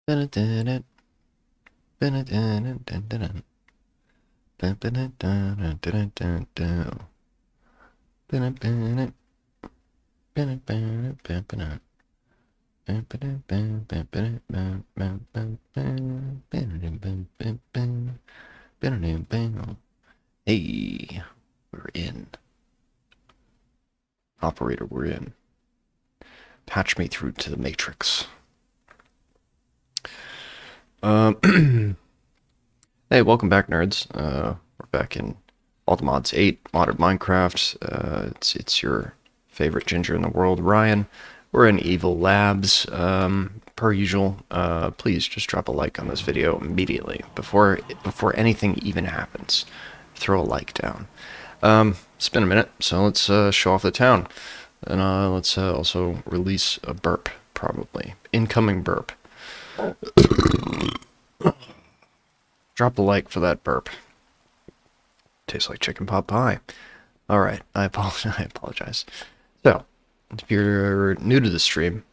Hey, we're in. Operator, we're in. Patch me through to the Matrix. Hey, welcome back, nerds. We're back in Mods 8, modded Minecraft. It's your favorite ginger in the world, Ryan. We're in Evil Labs. Per usual, please just drop a like on this video immediately before anything even happens. Throw a like down. It's been a minute, so let's show off the town. And let's also release a burp, probably. Incoming burp. Drop a like for that burp. Tastes like chicken pot pie. Alright, I apologize. So, if you're new to the stream,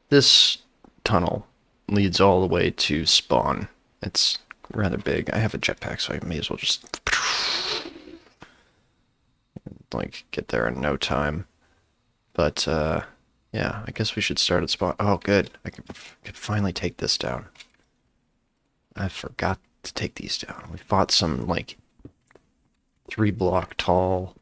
this tunnel leads all the way to spawn. It's rather big. I have a jetpack, so I may as well just like get there in no time. But yeah, I guess we should start at spawn. Oh, good. I can finally take this down. I forgot to take these down. We fought some like 3-block tall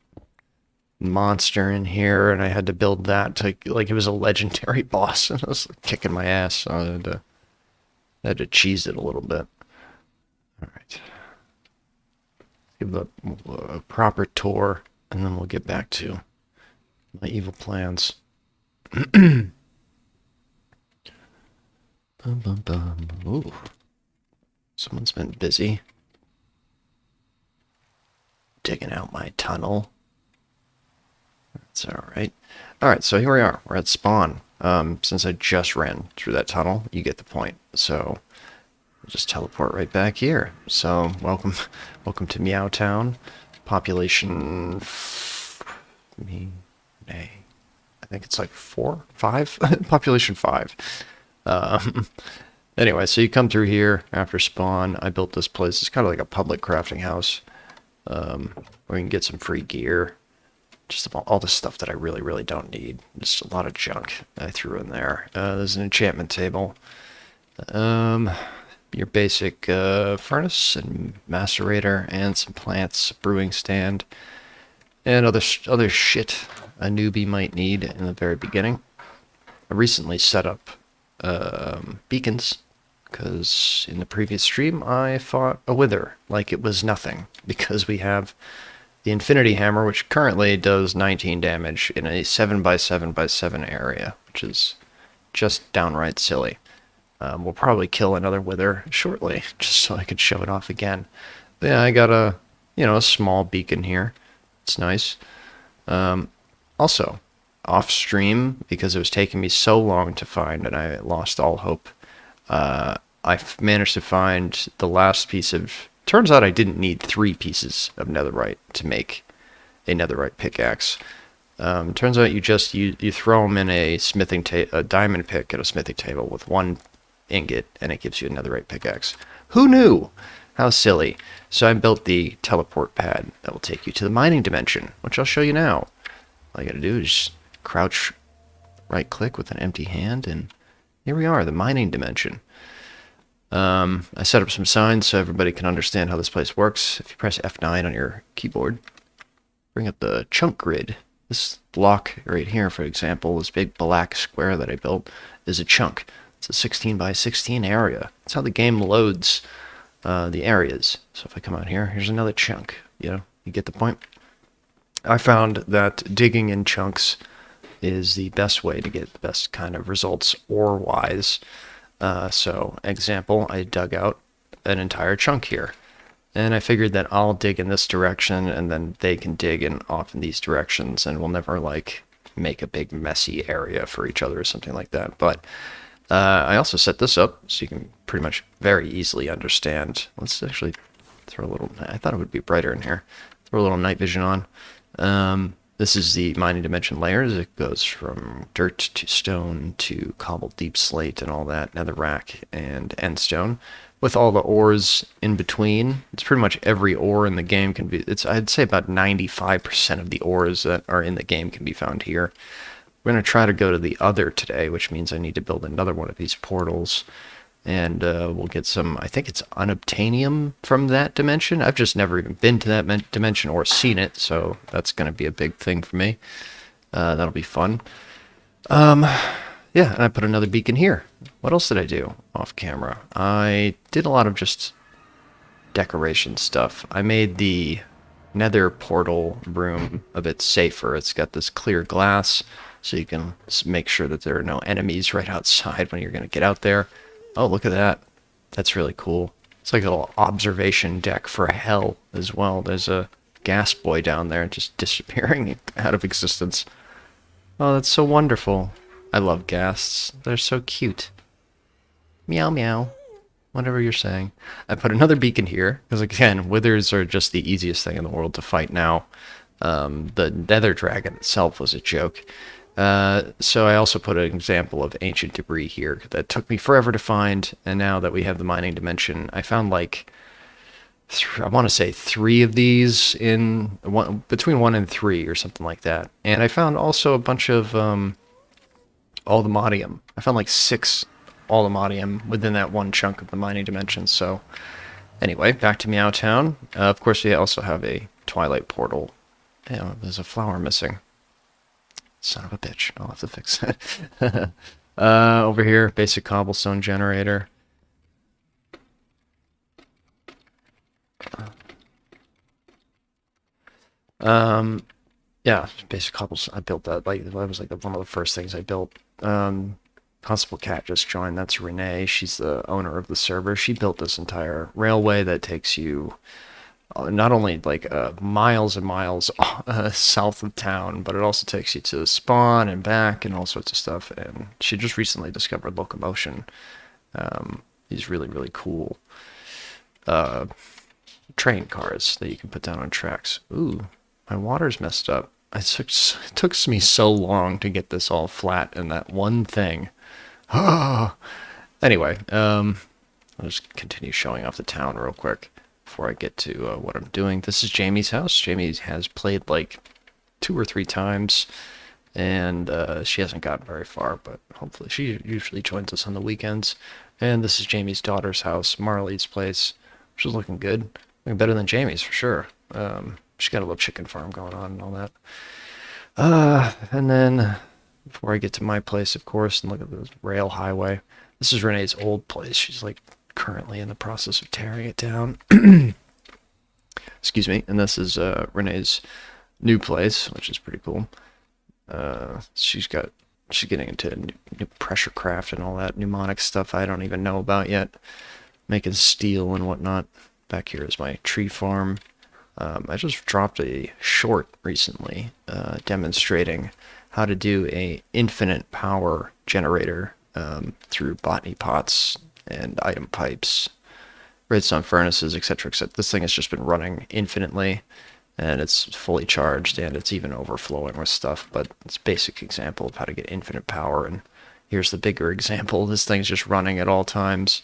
monster in here, and I had to build that to like it was a legendary boss, and I was kicking my ass. So I had to cheese it a little bit. All right, give it a proper tour, and then we'll get back to my evil plans. Bum, bum, bum. Ooh. Someone's been busy digging out my tunnel. That's alright. Alright, so here we are. We're at spawn. Since I just ran through that tunnel, you get the point. So, we'll just teleport right back here. So, welcome to Meow Town. Population... I think it's like 4? 5? Population 5. Anyway, so you come through here after spawn. I built this place. It's kind of like a public crafting house. Where you can get some free gear. Just all the stuff that I really don't need. Just a lot of junk I threw in there. There's an enchantment table. Your basic furnace and macerator and some plants, brewing stand, and other shit a newbie might need in the very beginning. I recently set up beacons, because in the previous stream I fought a wither like it was nothing, because we have the infinity hammer, which currently does 19 damage in a 7x7x7 area, which is just downright silly. We'll probably kill another wither shortly, just so I could show it off again. But yeah, I got a small beacon here. It's nice. Also, off stream, because it was taking me so long to find and I lost all hope, I've managed to find the last piece of... Turns out I didn't need 3 pieces of netherite to make a netherite pickaxe. Turns out you throw them in a diamond pick at a smithing table with 1 ingot, and it gives you a netherite pickaxe. Who knew? How silly. So I built the teleport pad that will take you to the mining dimension, which I'll show you now. All you gotta do is just crouch, right click with an empty hand, and here we are, the mining dimension. I set up some signs so everybody can understand how this place works. If you press F9 on your keyboard, bring up the chunk grid. This block right here, for example, this big black square that I built, is a chunk. It's a 16x16 area. That's how the game loads the areas. So if I come out here, here's another chunk. You get the point? I found that digging in chunks is the best way to get the best kind of results ore-wise. So, example, I dug out an entire chunk here. And I figured that I'll dig in this direction, and then they can dig off in these directions, and we'll never, like, make a big messy area for each other or something like that. But I also set this up so you can pretty much very easily understand. Let's actually throw a little... I thought it would be brighter in here. Throw a little night vision on. This is the mining dimension layers. It goes from dirt to stone to cobbled deep slate and all that, netherrack and endstone, with all the ores in between. It's pretty much every ore in the game can be. I'd say about 95% of the ores that are in the game can be found here. We're gonna try to go to the other today, which means I need to build another one of these portals. And we'll get some, I think it's unobtainium from that dimension. I've just never even been to that dimension or seen it, so that's going to be a big thing for me. That'll be fun. Yeah, and I put another beacon here. What else did I do off camera? I did a lot of just decoration stuff. I made the nether portal room a bit safer. It's got this clear glass, so you can make sure that there are no enemies right outside when you're going to get out there. Oh, look at that. That's really cool. It's like a little observation deck for hell as well. There's a gas boy down there just disappearing out of existence. Oh, that's so wonderful. I love ghasts. They're so cute. Meow meow. Whatever you're saying. I put another beacon here, because again, withers are just the easiest thing in the world to fight now. The nether dragon itself was a joke. So I also put an example of ancient debris here that took me forever to find, and now that we have the mining dimension, I found like, I want to say 3 of these in between 1 and 3 or something like that. And I found also a bunch of aldomodium. I found like 6 aldomodium within that one chunk of the mining dimension. So anyway, back to Meow Town. Of course, we also have a twilight portal. Yeah, there's a flower missing. Son of a bitch. I'll have to fix that. Over here, basic cobblestone generator. Yeah, basic cobblestone. I built that. Like, that was like one of the first things I built. Constable Cat just joined. That's Renee. She's the owner of the server. She built this entire railway that takes you not only like miles and miles south of town, but it also takes you to the spawn and back and all sorts of stuff. And she just recently discovered locomotion. These really, really cool train cars that you can put down on tracks. Ooh, my water's messed up. It took me so long to get this all flat in that one thing. Anyway, I'll just continue showing off the town real quick before I get to what I'm doing. This is Jamie's house. Jamie has played like 2 or 3 times, and she hasn't gotten very far, but hopefully she usually joins us on the weekends. And this is Jamie's daughter's house, Marley's place, which is looking good. Looking better than Jamie's for sure. She's got a little chicken farm going on and all that. And then before I get to my place, of course, and look at the rail highway. This is Renee's old place. She's like currently in the process of tearing it down. Excuse me. And this is Renee's new place, which is pretty cool. She's getting into new pressure craft and all that mnemonic stuff I don't even know about yet. Making steel and whatnot. Back here is my tree farm. I just dropped a short recently demonstrating how to do a infinite power generator through botany pots and item pipes, redstone furnaces, etc., etc. This thing has just been running infinitely, and it's fully charged, and it's even overflowing with stuff, but it's a basic example of how to get infinite power. And here's the bigger example. This thing's just running at all times.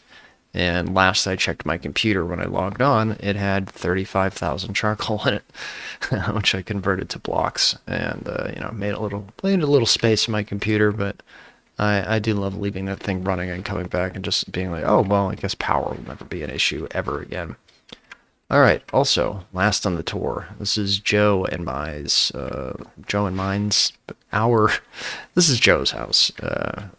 And last I checked my computer when I logged on, it had 35,000 charcoal in it, which I converted to blocks, and made a little space in my computer. But I do love leaving that thing running and coming back and just being like, oh well, I guess power will never be an issue ever again. All right. Also, last on the tour, this is Joe and mine's. This is Joe's house,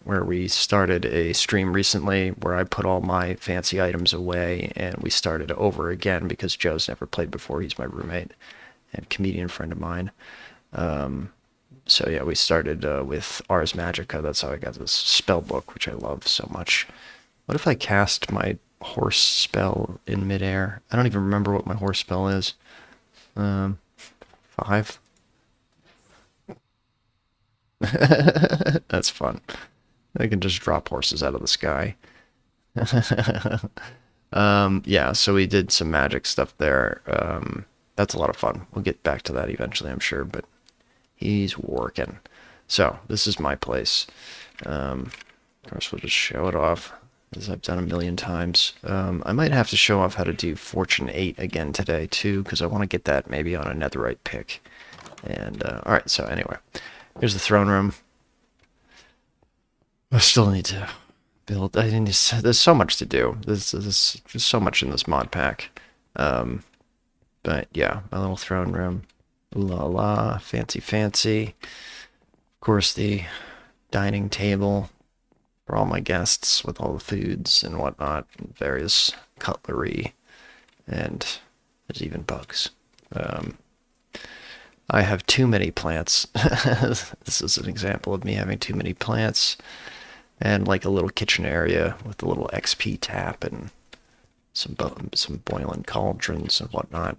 where we started a stream recently where I put all my fancy items away, and we started over again because Joe's never played before. He's my roommate and comedian friend of mine. So yeah, we started with Ars Magica. That's how I got this spell book, which I love so much. What if I cast my horse spell in midair? I don't even remember what my horse spell is. 5. That's fun. I can just drop horses out of the sky. Yeah, so we did some magic stuff there. That's a lot of fun. We'll get back to that eventually, I'm sure, but He's working. So, this is my place. Of course, we'll just show it off, as I've done a million times. I might have to show off how to do Fortune 8 again today, too, because I want to get that maybe on a netherite pick. And, alright, so anyway. Here's the throne room. I still need to build. There's so much to do. There's so much in this mod pack. But yeah, my little throne room. La la, fancy fancy. Of course, the dining table for all my guests with all the foods and whatnot, and various cutlery, and there's even bugs. I have too many plants. This is an example of me having too many plants. And like a little kitchen area with a little XP tap and some boiling cauldrons and whatnot.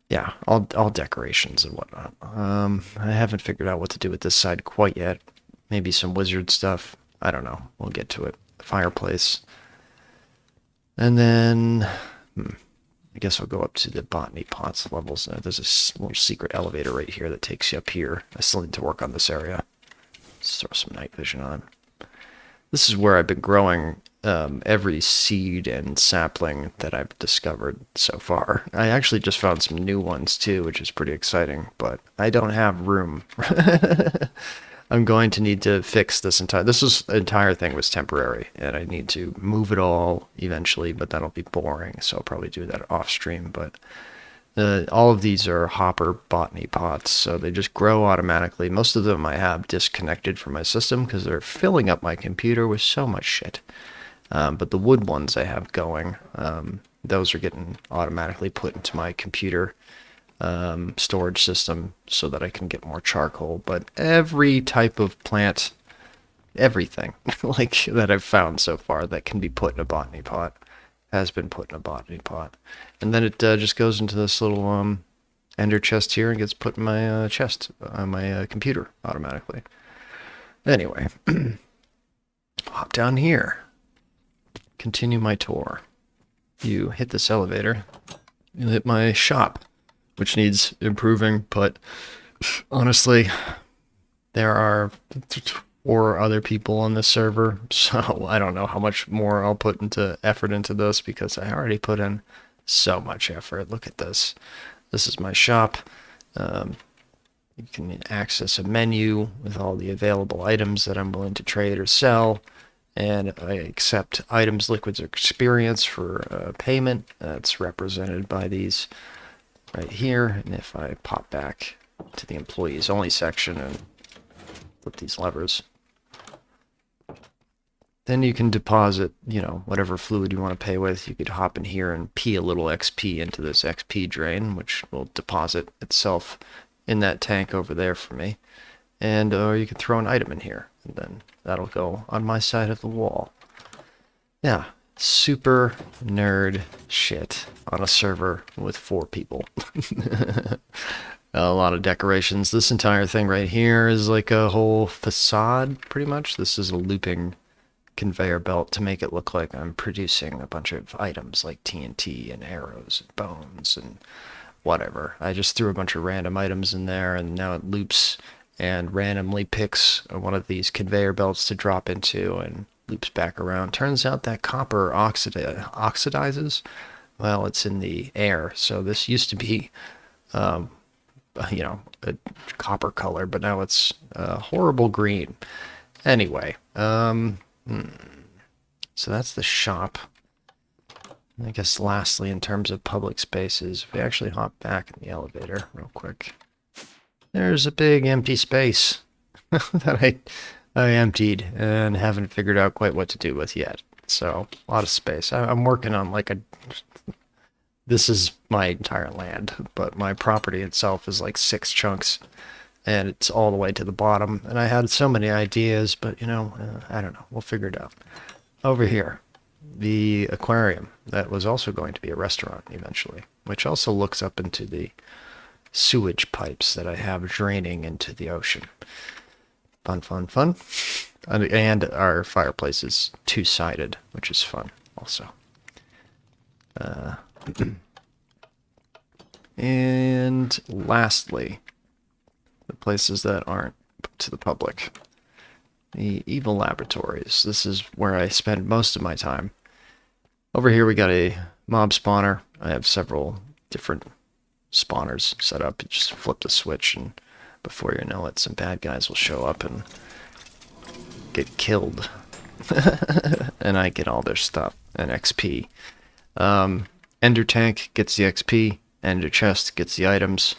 Yeah, all decorations and whatnot. I haven't figured out what to do with this side quite yet. Maybe some wizard stuff. I don't know. We'll get to it. Fireplace. And then, I guess I'll go up to the botany pots levels. There's a little secret elevator right here that takes you up here. I still need to work on this area. Let's throw some night vision on. This is where I've been growing every seed and sapling that I've discovered so far. I actually just found some new ones too, which is pretty exciting, but I don't have room. I'm going to need to fix this entire thing was temporary, and I need to move it all eventually, but that'll be boring, so I'll probably do that off stream. But all of these are hopper botany pots, so they just grow automatically. Most of them I have disconnected from my system because they're filling up my computer with so much shit. But the wood ones I have going, those are getting automatically put into my computer storage system so that I can get more charcoal. But every type of plant, everything like that I've found so far that can be put in a botany pot has been put in a botany pot. And then it just goes into this little ender chest here and gets put in my chest on my computer automatically. Anyway, hop down here. Continue my tour. You hit this elevator, you hit my shop, which needs improving, but honestly, there are 4 other people on this server, so I don't know how much more I'll put into effort into this because I already put in so much effort. Look at this. This is my shop. You can access a menu with all the available items that I'm willing to trade or sell, and I accept items, liquids, or experience for payment. That's represented by these right here. And if I pop back to the employees only section and flip these levers, then you can deposit, whatever fluid you want to pay with. You could hop in here and pee a little XP into this XP drain, which will deposit itself in that tank over there for me. And or you can throw an item in here, and then that'll go on my side of the wall. Yeah, super nerd shit on a server with 4 people. A lot of decorations. This entire thing right here is like a whole facade, pretty much. This is a looping conveyor belt to make it look like I'm producing a bunch of items like TNT and arrows and bones and whatever. I just threw a bunch of random items in there, and now it loops and randomly picks one of these conveyor belts to drop into and loops back around. Turns out that copper oxidizes while it's in the air. So this used to be, a copper color, but now it's horrible green. Anyway, so that's the shop. I guess lastly, in terms of public spaces, if we actually hop back in the elevator real quick, there's a big empty space that I emptied and haven't figured out quite what to do with yet. So, a lot of space. I'm working on this is my entire land, but my property itself is like 6 chunks, and it's all the way to the bottom. And I had so many ideas, but I don't know. We'll figure it out. Over here, the aquarium that was also going to be a restaurant eventually, which also looks up into the sewage pipes that I have draining into the ocean. Fun, fun, fun. And our fireplace is 2-sided, which is fun also. And lastly, the places that aren't to the public. The Evil Laboratories. This is where I spend most of my time. Over here we got a mob spawner. I have several different spawners set up. You just flip the switch and before you know it, some bad guys will show up and get killed. And I get all their stuff and XP. Ender Tank gets the XP. Ender Chest gets the items.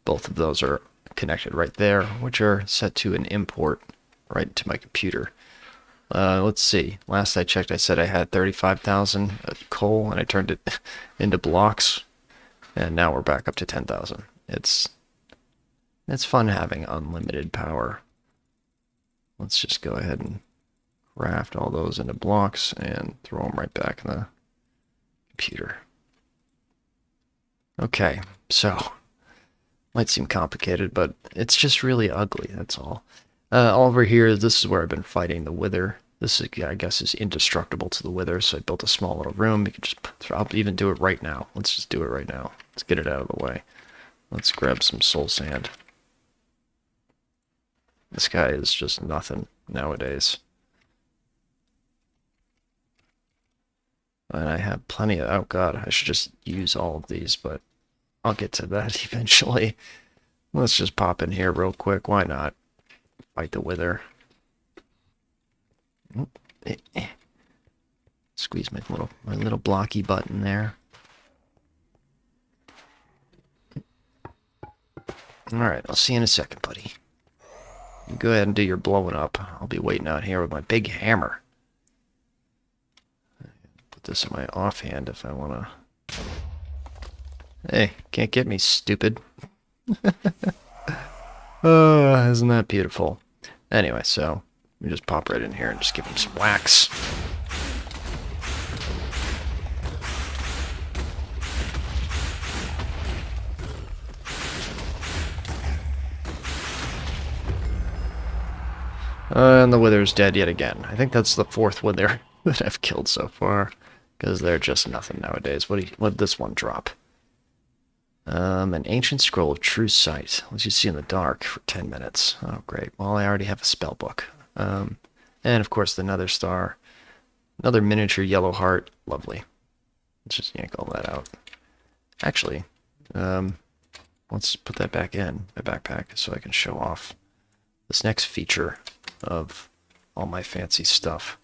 Both of those are connected right there, which are set to an import right to my computer. Let's see. Last I checked, I said I had 35,000 coal, and I turned it into blocks, and now we're back up to 10,000. It's fun having unlimited power. Let's just go ahead and craft all those into blocks and throw them right back in the computer. Okay, so might seem complicated, but it's just really ugly, that's all. Over here, this is where I've been fighting the Wither. This, I guess, is indestructible to the Wither, so I built a small little room. You can just, I'll even do it right now. Let's just do it right now. Let's get it out of the way. Let's grab some soul sand. This guy is just nothing nowadays. And I have plenty of, oh god, I should just use all of these, but I'll get to that eventually. Let's just pop in here real quick, why not? Fight the Wither. Squeeze my little blocky button there. Alright, I'll see you in a second, buddy. You go ahead and do your blowing up. I'll be waiting out here with my big hammer. Put this in my offhand if I want to... Hey, can't get me, stupid. Oh, isn't that beautiful? Anyway, so we just pop right in here and just give him some wax. And the Wither's dead yet again. I think that's the 4th Wither that I've killed so far, because they're just nothing nowadays. What did this one drop? An ancient scroll of true sight. Lets you see in the dark for 10 minutes. Oh, great. Well, I already have a spell book. And, of course, the Nether Star. Another miniature yellow heart. Lovely. Let's just yank all that out. Actually, let's put that back in my backpack so I can show off this next feature of all my fancy stuff.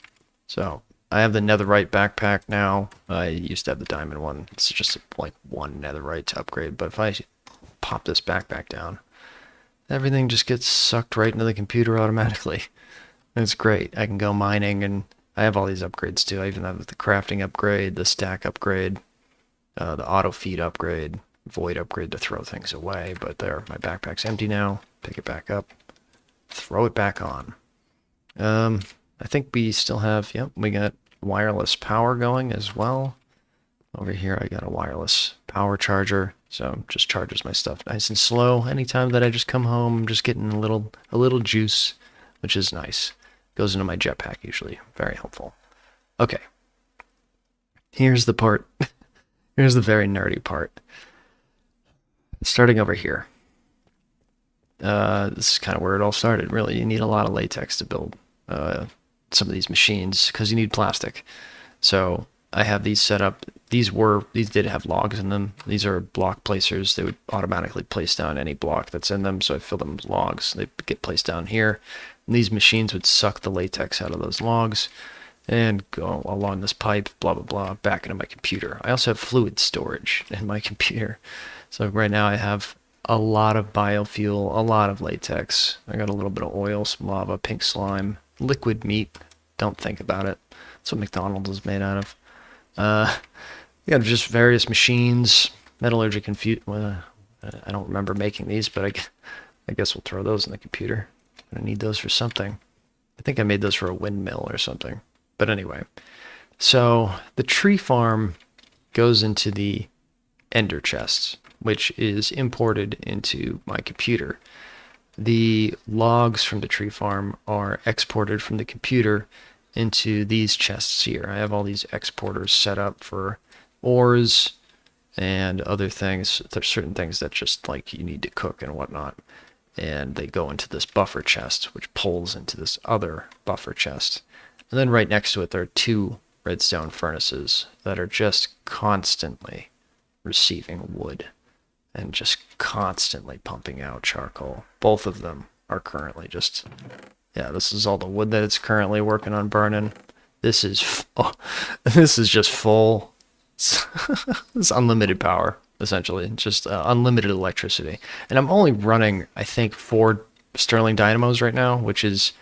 So, I have the netherite backpack now. I used to have the diamond one. It's just like one netherite to upgrade. But if I pop this backpack down, everything just gets sucked right into the computer automatically. It's great. I can go mining, and I have all these upgrades too. I even have the crafting upgrade, the stack upgrade, the auto feed upgrade, void upgrade to throw things away. But there, my backpack's empty now. Pick it back up, throw it back on. I think we still have, yep, we got wireless power going as well. Over here I got a wireless power charger, so just charges my stuff nice and slow. Anytime that I just come home, I'm just getting a little juice, which is nice. Goes into my jetpack usually. Very helpful. Okay. Here's the part. Here's the very nerdy part. Starting over here. This is kind of where it all started, really. You need a lot of latex to build some of these machines because you need plastic. So I have these set up. These did have logs in them. These are block placers. They would automatically place down any block that's in them. So I fill them with logs. They get placed down here. And these machines would suck the latex out of those logs and go along this pipe, blah, blah, blah, back into my computer. I also have fluid storage in my computer. So right now I have a lot of biofuel, a lot of latex. I got a little bit of oil, some lava, pink slime, liquid meat. Don't think about it. That's what McDonald's is made out of. You got just various machines, metallurgic I don't remember making these, but I guess we'll throw those in the computer. I need those for something. I think I made those for a windmill or something. But anyway, so the tree farm goes into the ender chests, which is imported into my computer. The logs from the tree farm are exported from the computer into these chests here. I have all these exporters set up for ores and other things. There's certain things that just like you need to cook and whatnot. and they go into this buffer chest, which pulls into this other buffer chest. And then right next to it, there are two redstone furnaces that are just constantly receiving wood and just constantly pumping out charcoal. Both of them are currently just, yeah, this is all the wood that it's currently working on burning. This is, this is just full. It's unlimited power, essentially, just unlimited electricity. And I'm only running, I think, 4 Stirling dynamos right now, which is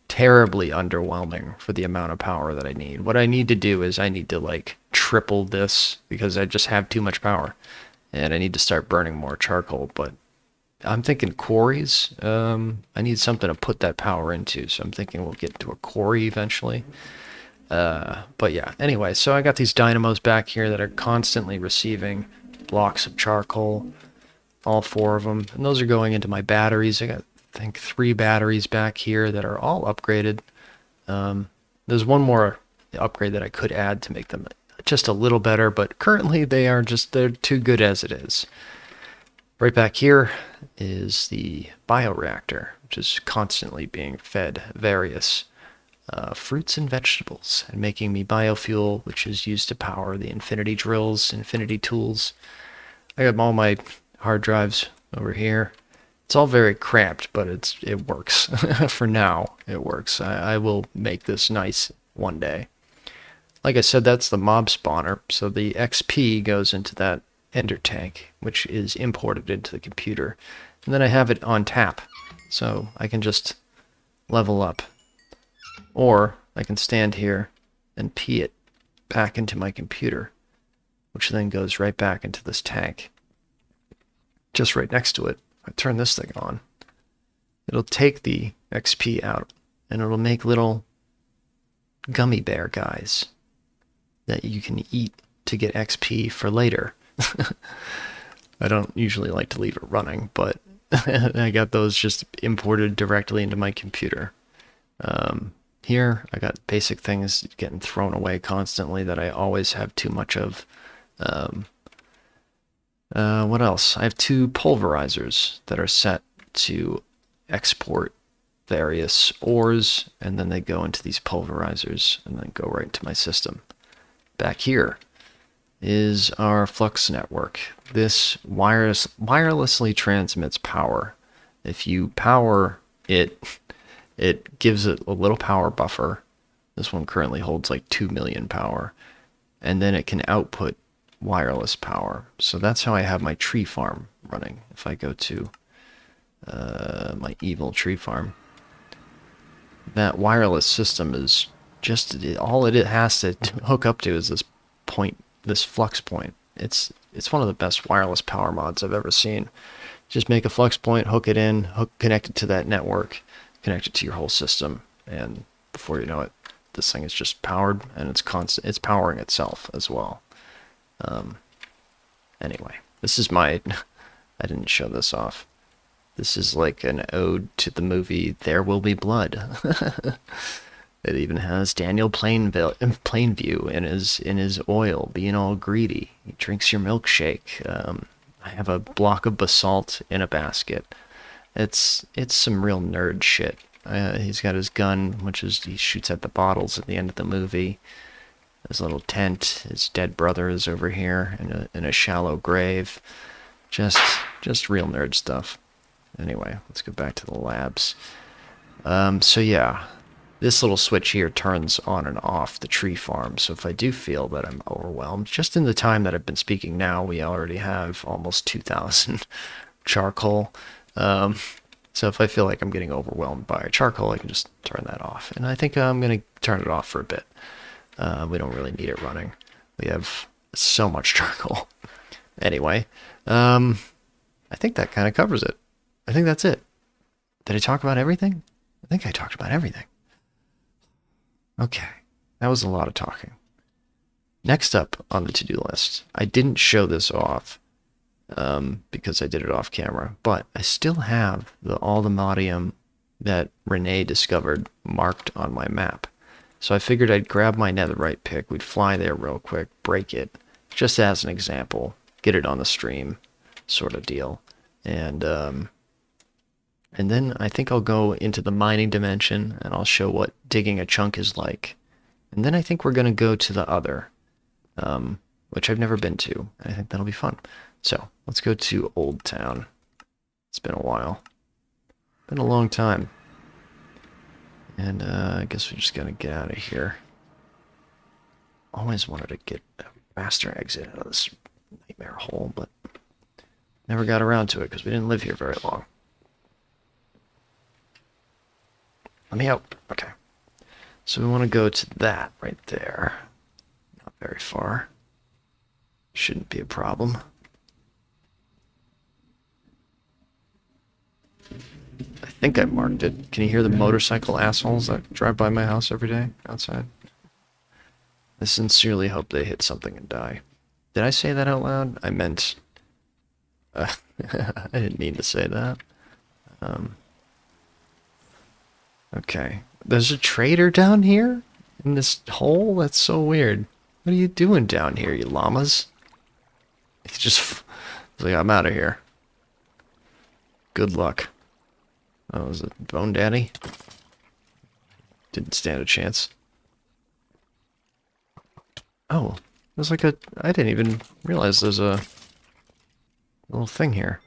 terribly underwhelming for the amount of power that I need. What I need to do is I need to like triple this because I just have too much power, and I need to start burning more charcoal. But I'm thinking quarries. I need something to put that power into, so I'm thinking we'll get to a quarry eventually. But yeah, anyway, so I got these dynamos back here that are constantly receiving blocks of charcoal, all 4 of them, and those are going into my batteries. I got, I think, 3 batteries back here that are all upgraded. There's one more upgrade that I could add to make them just a little better, but currently they're too good as it is. Right back here is the bioreactor, which is constantly being fed various fruits and vegetables and making me biofuel, which is used to power the infinity drills, infinity tools. I got all my hard drives over here. It's all very cramped, but it works. For now, it works. I will make this nice one day. Like I said, that's the mob spawner, so the XP goes into that ender tank, which is imported into the computer. And then I have it on tap, so I can just level up. Or I can stand here and pee it back into my computer, which then goes right back into this tank. Just right next to it, if I turn this thing on, it'll take the XP out, and it'll make little gummy bear guys that you can eat to get XP for later. I don't usually like to leave it running, but I got those just imported directly into my computer. Here, I got basic things getting thrown away constantly that I always have too much of. What else? I have 2 pulverizers that are set to export various ores, and then they go into these pulverizers and then go right into my system. Back here is our flux network. This wirelessly transmits power. If you power it, it gives it a little power buffer. This one currently holds like 2 million power. And then it can output wireless power. So that's how I have my tree farm running. If I go to my evil tree farm, that wireless system is just all it has to hook up to is this point, this flux point. It's one of the best wireless power mods I've ever seen. Just make a flux point, hook it in, connect it to that network, connect it to your whole system, and before you know it, this thing is just powered, and it's powering itself as well. Anyway, this is my, I didn't show this off. This is like an ode to the movie There Will Be Blood. It even has Daniel Plainview in his oil, being all greedy. He drinks your milkshake. I have a block of basalt in a basket. It's some real nerd shit. He's got his gun, which is he shoots at the bottles at the end of the movie. His little tent. His dead brother is over here in a shallow grave. Just real nerd stuff. Anyway, let's go back to the labs. So yeah, this little switch here turns on and off the tree farm. So if I do feel that I'm overwhelmed, just in the time that I've been speaking now, we already have almost 2,000 charcoal. So if I feel like I'm getting overwhelmed by charcoal, I can just turn that off. And I think I'm going to turn it off for a bit. We don't really need it running. We have so much charcoal. Anyway, I think that kind of covers it. I think that's it. Did I talk about everything? I think I talked about everything. Okay, that was a lot of talking. Next up on the to-do list, I didn't show this off because I did it off camera, but I still have all the modium that Renee discovered marked on my map. So I figured I'd grab my netherite pick, we'd fly there real quick, break it, just as an example, get it on the stream, sort of deal. And And then I think I'll go into the mining dimension and I'll show what digging a chunk is like. And then I think we're going to go to the other, which I've never been to. I think that'll be fun. So let's go to Old Town. It's been a while. Been a long time. And I guess we just got to get out of here. Always wanted to get a faster exit out of this nightmare hole, but never got around to it because we didn't live here very long. Let me out. Okay. So we want to go to that right there. Not very far. Shouldn't be a problem. I think I marked it. Can you hear the motorcycle assholes that drive by my house every day outside? I sincerely hope they hit something and die. Did I say that out loud? I meant... I didn't mean to say that. Okay. There's a trader down here? In this hole? That's so weird. What are you doing down here, you llamas? He's just... He's like, I'm out of here. Good luck. Oh, was it Bone Daddy? Didn't stand a chance. Oh, there's like a... I didn't even realize there's a little thing here.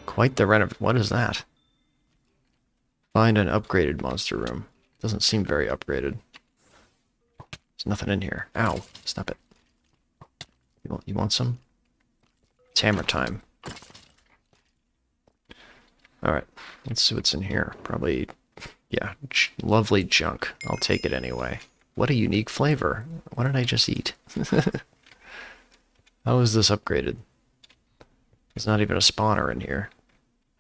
Quite the renov... What is that? Find an upgraded monster room. Doesn't seem very upgraded. There's nothing in here. Ow. Stop it. You want some? It's hammer time. Alright. Let's see what's in here. Probably... Yeah. Lovely junk. I'll take it anyway. What a unique flavor. What did I just eat? How is this upgraded? There's not even a spawner in here.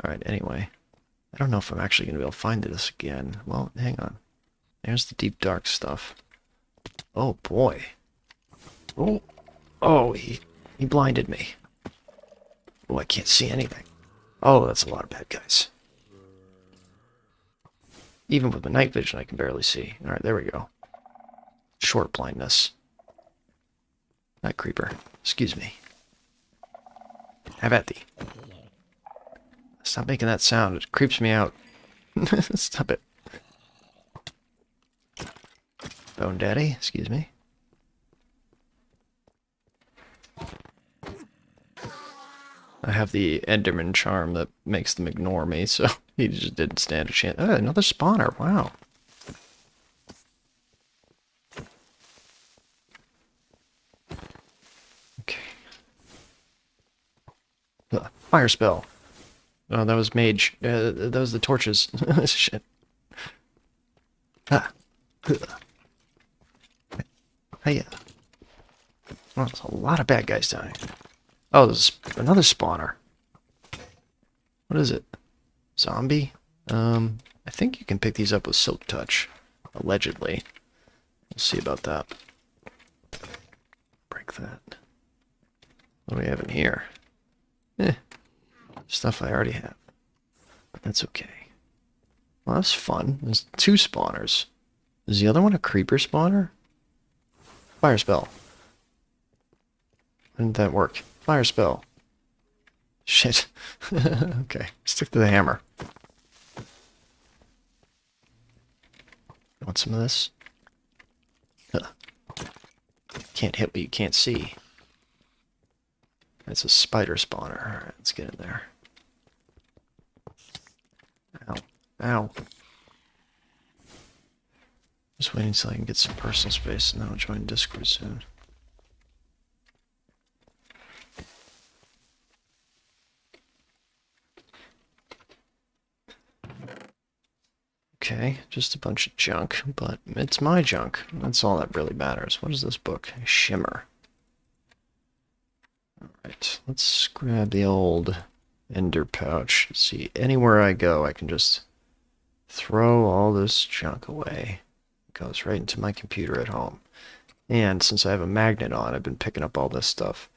Alright, anyway. I don't know if I'm actually going to be able to find this again. Well, hang on. There's the deep dark stuff. Oh, boy. Oh, oh, he blinded me. Oh, I can't see anything. Oh, that's a lot of bad guys. Even with the night vision, I can barely see. Alright, there we go. Short blindness. Night creeper. Excuse me. Have at thee. Stop making that sound. It creeps me out. Stop it. Bone Daddy, excuse me. I have the Enderman charm that makes them ignore me, so he just didn't stand a chance. Oh, another spawner. Wow. Okay. Fire spell. Oh, that was mage. That was the torches. Shit. Ah. Hey. Oh, there's a lot of bad guys down here. Oh, there's another spawner. What is it? Zombie? I think you can pick these up with Silk Touch. Allegedly. We'll see about that. Break that. What do we have in here? Stuff I already have. But that's okay. Well, that's fun. There's 2 spawners. Is the other one a creeper spawner? Fire spell. How didn't that work? Fire spell. Shit. Okay. Stick to the hammer. Want some of this? Can't hit what you can't see. It's a spider spawner. Alright, let's get in there. Ow. Ow. Just waiting until I can get some personal space and then I'll join Discord soon. Okay, just a bunch of junk, but it's my junk. That's all that really matters. What is this book? Shimmer. Alright, let's grab the old ender pouch. See, anywhere I go, I can just throw all this junk away. It goes right into my computer at home. And since I have a magnet on, I've been picking up all this stuff.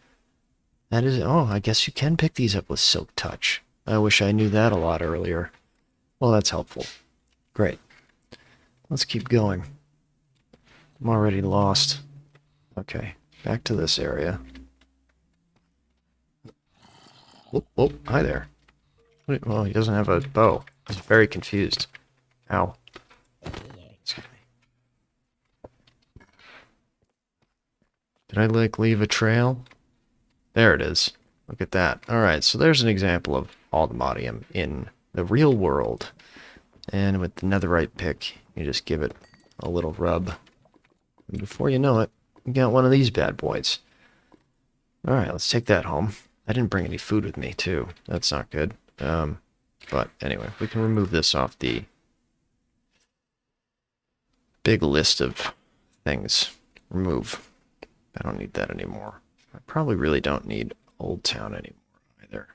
That is... Oh, I guess you can pick these up with Silk Touch. I wish I knew that a lot earlier. Well, that's helpful. Great. Let's keep going. I'm already lost. Okay, back to this area. Oh, hi there. Well, he doesn't have a bow. I was very confused. Ow. Excuse me. Did I, like, leave a trail? There it is. Look at that. Alright, so there's an example of Aldemodium in the real world. And with the netherite pick, you just give it a little rub. And before you know it, you got one of these bad boys. Alright, let's take that home. I didn't bring any food with me, too. That's not good. But anyway, we can remove this off the big list of things. Remove. I don't need that anymore. I probably really don't need Old Town anymore either.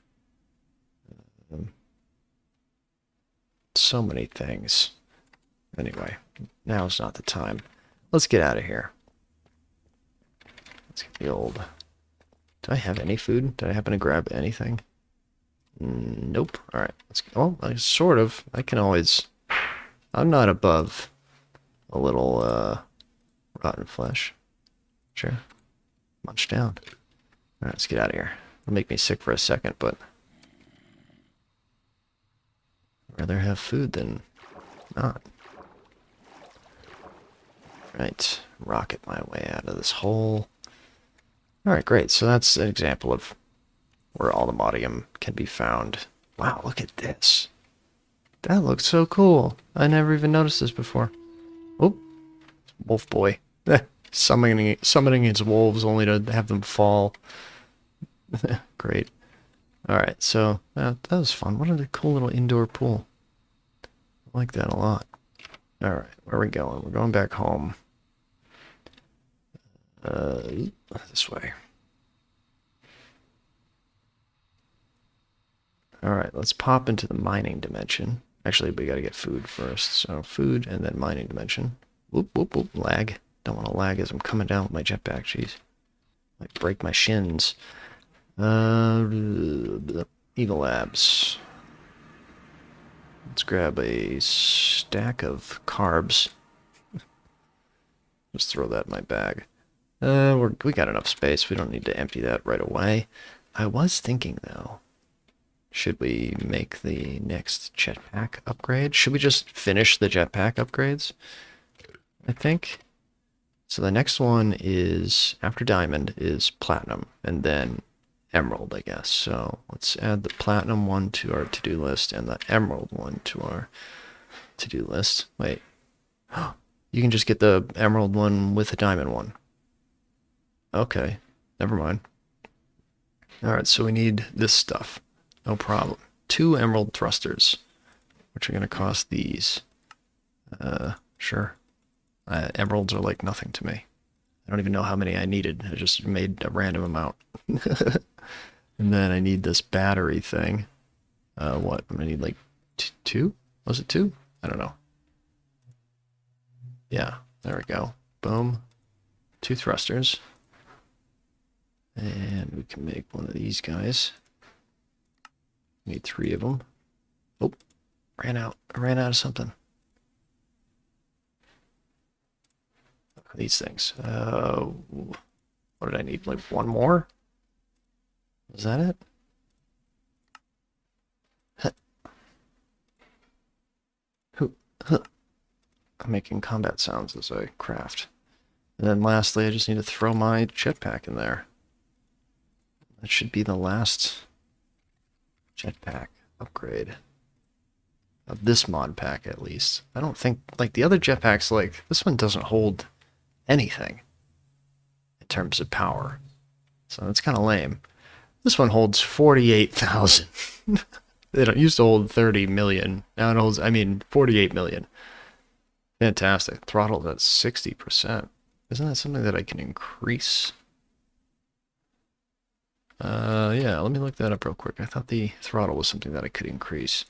So many things. Anyway, now's not the time. Let's get out of here. Let's get the old... Do I have any food? Did I happen to grab anything? Nope. Alright, let's go. Oh, sort of. I can always... I'm not above a little, rotten flesh. Sure. Munch down. Alright, let's get out of here. It'll make me sick for a second, but... I'd rather have food than not. Right. Rocket my way out of this hole. Alright, great. So that's an example of where Aldemodium can be found. Wow, look at this. That looks so cool. I never even noticed this before. Oh, wolf boy. Summoning his wolves only to have them fall. Great. Alright, so that was fun. What a cool little indoor pool. I like that a lot. Alright, where are we going? We're going back home. This way. Alright, let's pop into the mining dimension. Actually, we gotta get food first. So, food and then mining dimension. Whoop, whoop, whoop. Lag. Don't want to lag as I'm coming down with my jetpack. Jeez. Might break my shins. Eagle Labs. Let's grab a stack of carbs. Just throw that in my bag. We got enough space. We don't need to empty that right away. I was thinking, though, should we make the next jetpack upgrade? Should we just finish the jetpack upgrades? I think. So the next one is, after diamond, is platinum, and then emerald, I guess. So let's add the platinum one to our to-do list and the emerald one to our to-do list. Wait. You can just get the emerald one with the diamond one. Okay. Never mind. Alright, so we need this stuff. No problem. 2 emerald thrusters, which are going to cost these. Sure. Emeralds are like nothing to me. I don't even know how many I needed. I just made a random amount. And then I need this battery thing. What? I'm going to need like 2? Was it 2? I don't know. Yeah, there we go. Boom. 2 thrusters. And we can make one of these guys. Need 3 of them. Oh, ran out. I ran out of something. These things. What did I need? Like 1 more? Is that it? I'm making combat sounds as I craft. And then lastly, I just need to throw my jetpack in there. That should be the last jetpack upgrade. Of this mod pack, at least. I don't think, like, the other jetpacks, like, this one doesn't hold anything in terms of power. So that's kind of lame. This one holds 48,000. It used to hold 30 million. Now it holds, 48 million. Fantastic. Throttled at 60%. Isn't that something that I can increase? Yeah, let me look that up real quick. I thought the throttle was something that I could increase.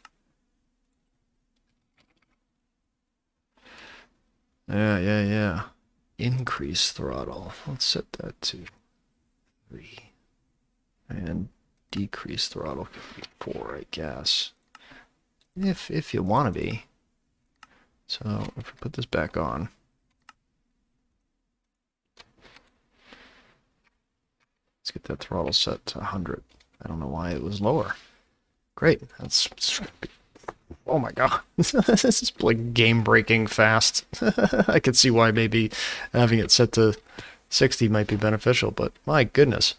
Yeah. Increase throttle. Let's set that to 3. And decrease throttle could be 4, I guess. If you want to be. So if we put this back on. Let's get that throttle set to 100. I don't know why it was lower. Great. Oh my god. This is like game-breaking fast. I could see why maybe having it set to 60 might be beneficial, but my goodness,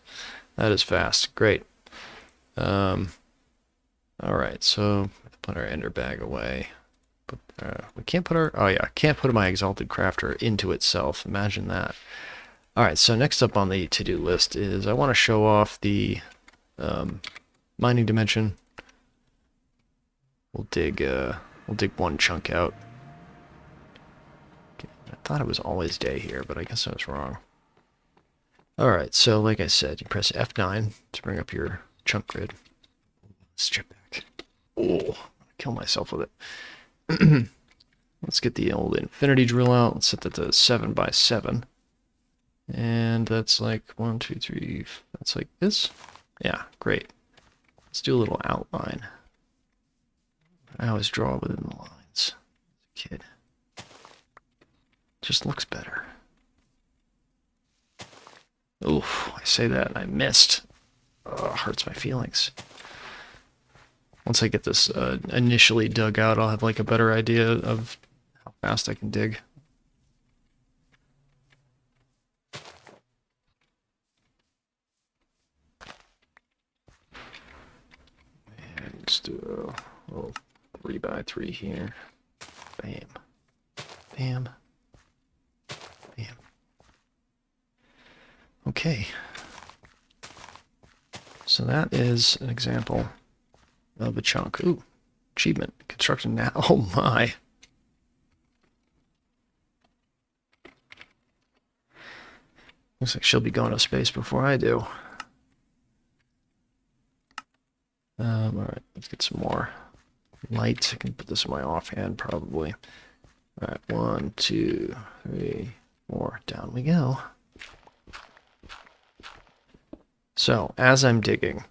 that is fast. Great. Alright, so put our ender bag away. But, we can't put our... Oh yeah, can't put my exalted crafter into itself. Imagine that. Alright, so next up on the to-do list is I want to show off the mining dimension. We'll dig one chunk out. Okay, I thought it was always day here, but I guess I was wrong. Alright, so like I said, you press F9 to bring up your chunk grid. Strip back. Oh, I'll kill myself with it. Let's get the old infinity drill out. Let's set that to 7 by 7. And that's like 1, 2, 3. That's like this. Yeah, great. Let's do a little outline. I always draw within the lines. Kid. Just looks better. Oof, I say that and I missed. Oh, hurts my feelings. Once I get this initially dug out, I'll have like a better idea of how fast I can dig. And let's do a little 3 by 3 here. Bam. Bam. Bam. Okay. So that is an example of a chunk. Ooh, achievement. Construction now. Oh my. Looks like she'll be going to space before I do. Alright, let's get some more light. I can put this in my offhand probably. Alright, 1, 2, 3, 4. Down we go. So, as I'm digging,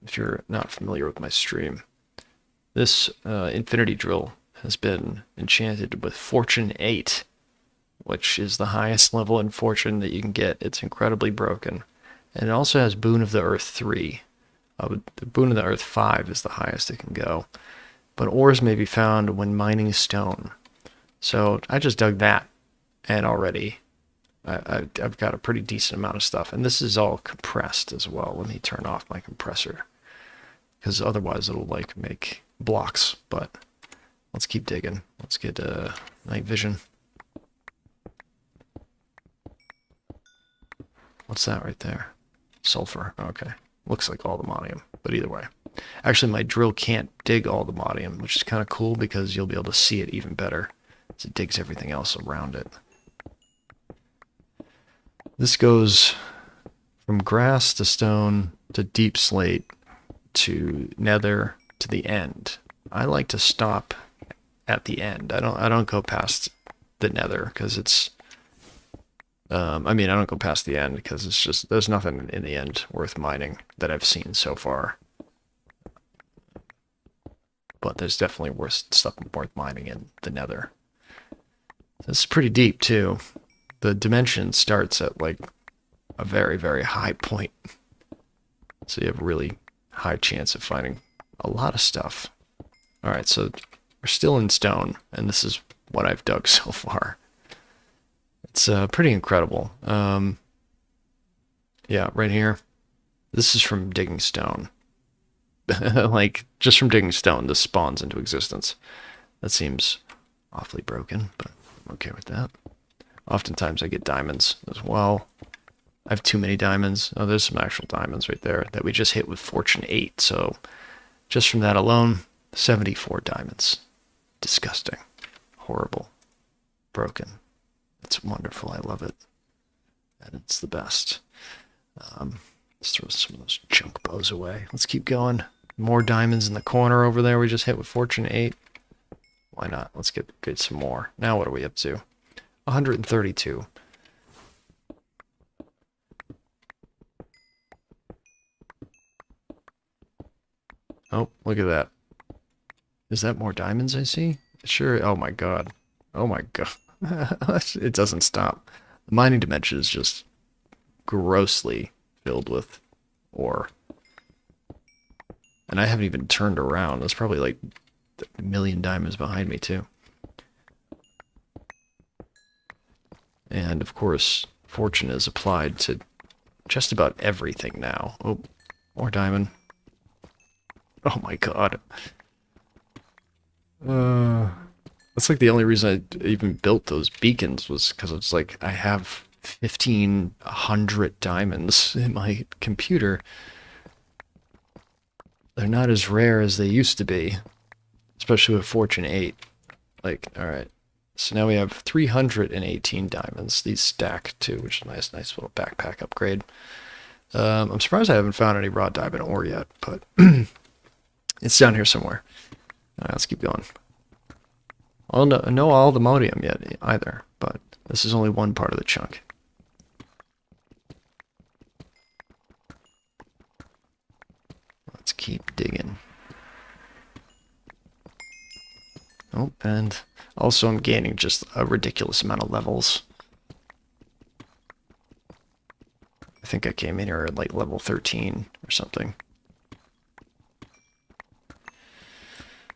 if you're not familiar with my stream, this infinity drill has been enchanted with Fortune 8, which is the highest level in Fortune that you can get. It's incredibly broken. And it also has Boon of the Earth 3. The Boon of the Earth 5 is the highest it can go. But ores may be found when mining stone. So I just dug that, and already I've got a pretty decent amount of stuff. And this is all compressed as well. Let me turn off my compressor, because otherwise it'll like make blocks. But let's keep digging. Let's get night vision. What's that right there? Sulfur. Okay. Looks like all the modium, but either way. Actually, my drill can't dig all the modium, which is kind of cool because you'll be able to see it even better as it digs everything else around it. This goes from grass to stone to deep slate to nether to the end. I like to stop at the end. I don't go past the nether because it's I don't go past the end because it's just, there's nothing in the end worth mining that I've seen so far. But there's definitely stuff worth mining in the nether. This is pretty deep too. The dimension starts at like a very, very high point. So you have a really high chance of finding a lot of stuff. Alright, so we're still in stone, and this is what I've dug so far. It's pretty incredible. Yeah, right here. This is from digging stone. Like, just from digging stone, this spawns into existence. That seems awfully broken, but I'm okay with that. Oftentimes I get diamonds as well. I have too many diamonds. Oh, there's some actual diamonds right there that we just hit with Fortune 8. So, just from that alone, 74 diamonds. Disgusting. Horrible. Broken. It's wonderful. I love it. And it's the best. Let's throw some of those junk bows away. Let's keep going. More diamonds in the corner over there we just hit with Fortune 8. Why not? Let's get some more. Now what are we up to? 132. Oh, look at that. Is that more diamonds I see? Sure. Oh my god. Oh my god. It doesn't stop. The mining dimension is just grossly filled with ore. And I haven't even turned around. There's probably like a million diamonds behind me too. And of course, fortune is applied to just about everything now. Oh, more diamond. Oh my god. That's like the only reason I even built those beacons was because it's like I have 1,500 diamonds in my computer. They're not as rare as they used to be, especially with Fortune 8. Like, alright. So now we have 318 diamonds. These stack too, which is nice little backpack upgrade. I'm surprised I haven't found any raw diamond ore yet, but it's down here somewhere. Alright, let's keep going. I don't know all the modium yet either, but this is only one part of the chunk. Let's keep digging. Oh, and also I'm gaining just a ridiculous amount of levels. I think I came in here at like level 13 or something.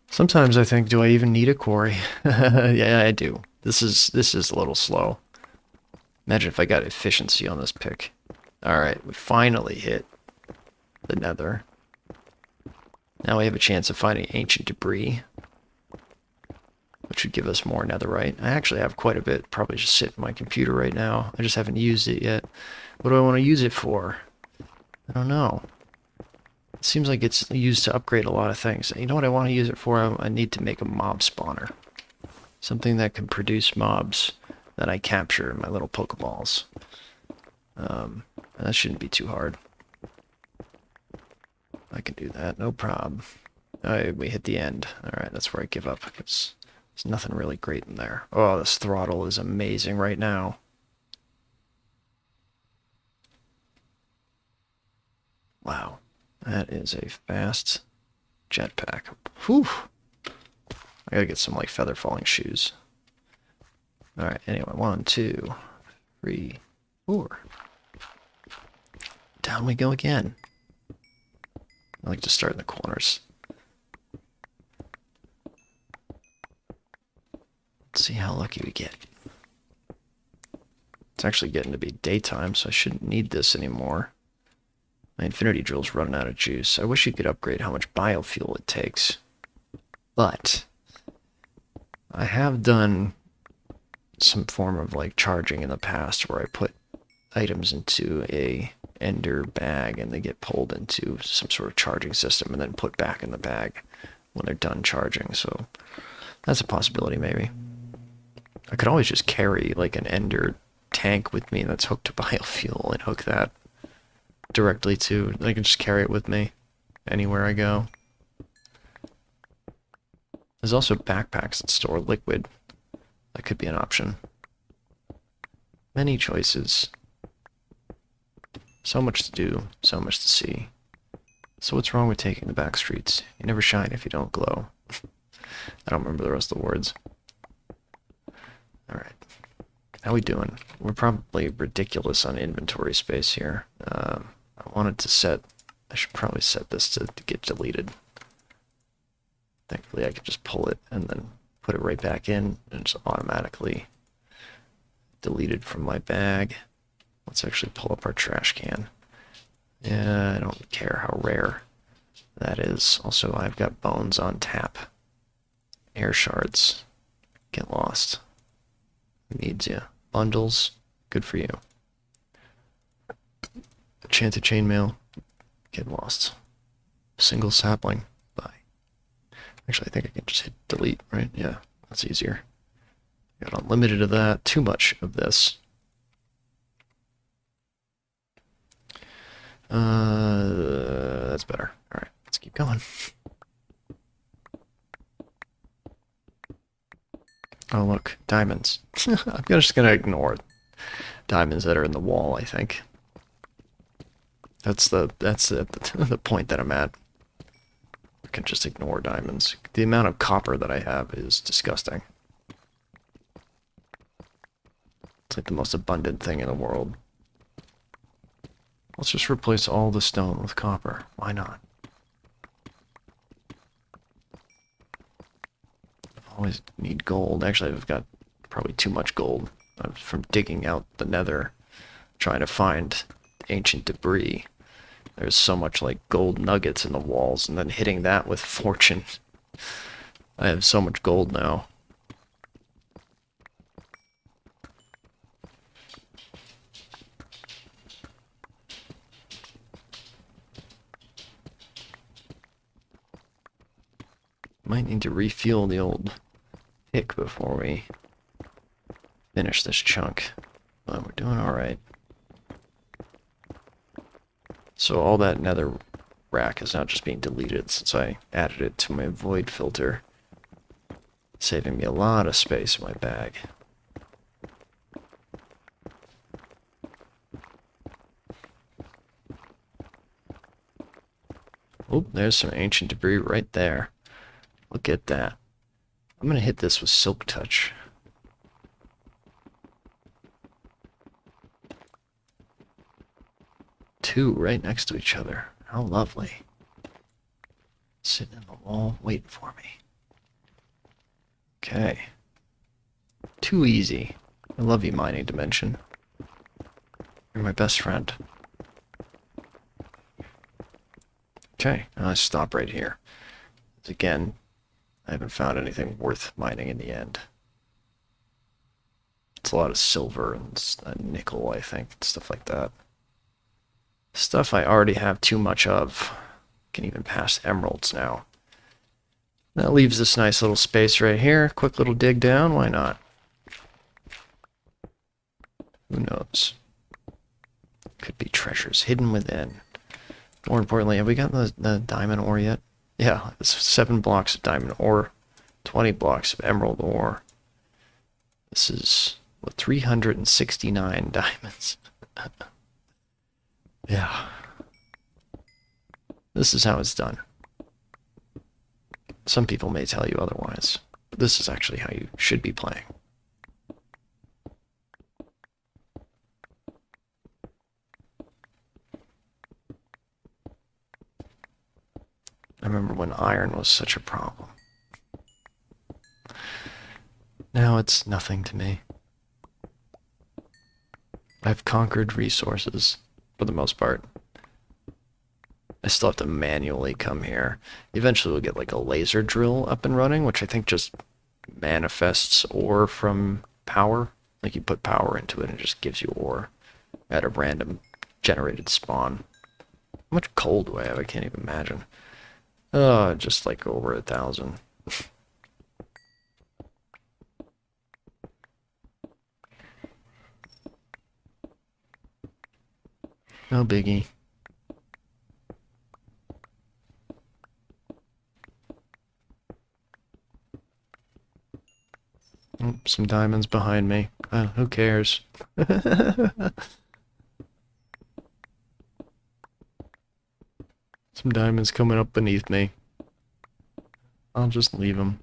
Sometimes I think, do I even need a quarry? Yeah, I do. This is a little slow. Imagine if I got efficiency on this pick. Alright, we finally hit the nether. Now we have a chance of finding ancient debris, which would give us more netherite. I actually have quite a bit, probably just sitting in my computer right now. I just haven't used it yet. What do I want to use it for? I don't know. It seems like it's used to upgrade a lot of things. You know what I want to use it for? I need to make a mob spawner. Something that can produce mobs that I capture in my little Pokeballs. That shouldn't be too hard. I can do that, no problem. We hit the end. Alright, that's where I give up, because there's nothing really great in there. Oh, this throttle is amazing right now. Wow, that is a fast jetpack. Whew! I gotta get some, like, feather falling shoes. Alright, anyway, 1, 2, 3, 4. Down we go again. I like to start in the corners. Let's see how lucky we get. It's actually getting to be daytime, so I shouldn't need this anymore. My infinity drill's running out of juice. I wish you could upgrade how much biofuel it takes. But I have done some form of like charging in the past where I put items into a ender bag and they get pulled into some sort of charging system and then put back in the bag when they're done charging. So that's a possibility maybe. I could always just carry like an ender tank with me that's hooked to biofuel and hook that directly to, I can just carry it with me anywhere I go. There's also backpacks that store liquid. That could be an option. Many choices. So much to do, so much to see. So what's wrong with taking the back streets? You never shine if you don't glow. I don't remember the rest of the words. Alright. How we doing? We're probably ridiculous on inventory space here. I wanted to set... I should probably set this to get deleted. Thankfully I can just pull it and then put it right back in and it's automatically deleted from my bag. Let's actually pull up our trash can. Yeah, I don't care how rare that is. Also, I've got bones on tap. Air shards. Get lost. Who needs you? Bundles. Good for you. Enchanted chainmail. Get lost. Single sapling. Bye. Actually, I think I can just hit delete, right? Yeah, that's easier. Got unlimited of that. Too much of this. That's better. Alright, let's keep going. Oh, look, diamonds. I'm just gonna ignore diamonds that are in the wall, I think. That's the point that I'm at. I can just ignore diamonds. The amount of copper that I have is disgusting. It's like the most abundant thing in the world. Let's just replace all the stone with copper. Why not? Always need gold. Actually, I've got probably too much gold from digging out the nether, trying to find ancient debris. There's so much like gold nuggets in the walls, and then hitting that with fortune. I have so much gold now. Might need to refuel the old pick before we finish this chunk. But we're doing alright. So all that nether rack is now just being deleted since I added it to my void filter, saving me a lot of space in my bag. Oh, there's some ancient debris right there. Look at that. I'm gonna hit this with Silk Touch. Two right next to each other. How lovely. Sitting in the wall, waiting for me. Okay. Too easy. I love you, mining dimension. You're my best friend. Okay, now I stop right here. Again, I haven't found anything worth mining in the end. It's a lot of silver and nickel, I think, and stuff like that. Stuff I already have too much of. Can even pass emeralds now. That leaves this nice little space right here. Quick little dig down, why not? Who knows? Could be treasures hidden within. More importantly, have we got the diamond ore yet? Yeah, it's 7 blocks of diamond ore, 20 blocks of emerald ore. This is, what, 369 diamonds. Yeah. This is how it's done. Some people may tell you otherwise, but this is actually how you should be playing. I remember when iron was such a problem. Now it's nothing to me. I've conquered resources, for the most part. I still have to manually come here. Eventually we'll get like a laser drill up and running, which I think just manifests ore from power. Like you put power into it and it just gives you ore at a random generated spawn. How much coal do I have? I can't even imagine. Oh, just like over 1,000. No biggie. Oh, some diamonds behind me. Who cares? Some diamonds coming up beneath me. I'll just leave them.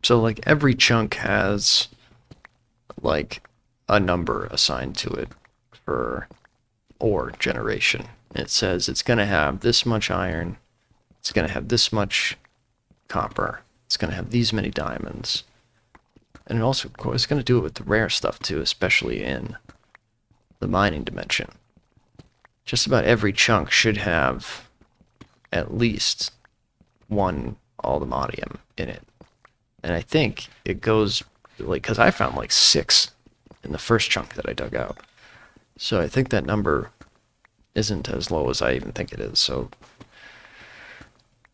So, like, every chunk has, like, a number assigned to it for ore generation. It says it's going to have this much iron, it's going to have this much copper, it's going to have these many diamonds. And it also, of course, it's going to do it with the rare stuff, too, especially in the mining dimension. Just about every chunk should have at least one aluminium in it. And I think it goes, like, because I found like 6 in the first chunk that I dug out. So I think that number isn't as low as I even think it is. So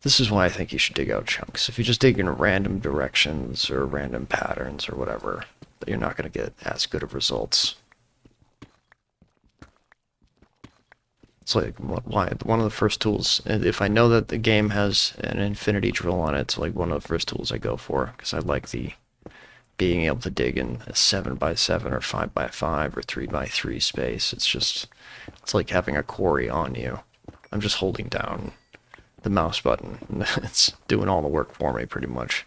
this is why I think you should dig out chunks. If you just dig in random directions or random patterns or whatever, you're not going to get as good of results. It's like one of the first tools, if I know that the game has an infinity drill on it, it's like one of the first tools I go for, because I like the being able to dig in a 7x7 or 5x5 or 3x3 space. It's like having a quarry on you. I'm just holding down the mouse button, and it's doing all the work for me pretty much.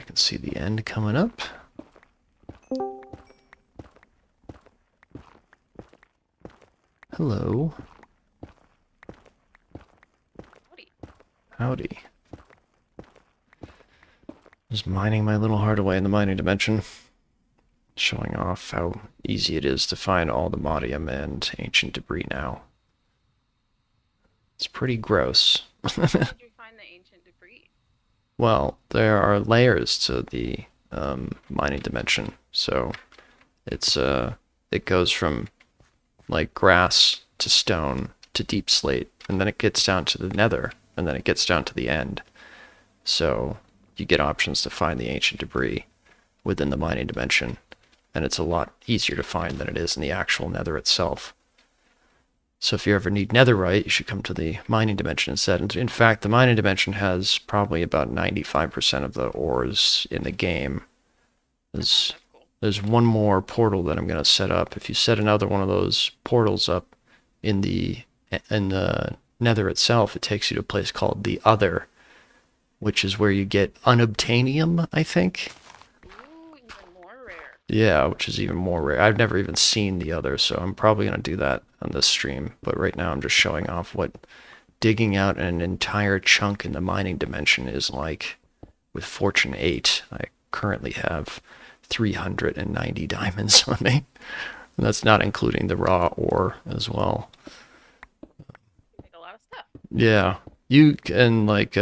I can see the end coming up. Hello. Howdy. Howdy. Just mining my little heart away in the mining dimension. Showing off how easy it is to find all the modium and ancient debris now. It's pretty gross. How did you find the ancient debris? Well, there are layers to the mining dimension, so it goes from like grass to stone to deep slate, and then it gets down to the nether, and then it gets down to the end. So you get options to find the ancient debris within the mining dimension, and it's a lot easier to find than it is in the actual nether itself. So if you ever need netherite, you should come to the mining dimension instead. In fact, the mining dimension has probably about 95% of the ores in the game. There's, That's cool. there's one more portal that I'm going to set up. If you set another one of those portals up in the nether itself, it takes you to a place called the Other, which is where you get unobtainium, I think. Ooh, even more rare. Yeah, which is even more rare. I've never even seen the Other, so I'm probably going to do that on this stream. But right now I'm just showing off what digging out an entire chunk in the mining dimension is like with Fortune 8. I currently have 390 diamonds on me. And that's not including the raw ore as well. You make a lot of stuff. Yeah, you can like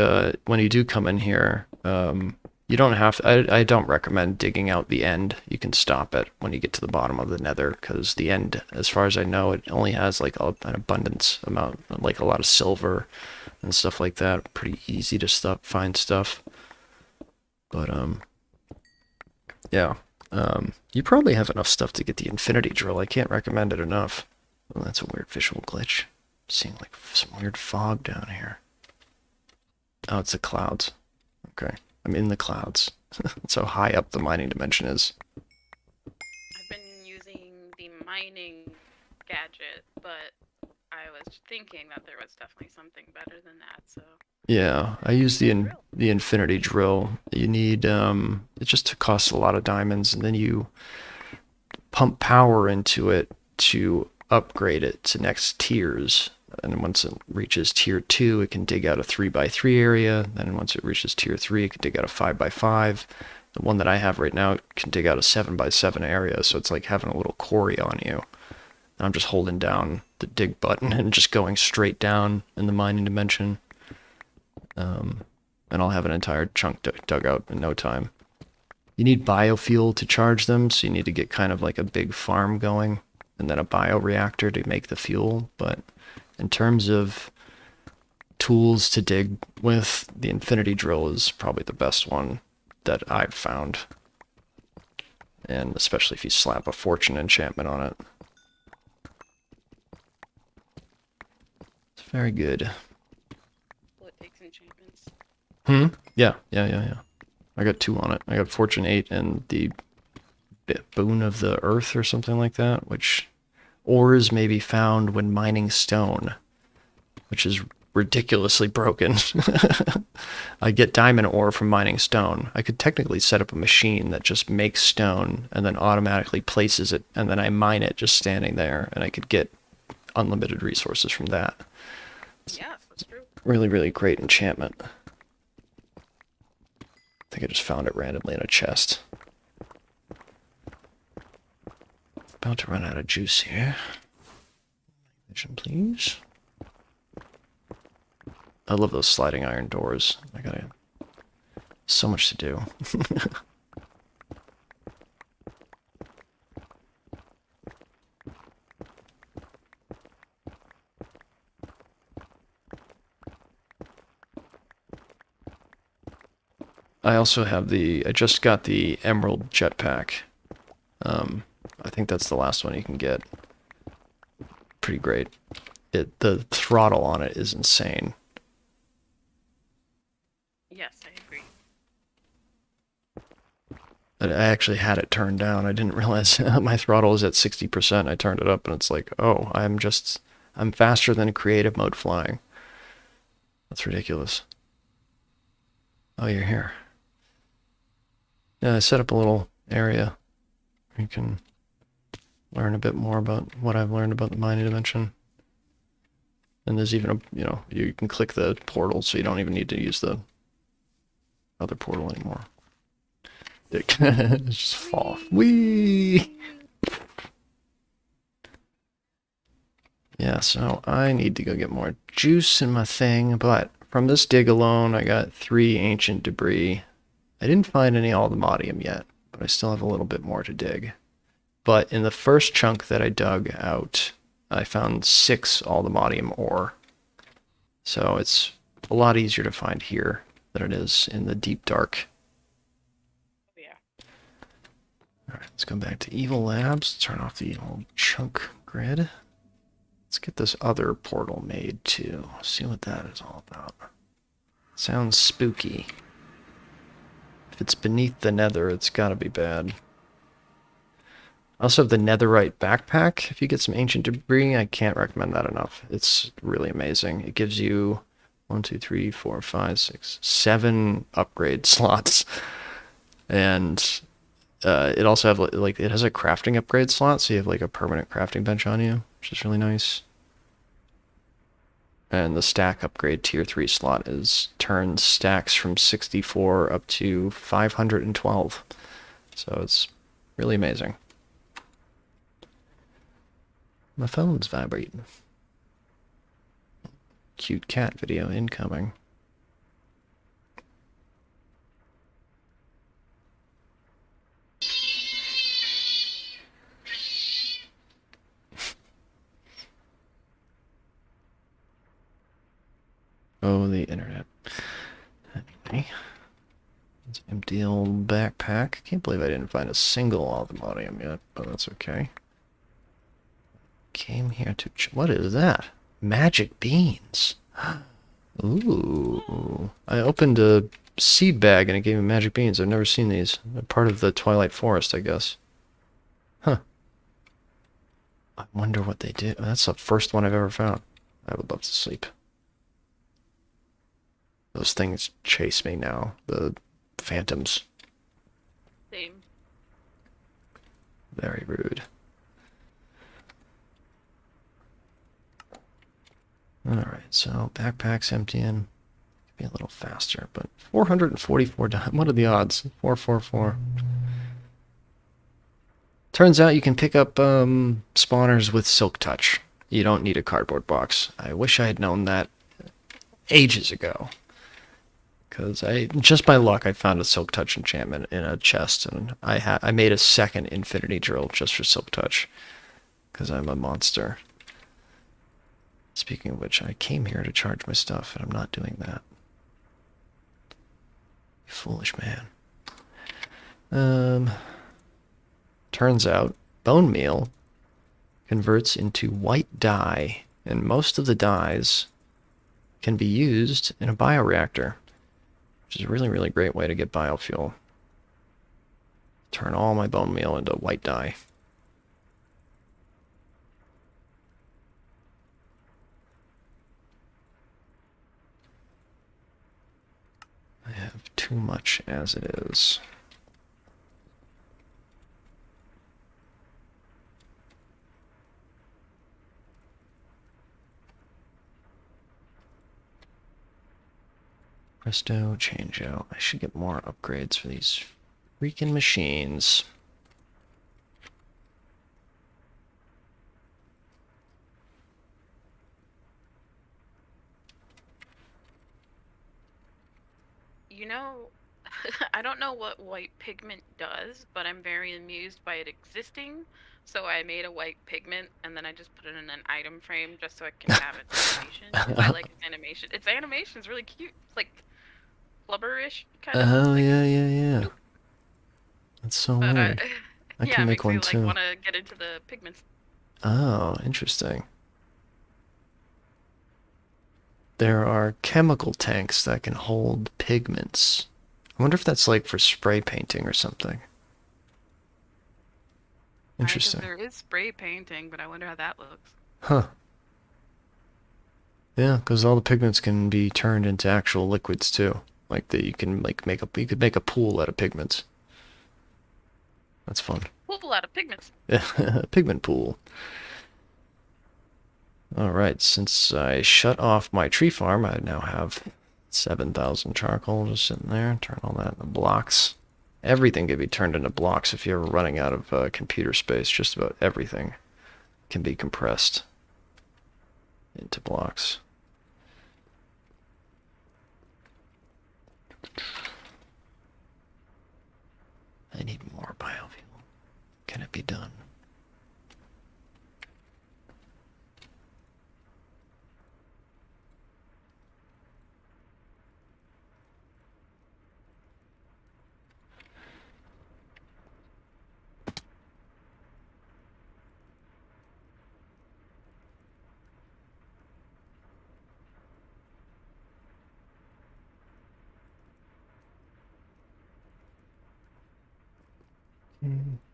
when you do come in here, you don't have to, I don't recommend digging out the end. You can stop it when you get to the bottom of the nether, because the end, as far as I know, it only has like an abundance amount, like a lot of silver and stuff like that. Pretty easy to find stuff. But yeah, you probably have enough stuff to get the infinity drill. I can't recommend it enough. Well, that's a weird visual glitch. Seeing like some weird fog down here. Oh, it's the clouds. Okay. I'm in the clouds. That's how high up the mining dimension is. I've been using the mining gadget, but I was thinking that there was definitely something better than that, so. Yeah, I use the Drill. the infinity drill. You need it just costs a lot of diamonds, and then you pump power into it to upgrade it to next tiers. And once it reaches tier 2, it can dig out a 3x3 area. Then once it reaches tier 3, it can dig out a 5x5. The one that I have right now can dig out a 7x7 area, so it's like having a little quarry on you. And I'm just holding down the dig button and just going straight down in the mining dimension. And I'll have an entire chunk dug out in no time. You need biofuel to charge them, so you need to get kind of like a big farm going, and then a bioreactor to make the fuel. But in terms of tools to dig with, the infinity drill is probably the best one that I've found. And especially if you slap a fortune enchantment on it. It's very good. Well, it takes enchantments. Yeah. I got 2 on it. I got Fortune 8 and the Boon of the Earth or something like that, which ores may be found when mining stone, which is ridiculously broken. I get diamond ore from mining stone. I could technically set up a machine that just makes stone and then automatically places it, and then I mine it just standing there, and I could get unlimited resources from that. Yes, that's true. Really, really great enchantment. I think I just found it randomly in a chest. About to run out of juice here. Vision, please. I love those sliding iron doors. I got so much to do. I just got the Emerald Jetpack. I think that's the last one you can get. Pretty great. The throttle on it is insane. Yes, I agree. I actually had it turned down. I didn't realize my throttle is at 60%. I turned it up and it's like, oh, I'm faster than creative mode flying. That's ridiculous. Oh, you're here. Yeah, I set up a little area. You can learn a bit more about what I've learned about the mining dimension. And there's even a, you can click the portal, so you don't even need to use the other portal anymore. Just fall. Whee! Yeah, so I need to go get more juice in my thing, but from this dig alone, I got 3 ancient debris. I didn't find any aldemodium yet, but I still have a little bit more to dig. But in the first chunk that I dug out, I found 6 aldemodium ore. So it's a lot easier to find here than it is in the deep dark. Yeah. Alright, let's go back to Evil Labs, turn off the old chunk grid. Let's get this other portal made too. See what that is all about. Sounds spooky. If it's beneath the nether, it's gotta be bad. I also have the netherite backpack. If you get some ancient debris, I can't recommend that enough. It's really amazing. It gives you 1, 2, 3, 4, 5, 6, 7 upgrade slots. And it also have like it has a crafting upgrade slot, so you have like a permanent crafting bench on you, which is really nice. And the stack upgrade tier 3 slot turns stacks from 64 up to 512. So it's really amazing. My phone's vibrating. Cute cat video incoming. Oh, the internet. Anyway. Let's empty old backpack. Can't believe I didn't find a single aldemodium yet, but that's okay. Came here to... What is that? Magic beans. Ooh. I opened a seed bag and it gave me magic beans. I've never seen these. They're part of the Twilight Forest, I guess. Huh. I wonder what they do. That's the first one I've ever found. I would love to sleep. Those things chase me now. The phantoms. Same. Very rude. Alright, so backpack's emptying. Be a little faster, but 444 diamonds. What are the odds? 444. Turns out you can pick up spawners with Silk Touch. You don't need a cardboard box. I wish I had known that ages ago. Because just by luck, I found a Silk Touch enchantment in a chest, and I made a second infinity drill just for Silk Touch. Because I'm a monster. Speaking of which, I came here to charge my stuff, and I'm not doing that. You foolish man. Turns out, bone meal converts into white dye, and most of the dyes can be used in a bioreactor, which is a really, really great way to get biofuel. Turn all my bone meal into white dye. I have too much as it is. Presto, change out. I should get more upgrades for these freaking machines. You know, I don't know what white pigment does, but I'm very amused by it existing. So I made a white pigment, and then I just put it in an item frame just so I can have its animation. 'Cause I like its animation. Its animation is really cute. It's like flubberish kind of. Oh, Like, yeah. That's so but weird. I yeah, can it make makes me one like too. want to get into the pigments. Oh, interesting. There are chemical tanks that can hold pigments. I wonder if that's like for spray painting or something. Interesting. There is spray painting, but I wonder how that looks. Huh. Yeah, because all the pigments can be turned into actual liquids too. Like you can like you could make a pool out of pigments. That's fun. Pool out of pigments. Pigment pool. Alright, since I shut off my tree farm, I now have 7,000 charcoal just sitting there. Turn all that into blocks. Everything can be turned into blocks if you're running out of computer space. Just about everything can be compressed into blocks. I need more biofuel. Can it be done?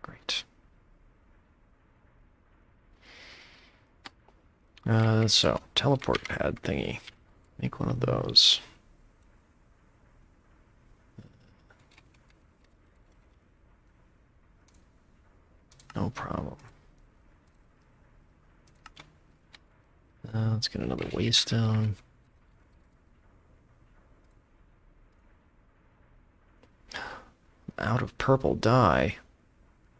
Great. So, teleport pad thingy. Make one of those. No problem. Let's get another waystone. Out of purple dye.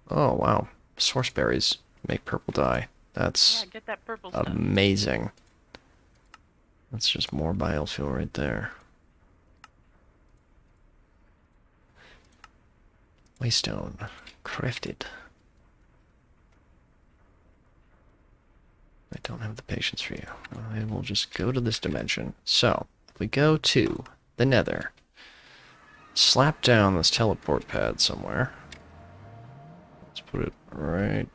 Oh, wow. Source berries make purple dye. That's Yeah, get that purple stuff. amazing. That's just more biofuel right there. Waystone. Crafted. I don't have the patience for you. I will just go to this dimension. So, if we go to the nether, slap down this teleport pad somewhere. Let's put it right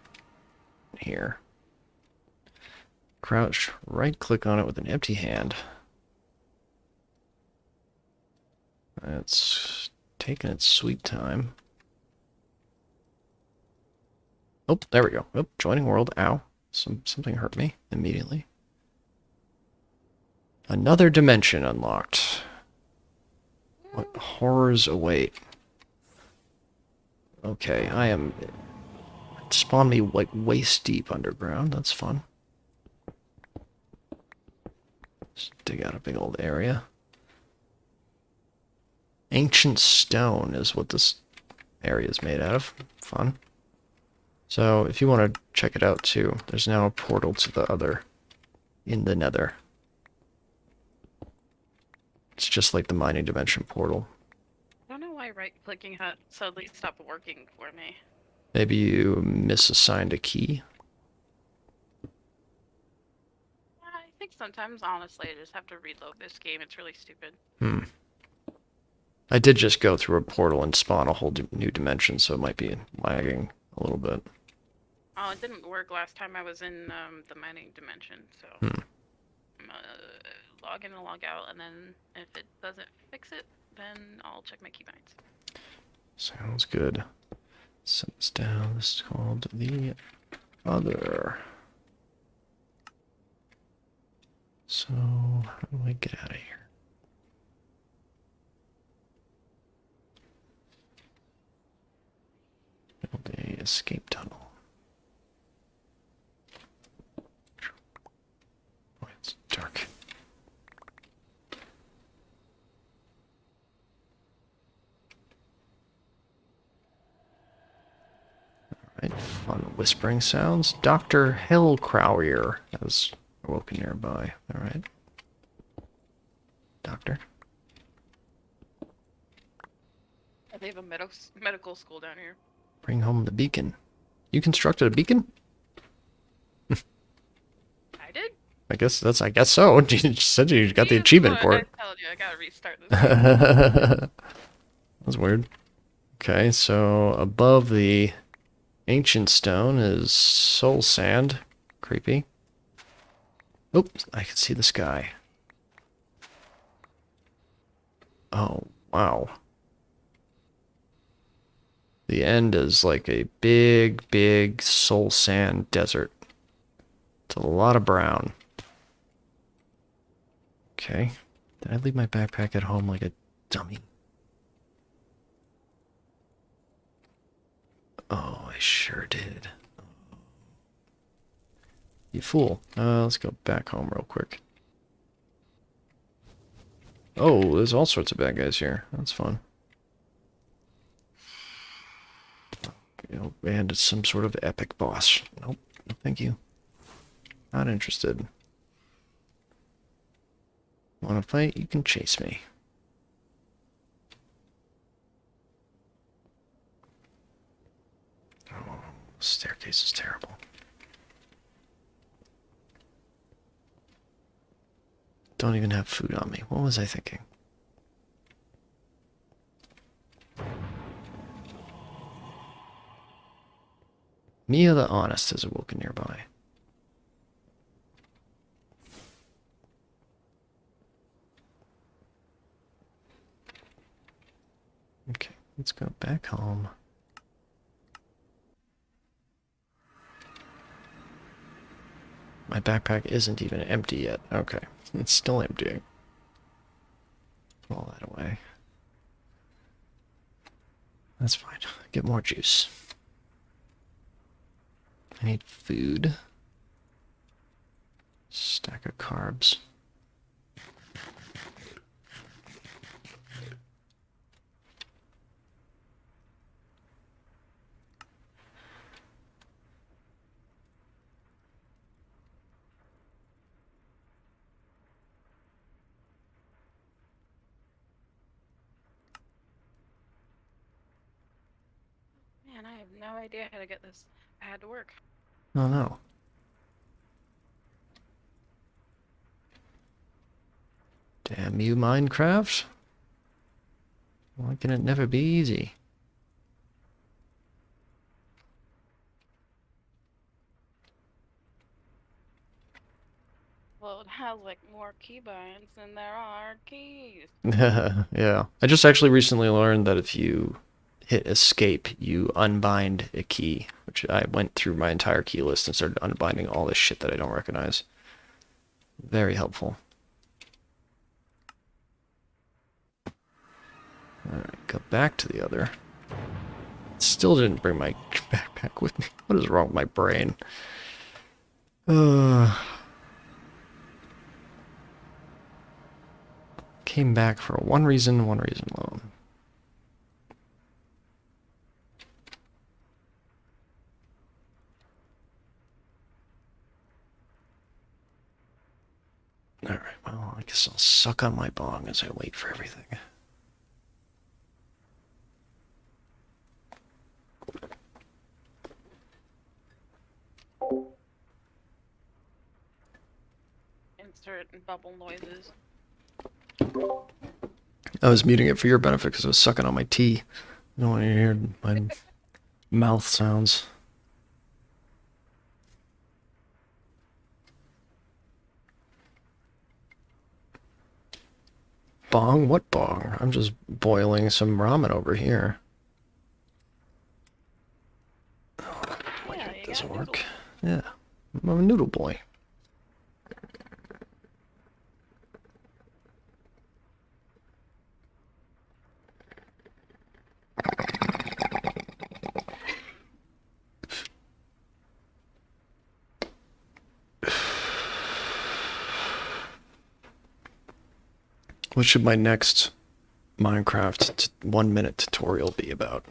here. Crouch, right-click on it with an empty hand. It's taking its sweet time. Oh, there we go. Oh, joining world. Ow. Something hurt me immediately. Another dimension unlocked. What horrors await? Okay, I am... It spawned me like waist deep underground. That's fun. Just dig out a big old area. Ancient stone is what this area is made out of. Fun. So, if you want to check it out too, there's now a portal to the other in the nether. It's just like the mining dimension portal. I don't know why right-clicking suddenly stopped working for me. Maybe you misassigned a key? I think sometimes, honestly, I just have to reload this game. It's really stupid. I did just go through a portal and spawn a whole new dimension, so it might be lagging a little bit. Oh, it didn't work last time I was in the mining dimension, so... log in and log out, and then if it doesn't fix it, then I'll check my keybinds. Sounds good. Set this down. This is called the other. So, how do I get out of here? Build a escape tunnel. Oh, it's dark. Alright, fun whispering sounds. Dr. Hellcrowier has awoken nearby. Alright. Doctor. They have a medical school down here. Bring home the beacon. You constructed a beacon? I did? I guess so. You said you got the achievement for it. I told you, I gotta restart this. That's weird. Okay, so above the ancient stone is soul sand. Creepy. Oops, I can see the sky. Oh, wow. The end is like a big, big soul sand desert. It's a lot of brown. Okay. Did I leave my backpack at home like a dummy? Oh, I sure did. You fool. Let's go back home real quick. Oh, there's all sorts of bad guys here. That's fun. You know, and it's some sort of epic boss. Nope. No, thank you. Not interested. Want to fight? You can chase me. Oh, staircase is terrible. Don't even have food on me. What was I thinking? Mia the Honest has awoken nearby. Okay, let's go back home. My backpack isn't even empty yet. Okay, it's still emptying. All that away. That's fine. Get more juice. I need food. Stack of carbs. Man, I have no idea how to get this pad to work. Oh no. Damn you, Minecraft. Why can it never be easy? Well, it has like more keybinds than there are keys. Yeah. I just actually recently learned that if you hit escape, you unbind a key, which I went through my entire key list and started unbinding all this shit that I don't recognize. Very helpful. Alright, go back to the other. Still didn't bring my backpack with me. What is wrong with my brain? Came back for one reason alone. Alright, well, I guess I'll suck on my bong as I wait for everything. Insert bubble noises. I was muting it for your benefit because I was sucking on my tea. I don't want to hear my mouth sounds. Bong? What bong? I'm just boiling some ramen over here. Oh, Yeah, it you doesn't got work. noodles. Yeah, I'm a noodle boy. What should my next Minecraft 1-minute tutorial be about?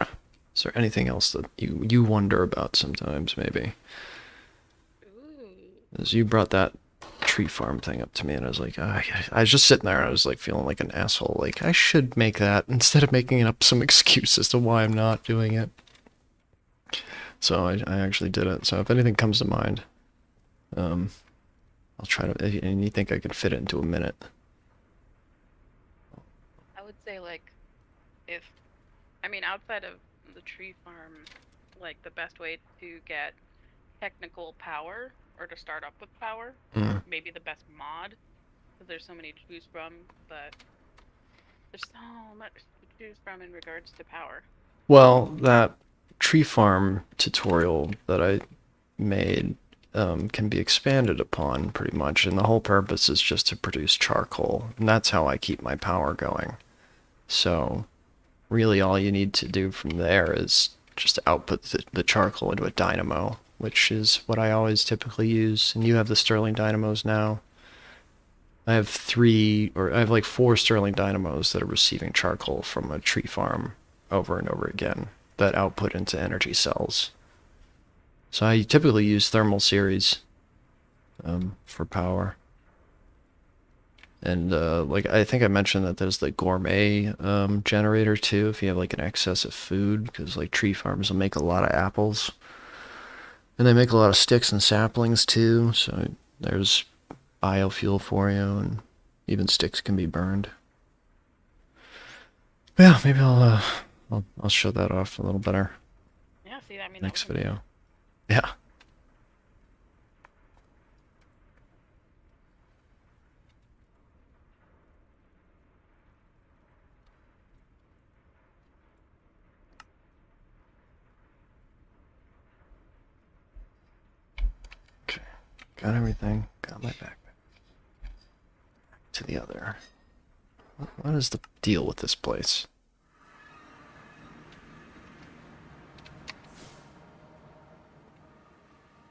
Is there anything else that you wonder about sometimes, maybe? Ooh. As you brought that tree farm thing up to me, and I was like, I was just sitting there, and I was like feeling like an asshole. Like, I should make that instead of making up some excuse as to why I'm not doing it. So I actually did it. So if anything comes to mind, I'll try to. And you think I could fit it into a minute? I would say like, if, I mean, outside of the tree farm, like the best way to get technical power or to start up with power, or maybe the best mod, because there's so many to choose from, but there's so much to choose from in regards to power. Well, that tree farm tutorial that I made can be expanded upon pretty much, and the whole purpose is just to produce charcoal, and that's how I keep my power going. So, really all you need to do from there is just to output the charcoal into a dynamo, which is what I always typically use. And you have the Stirling dynamos now. I have like 4 Stirling dynamos that are receiving charcoal from a tree farm over and over again that output into energy cells. So I typically use thermal series for power. And like I think I mentioned that there's the gourmet generator too, if you have like an excess of food, because like tree farms will make a lot of apples. And they make a lot of sticks and saplings too, so there's biofuel for you, and even sticks can be burned. Yeah, maybe I'll show that off a little better Yeah, see, I mean, next that was video. Yeah. Okay, got everything. Got my backpack. To the other. What is the deal with this place?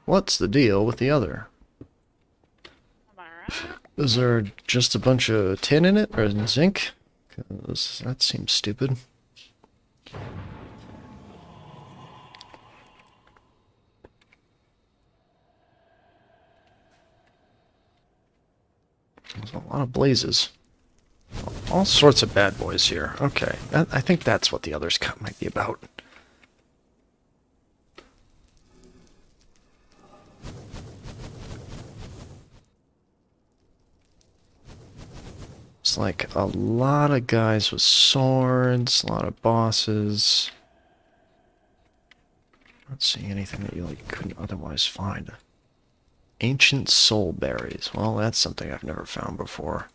What's the deal with the other? Am I right? Is there just a bunch of tin in it, or zinc? 'Cause that seems stupid. There's a lot of blazes. All sorts of bad boys here. Okay, I think that's what the other's cut might be about. It's like a lot of guys with swords, a lot of bosses. Not seeing anything that you like couldn't otherwise find. Ancient soul berries. Well, that's something I've never found before.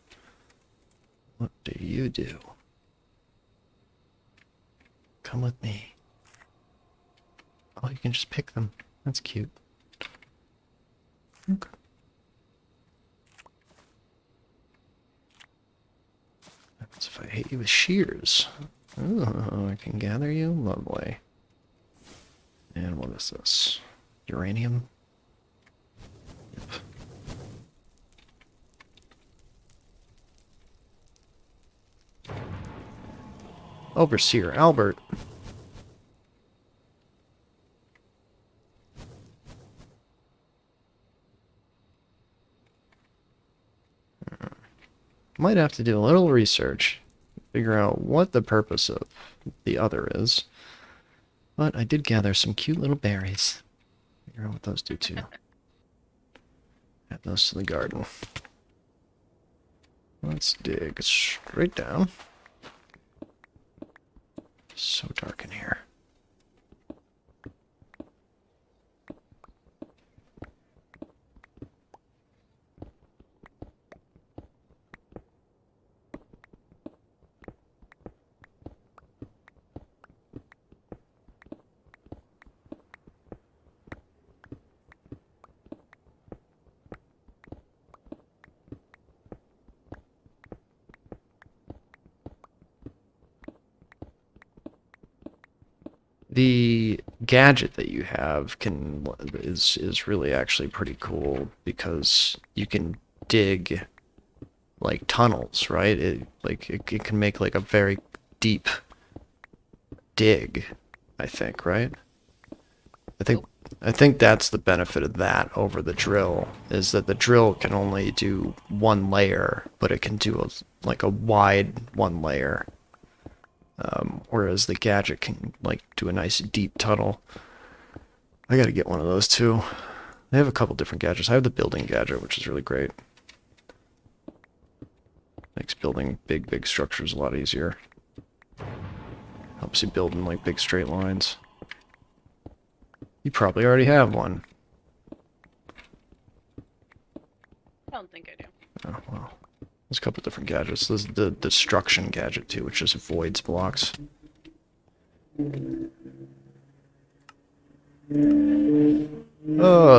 What do you do? Come with me. Oh, you can just pick them. That's cute. Okay. What happens if I hit you with shears? Oh, I can gather you? Lovely. And what is this? Uranium? Yep. Overseer Albert. Might have to do a little research, figure out what the purpose of the other is. But I did gather some cute little berries. Figure out what those do too. Add those to the garden. Let's dig straight down. So dark in here. The gadget that you have is really actually pretty cool because you can dig like tunnels, right? It can make like a very deep dig, I think, right? I think I think that's the benefit of that over the drill, is that the drill can only do one layer, but it can do like a wide one layer. Whereas the gadget can like do a nice deep tunnel. I gotta get one of those too. They have a couple different gadgets. I have the building gadget, which is really great. Makes building big structures a lot easier. Helps you build in like big straight lines. You probably already have one. I don't think I do. Oh, well. There's a couple different gadgets. There's the destruction gadget too, which just voids blocks. Oh,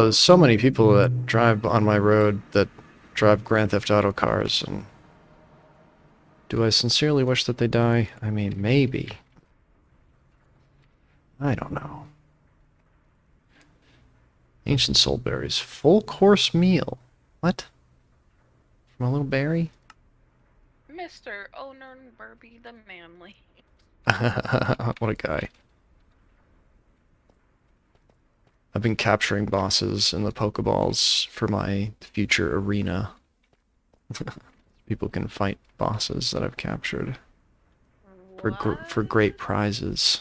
there's so many people that drive on my road that drive Grand Theft Auto cars, and do I sincerely wish that they die? I mean, maybe. I don't know. Ancient soul berries. Full course meal. What? From a little berry? Mr. Owner Burby the Manly. What a guy. I've been capturing bosses in the Pokeballs for my future arena. People can fight bosses that I've captured for What? great prizes.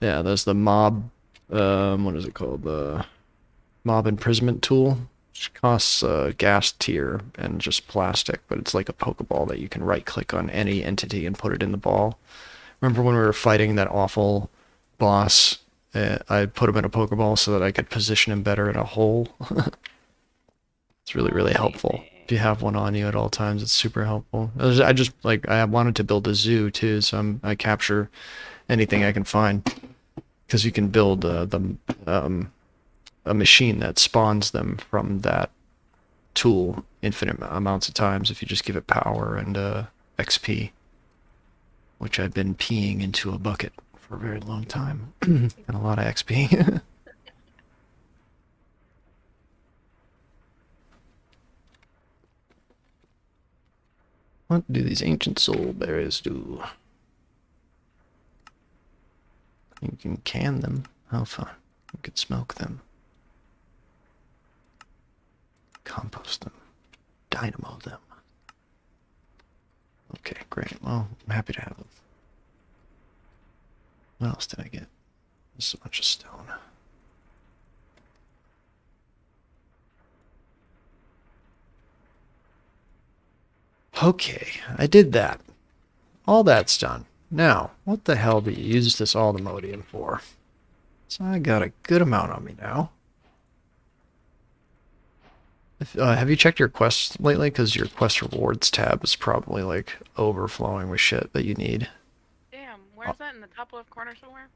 Yeah, there's the mob. What is it called? The mob imprisonment tool, which costs gas tier and just plastic, but it's like a Pokeball that you can right-click on any entity and put it in the ball. Remember when we were fighting that awful boss? I put him in a Pokeball so that I could position him better in a hole. It's really, really helpful. If you Amazing. have one on you at all times, it's super helpful. I just like I wanted to build a zoo too, so I capture anything I can find because you can build um, a machine that spawns them from that tool infinite amounts of times if you just give it power and XP, which I've been peeing into a bucket for a very long time and a lot of XP. What do these ancient soul berries do? You can can them. How fun. You can smoke them. Compost them. Dynamo them. Okay, great. Well, I'm happy to have them. What else did I get? Just a bunch of stone. Okay, I did that. All that's done. Now, what the hell do you use this Aldemodium for? So I got a good amount on me now. Have you checked your quests lately? Because your quest rewards tab is probably like overflowing with shit that you need. Damn, where's that in the top left corner somewhere?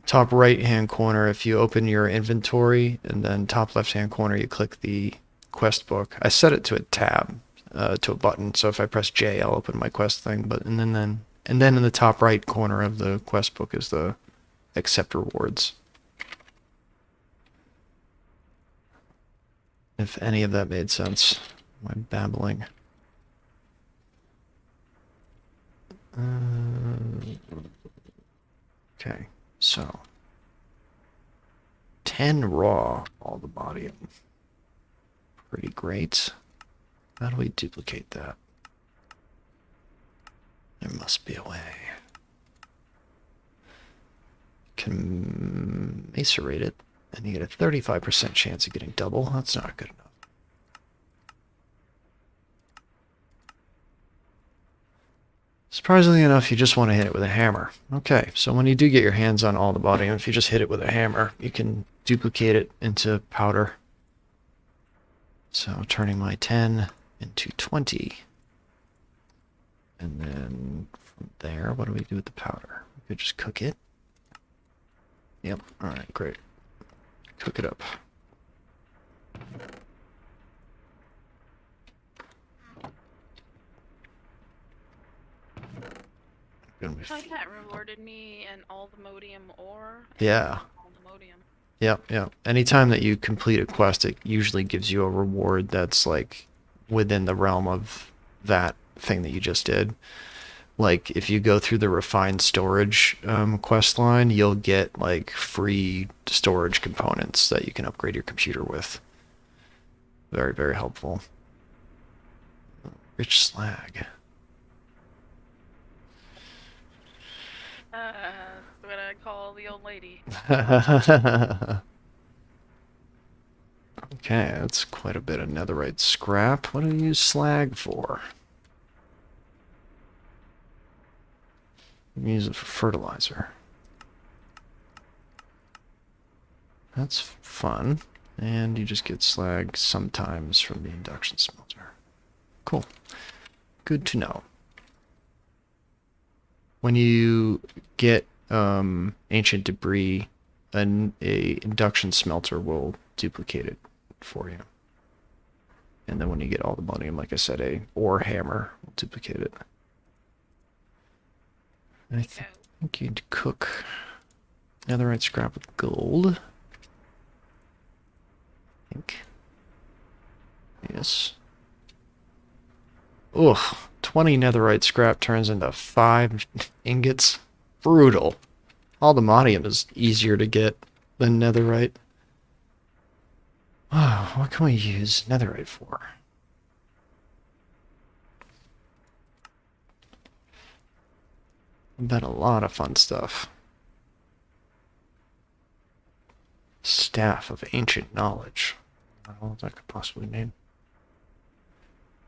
Top right hand corner, if you open your inventory, and then top left hand corner, you click the quest book. I set it to a tab, to a button. So if I press J, I'll open my quest thing. But and then in the top right corner of the quest book is the accept rewards. If any of that made sense, I'm babbling. Okay, so 10 raw, all the body. Pretty great. How do we duplicate that? There must be a way. Can macerate it, and you get a 35% chance of getting double. That's not good enough. Surprisingly enough, you just want to hit it with a hammer. Okay, so when you do get your hands on all the body, if you just hit it with a hammer, you can duplicate it into powder. So turning my 10 into 20. And then from there, what do we do with the powder? We could just cook it. Yep, alright, great. Cook it up. Like that rewarded me an Aldemodium ore. Yeah. Aldemodium. Yep, yep. Anytime that you complete a quest, it usually gives you a reward that's like within the realm of that thing that you just did. Like if you go through the refined storage quest line, you'll get like free storage components that you can upgrade your computer with. Very, very helpful. Rich slag. That's what I call the old lady. Okay, that's quite a bit of netherite scrap. What do you use slag for? You use it for fertilizer. That's fun. And you just get slag sometimes from the induction smelter. Cool. Good to know. When you get ancient debris, a induction smelter will duplicate it for you. And then when you get all the money, like I said, a ore hammer will duplicate it. I think you need to cook Netherite scrap with gold. I think. Yes. Ugh. 20 netherite scrap turns into 5 ingots. Brutal. Aldomadium is easier to get than netherite. Oh, what can we use netherite for? I bet a lot of fun stuff. Staff of Ancient Knowledge. I don't know what that could possibly mean.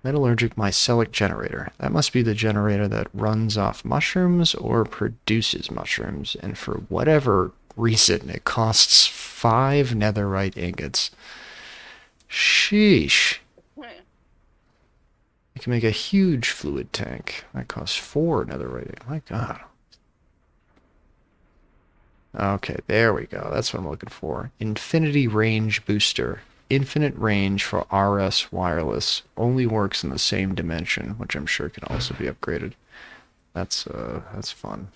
Metallurgic mycelic generator. That must be the generator that runs off mushrooms or produces mushrooms. And for whatever reason, it costs 5 netherite ingots. Sheesh. You can make a huge fluid tank. That costs 4 netherite. My god. Okay, there we go. That's what I'm looking for. Infinity range booster. Infinite range for RS wireless. Only works in the same dimension, which I'm sure can also be upgraded. That's fun.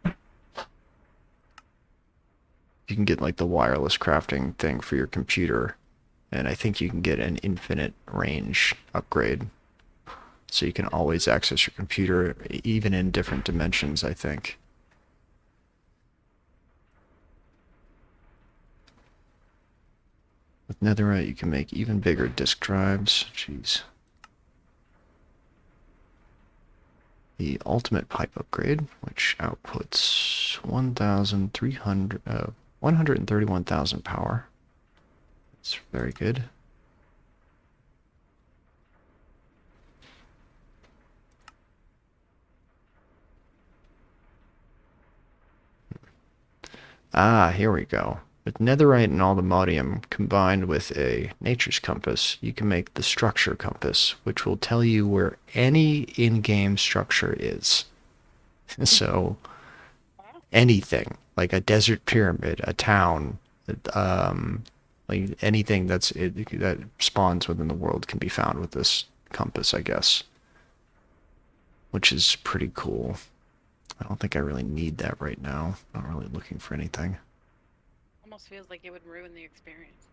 You can get like the wireless crafting thing for your computer, and I think you can get an infinite range upgrade. So you can always access your computer, even in different dimensions, I think. With netherite, you can make even bigger disk drives. Jeez. The ultimate pipe upgrade, which outputs 131,000 power. That's very good. Ah, here we go. With netherite and aldomadium combined with a nature's compass, you can make the structure compass, which will tell you where any in-game structure is. So, anything, like a desert pyramid, a town, like anything that spawns within the world can be found with this compass, I guess. Which is pretty cool. I don't think I really need that right now. Not really looking for anything. Almost feels like it would ruin the experience.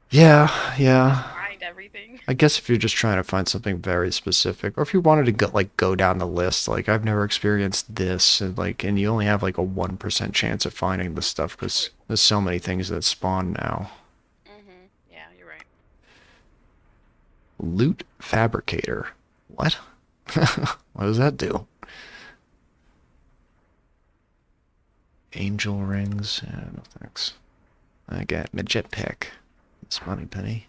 Yeah. Find everything. I guess if you're just trying to find something very specific, or if you wanted to go down the list, like I've never experienced this, and you only have like a 1% chance of finding this stuff because there's so many things that spawn now. Yeah, you're right. Loot fabricator. What? What does that do? Angel rings. Yeah, no thanks. I got my jetpack. It's money penny.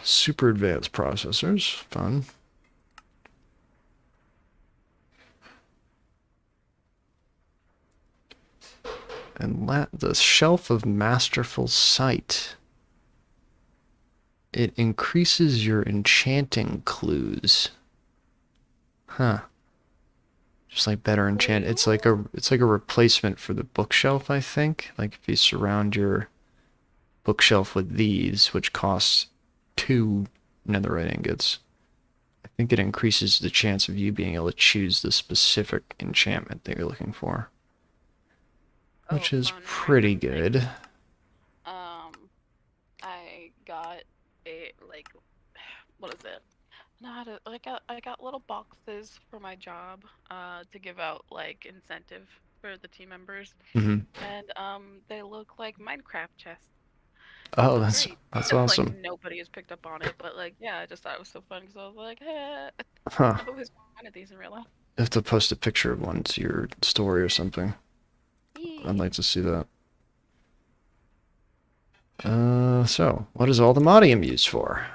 Super advanced processors. Fun. And the shelf of masterful sight. It increases your enchanting clues. Huh. Just like better enchant. It's like a replacement for the bookshelf, I think. Like if you surround your bookshelf with these, which costs 2 netherite ingots, I think it increases the chance of you being able to choose the specific enchantment that you're looking for. Which is pretty good. I got a what is it? I got little boxes for my job to give out like incentive for the team members. Mm-hmm. And they look like Minecraft chests. Oh, that's awesome. Like nobody has picked up on it, but like yeah, I just thought it was so fun because I was like, hey, Huh. I've always wanted these in real life. You have to post a picture of one to your story or something. I'd like to see that. So, what is aldomadium used for?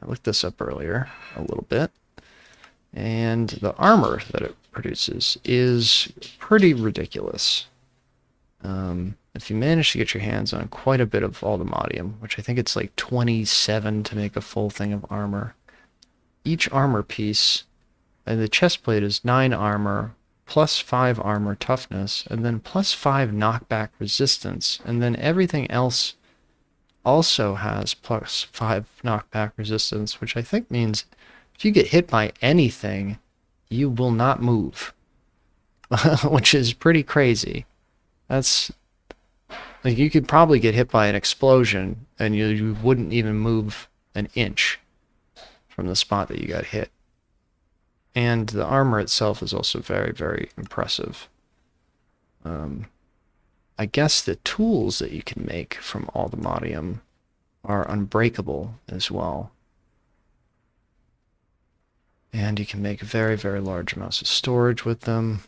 I looked this up earlier a little bit. And the armor that it produces is pretty ridiculous. If you manage to get your hands on quite a bit of aldomadium, which I think it's like 27 to make a full thing of armor, each armor piece, and the chest plate is 9 armor, plus 5 armor toughness, and then plus 5 knockback resistance, and then everything else also has plus 5 knockback resistance, which I think means if you get hit by anything, you will not move, which is pretty crazy. That's like you could probably get hit by an explosion and you wouldn't even move an inch from the spot that you got hit. And the armor itself is also very, very impressive. I guess the tools that you can make from Aldemodium are unbreakable as well. And you can make very, very large amounts of storage with them.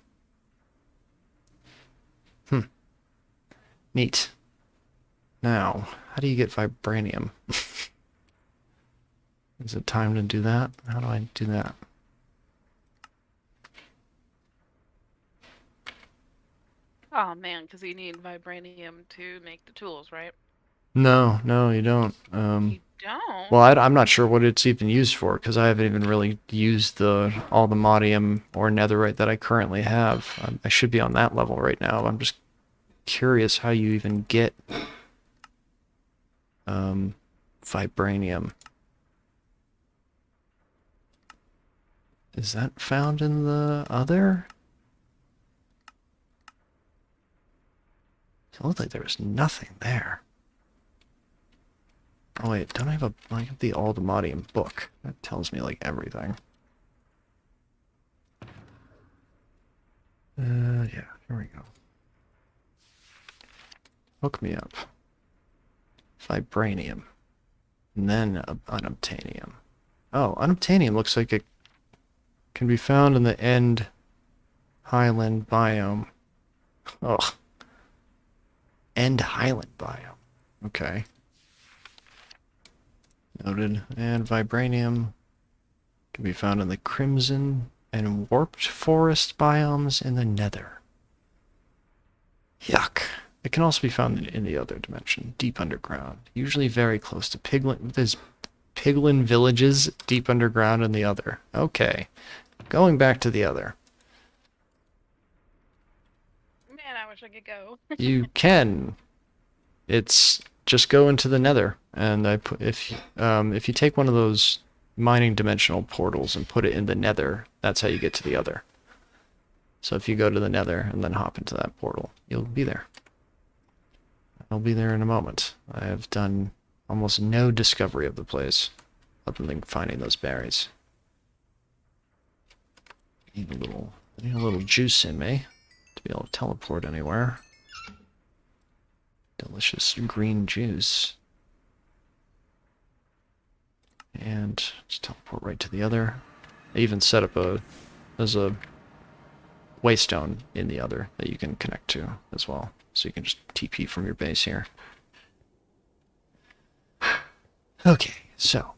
Neat. Now, how do you get vibranium? Is it time to do that? How do I do that? Oh man, because you need vibranium to make the tools, right? No, no, you don't. You don't? Well, I'm not sure what it's even used for, because I haven't even really used all the modium or netherite that I currently have. I should be on that level right now. I'm just curious how you even get vibranium. Is that found in the other? It looked like there was nothing there. Oh wait, don't I have the Aldemodium book? That tells me like everything. Yeah, here we go. Hook me up. Vibranium. And then unobtainium. Oh, unobtainium looks like it can be found in the End Highland biome. Oh. End Highland biome. Okay. Noted. And vibranium can be found in the Crimson and Warped Forest biomes in the Nether. Yuck. It can also be found in the other dimension, deep underground. Usually very close to Piglin. There's Piglin villages deep underground in the other. Okay. Going back to the other. Man, I wish I could go. You can. It's just go into the Nether, and if you take one of those mining dimensional portals and put it in the Nether, that's how you get to the other. So if you go to the Nether and then hop into that portal, you'll be there. I'll be there in a moment. I have done almost no discovery of the place, other than finding those berries. Need a little juice in me to be able to teleport anywhere. Delicious green juice. And just teleport right to the other. I even set up there's a waystone in the other that you can connect to as well. So you can just TP from your base here. Okay, so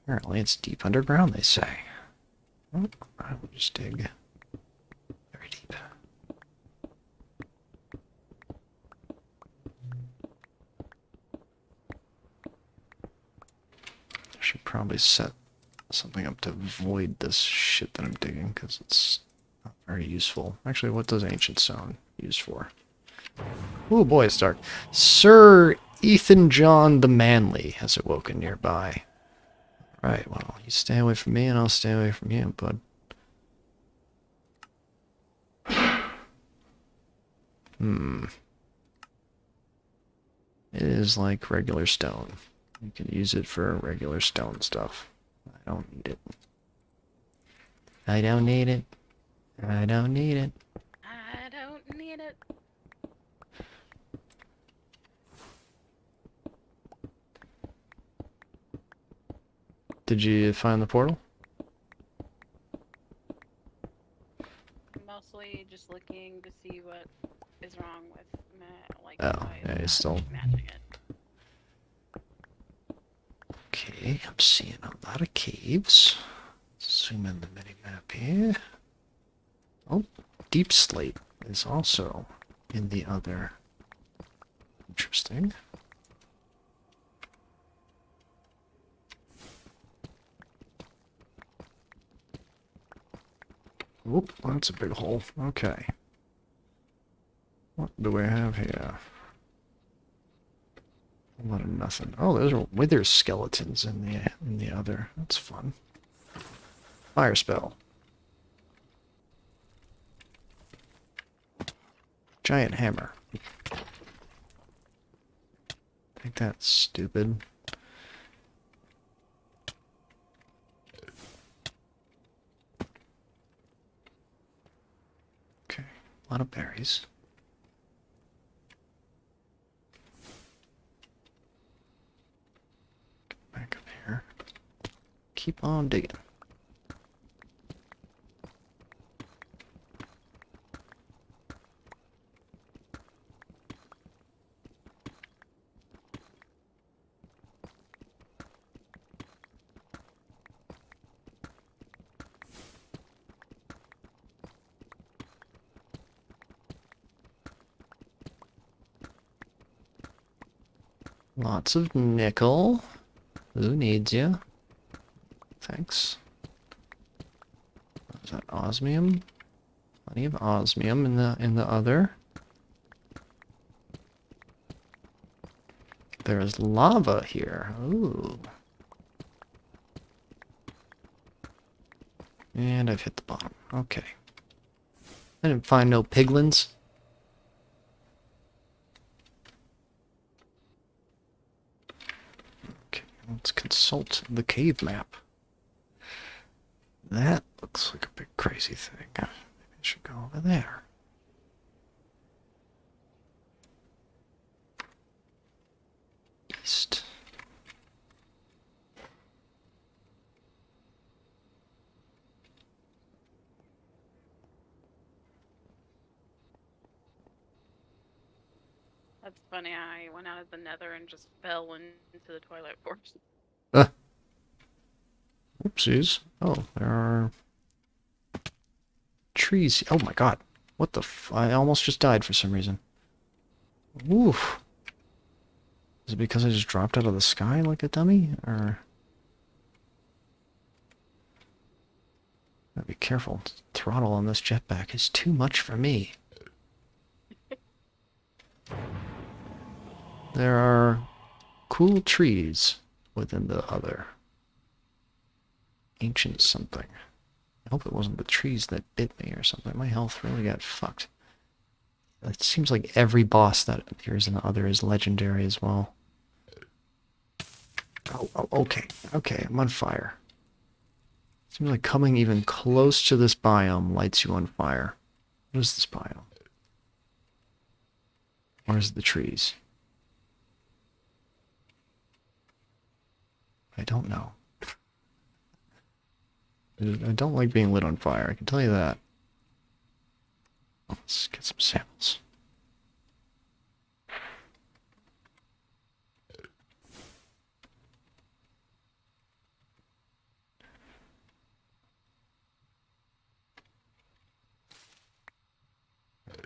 apparently it's deep underground, they say. Oh, I will just dig very deep. I should probably set something up to avoid this shit that I'm digging, because it's not very useful. Actually, what does Ancient Stone use for? Oh boy, it's dark. Sir Ethan John the Manly has awoken nearby. Right, well, you stay away from me and I'll stay away from you, bud. It is like regular stone. You can use it for regular stone stuff. I don't need it. I don't need it. I don't need it. I don't need it. Did you find the portal? Mostly just looking to see what is wrong with like Oh, yeah, it's still matching it. Okay, I'm seeing a lot of caves. Zoom in the mini-map here. Oh, Deep Slate is also in the other. Interesting. Whoop, that's a big hole. Okay. What do we have here? A lot of nothing. Oh, those are wither skeletons in the other. That's fun. Fire spell. Giant hammer. I think that's stupid. Okay, a lot of berries. Get back up here. Keep on digging. Lots of nickel. Who needs you? Thanks. Is that osmium? Plenty of osmium in the other. There is lava here. Ooh. And I've hit the bottom. Okay. I didn't find no piglins. Okay, let's consult the cave map. That looks like a big crazy thing. Maybe I should go over there. East. That's funny. I went out of the nether and just fell into the Twilight Forest. Oopsies. Oh, there are trees. Oh my god. What the f... I almost just died for some reason. Oof. Is it because I just dropped out of the sky like a dummy? Or... Gotta be careful. Throttle on this jetpack is too much for me. There are cool trees within the other. Ancient something. I hope it wasn't the trees that bit me or something. My health really got fucked. It seems like every boss that appears in the other is legendary as well. Oh, okay. Okay, I'm on fire. Seems like coming even close to this biome lights you on fire. What is this biome? Where's the trees? I don't know. I don't like being lit on fire, I can tell you that. Let's get some samples.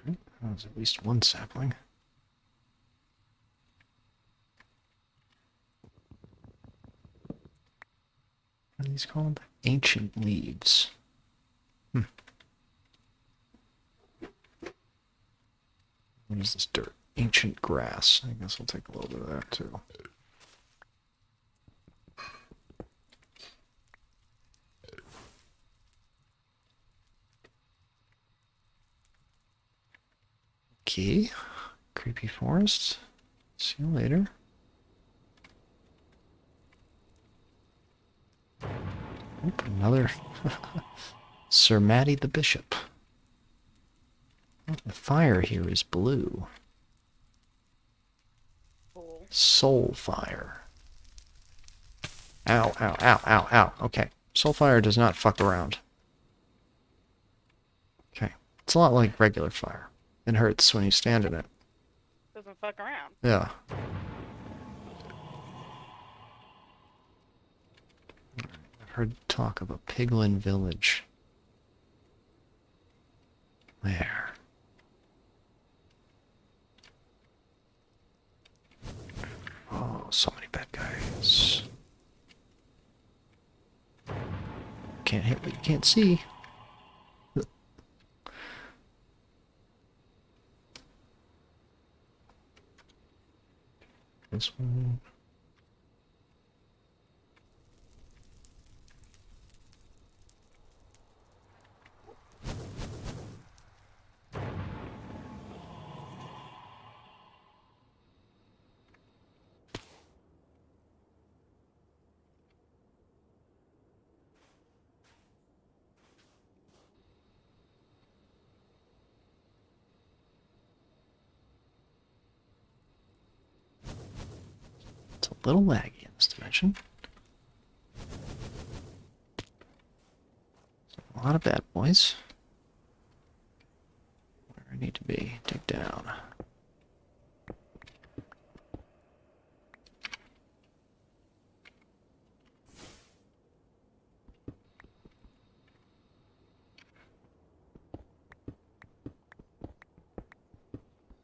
That was at least one sapling. What are these called? Ancient leaves. What is this dirt? Ancient grass. I guess I'll take a little bit of that too. Okay. Creepy forest. See you later. Oop, another Sir Matty the Bishop. Oh, the fire here is blue. Cool. Soul fire. Ow, ow, ow, ow, ow. Okay. Soul fire does not fuck around. Okay. It's a lot like regular fire. It hurts when you stand in it. Doesn't fuck around. Yeah. I've heard talk of a piglin village. There. Oh, so many bad guys. Can't hit what you can't see. This one. little laggy in this dimension. A lot of bad boys. Where I need to be. Dig down.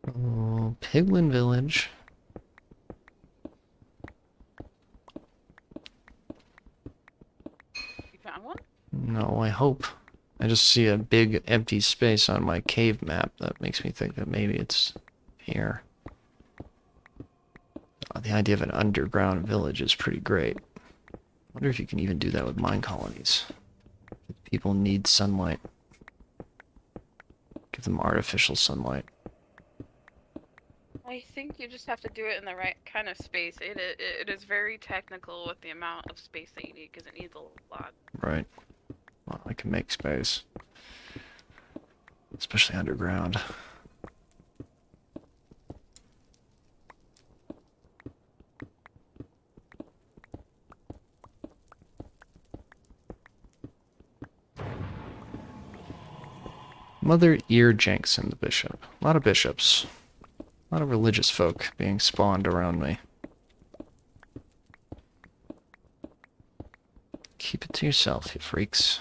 Oh, Piglin Village. You found one? No, I hope. I just see a big empty space on my cave map that makes me think that maybe it's here. The idea of an underground village is pretty great. Wonder if you can even do that with mine colonies. People need sunlight. Give them artificial sunlight. I think you just have to do it in the right kind of space. It is very technical with the amount of space that you need because it needs a lot. Right. Well, I can make space. Especially underground. Mother Ear Jensen, the bishop. A lot of bishops. A lot of religious folk being spawned around me. Keep it to yourself, you freaks.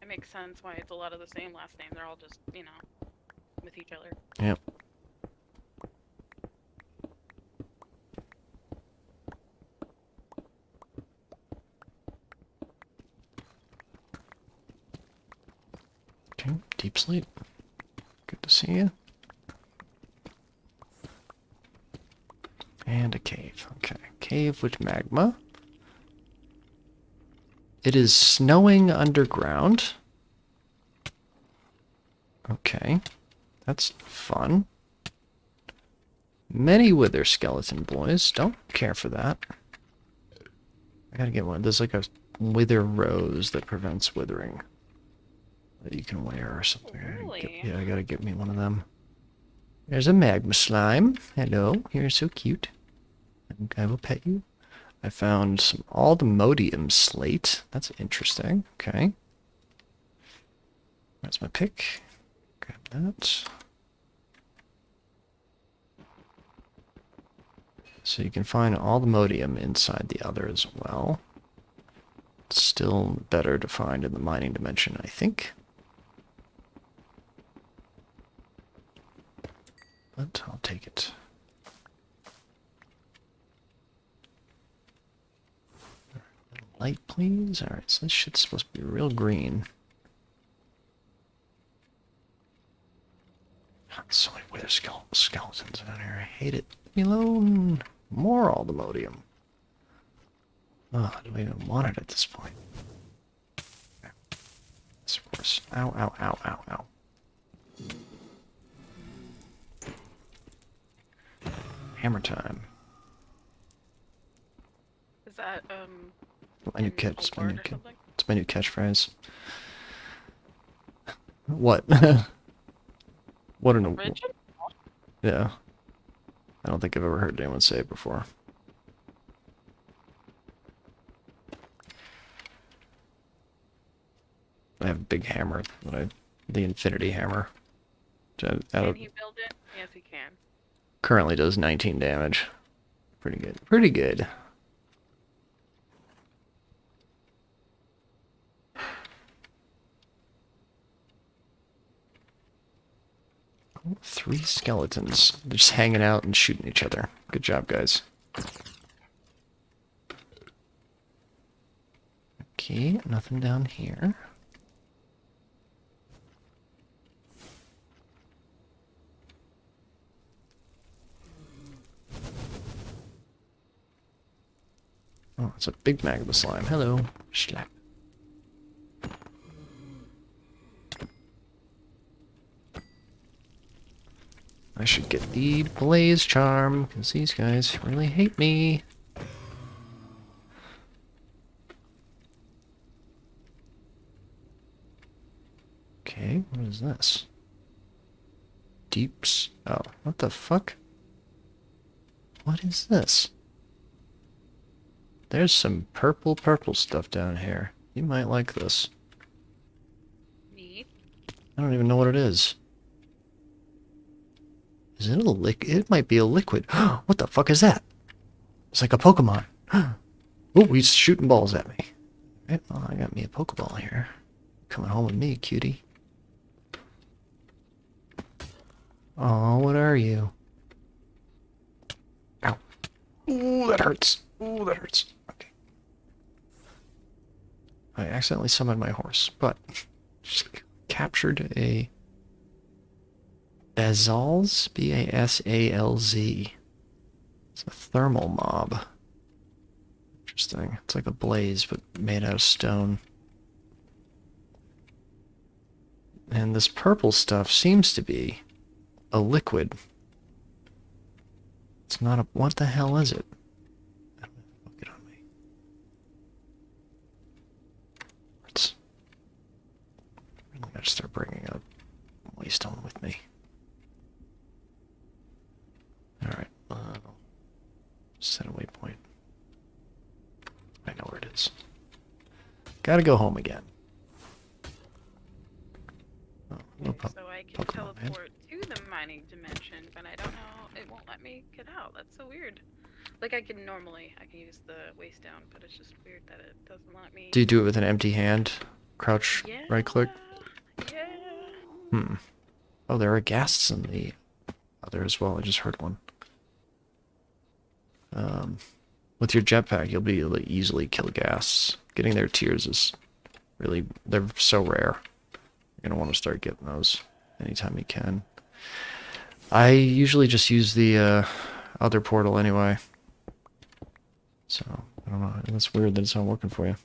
It makes sense why it's a lot of the same last name. They're all just, you know, with each other. Yep. Okay, deep sleep. Good to see you. And a cave. Okay, cave with magma. It is snowing underground. Okay, that's fun. Many wither skeleton boys. Don't care for that. I gotta get one. There's like a wither rose that prevents withering that you can wear or something. Really? Yeah, I gotta get me one of them. There's a magma slime. Hello, you're so cute. I will pet you. I found some aldemodium slate. That's interesting. Okay. That's my pick. Grab that. So you can find aldemodium inside the other as well. It's still better to find in the mining dimension, I think. But I'll take it. Light, please. Alright, so this shit's supposed to be real green. So many wither skeletons down here. I hate it. Leave me alone. More aldemodium. Oh, do I even want it at this point? Okay. Yes, of course. Ow, ow, ow, ow, ow. Hammer time. Is that, My new in catch. a word or something? It's my new catchphrase. What? What an... Rigid? Yeah. I don't think I've ever heard anyone say it before. I have a big hammer the infinity hammer. Can he build it? Yes, he can. Currently does 19 damage. Pretty good. Pretty good. Oh, 3 skeletons. They're just hanging out and shooting each other. Good job, guys. Okay, nothing down here. Oh, it's a big magma slime. Hello. Slap. I should get the blaze charm, because these guys really hate me. Okay, what is this? Deeps. Oh, what the fuck? What is this? there's some purple stuff down here. You might like this. Neat. I don't even know what it is. Is it a liquid? It might be a liquid. What the fuck is that? It's like a Pokemon. Oh, he's shooting balls at me. Right, well, I got me a Pokeball here. Coming home with me, cutie. Oh, what are you? Ow. Ooh, that hurts. Ooh, that hurts. Okay. I accidentally summoned my horse, but just captured a Basalz? B-A-S-A-L-Z. It's a thermal mob. Interesting. It's like a blaze, but made out of stone. And this purple stuff seems to be a liquid. It's not a... What the hell is it? Get on me. It's... I'm gonna start bringing a waystone with me. Alright. Set a waypoint. I know where it is. Gotta go home again. Oh, no So I can Pokemon, man. teleport to the mining dimension, but I don't know. It won't let me get out. That's so weird. Like I can use the waste down, but it's just weird that it doesn't let me. Do you do it with an empty hand? Crouch, Yeah. right click? Yeah. Hmm. Oh, there are ghasts in the other as well. I just heard one. With your jetpack, you'll be able to easily kill ghasts. Getting their tears is really... They're so rare. You're going to want to start getting those anytime you can. I usually just use the other portal anyway. So, I don't know. That's weird that it's not working for you.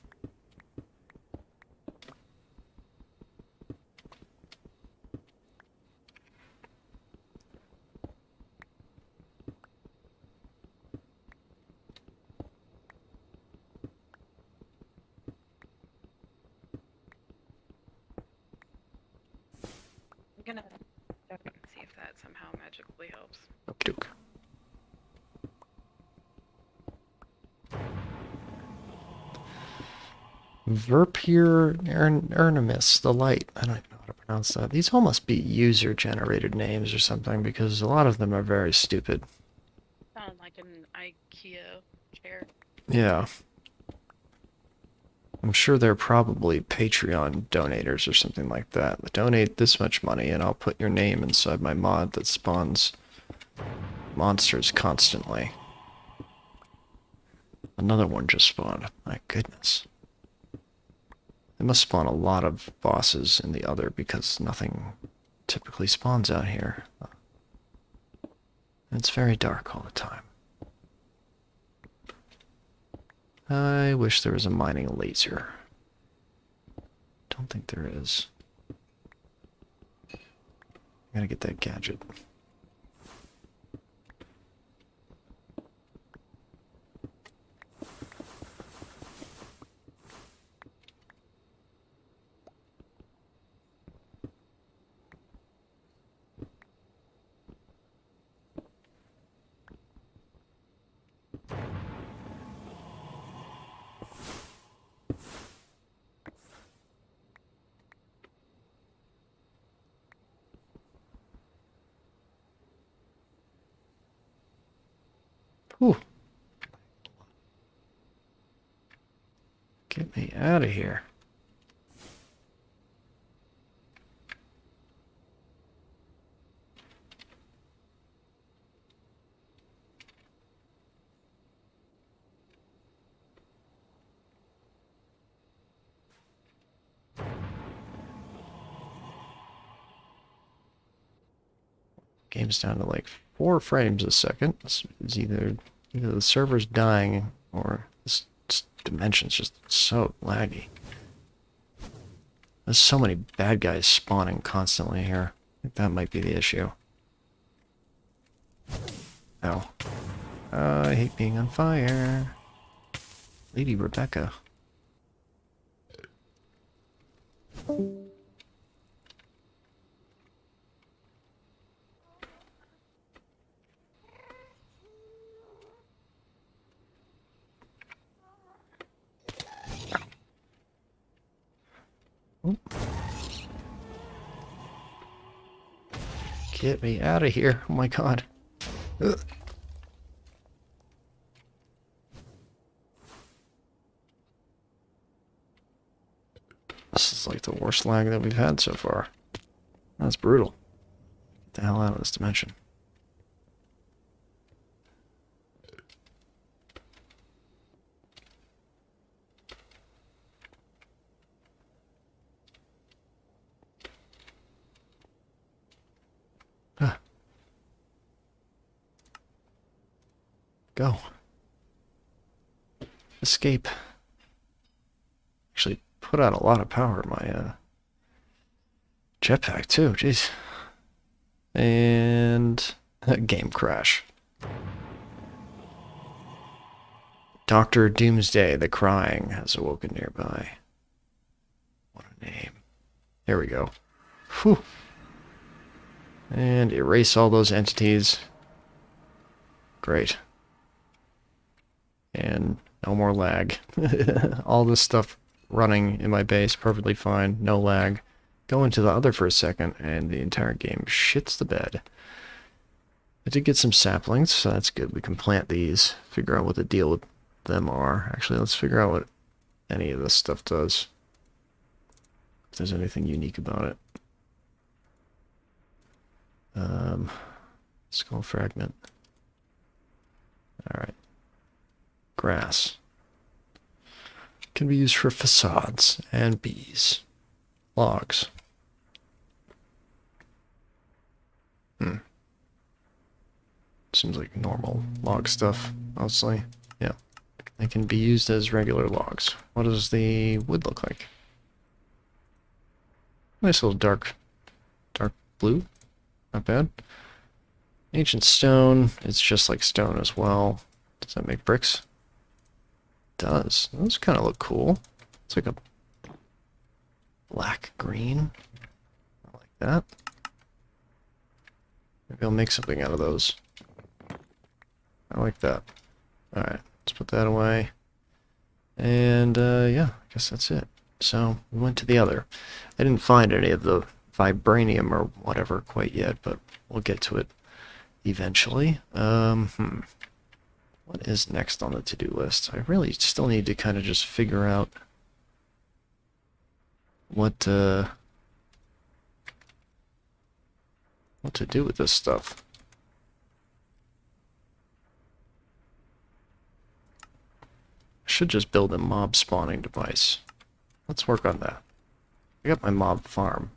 I'm gonna check and see if that somehow magically helps. Okie doke. Ernimus, the light. I don't even know how to pronounce that. These all must be user-generated names or something, because a lot of them are very stupid. Sound like an IKEA chair. Yeah. I'm sure they're probably Patreon donators or something like that. Donate this much money and I'll put your name inside my mod that spawns monsters constantly. Another one just spawned. My goodness. They must spawn a lot of bosses in the other because nothing typically spawns out here. It's very dark all the time. I wish there was a mining laser. Don't think there is. Gotta get that gadget. Whew. Get me out of here. Game's down to like 4 frames a second. It's either the server's dying or this dimension's just so laggy. There's so many bad guys spawning constantly here. I think that might be the issue. Ow. I hate being on fire. Lady Rebecca. Get me out of here. Oh my god. Ugh. This is like the worst lag that we've had so far. That's brutal. Get the hell out of this dimension. Ah. Go. Escape. Actually put out a lot of power in my jetpack too, jeez. And game crash. Dr. Doomsday, the Crying, has awoken nearby. What a name. There we go. Whew. And erase all those entities. Great. And no more lag. All this stuff running in my base perfectly fine, no lag. Go into the other for a second, and the entire game shits the bed. I did get some saplings, so that's good. We can plant these, figure out what the deal with them are. Actually, let's figure out what any of this stuff does. If there's anything unique about it. Skull fragment. Alright. Grass. Can be used for facades and bees. Logs. Seems like normal log stuff, mostly. Yeah. They can be used as regular logs. What does the wood look like? Nice little dark blue. Not bad. Ancient stone. It's just like stone as well. Does that make bricks? It does. Those kind of look cool. It's like a black green. I like that. Maybe I'll make something out of those. I like that. Alright, let's put that away. And, yeah, I guess that's it. So, we went to the other. I didn't find any of the vibranium or whatever quite yet, but we'll get to it eventually. What is next on the to-do list? I really still need to kind of just figure out what to do with this stuff. I should just build a mob spawning device. Let's work on that. I got my mob farm.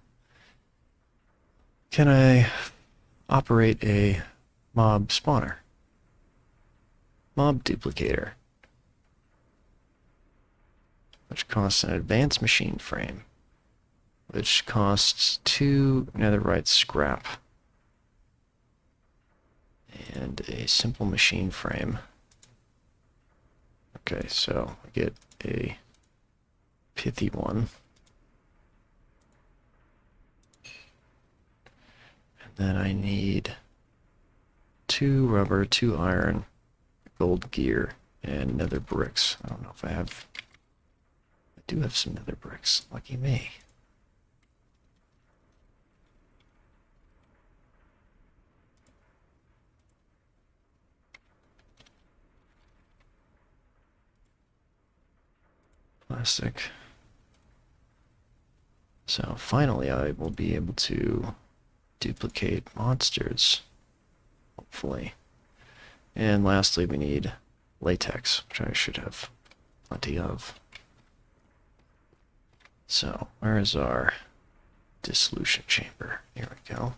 Can I operate a mob spawner? Mob duplicator. Which costs an advanced machine frame. Which costs 2 netherite scrap. And a simple machine frame. Okay, so I get a pithy one. And then I need 2 rubber, 2 iron, gold gear, and nether bricks. I don't know if I have... I do have some nether bricks. Lucky me. Plastic. So finally I will be able to duplicate monsters, hopefully. And lastly we need latex, which I should have plenty of. So where is our dissolution chamber? Here we go.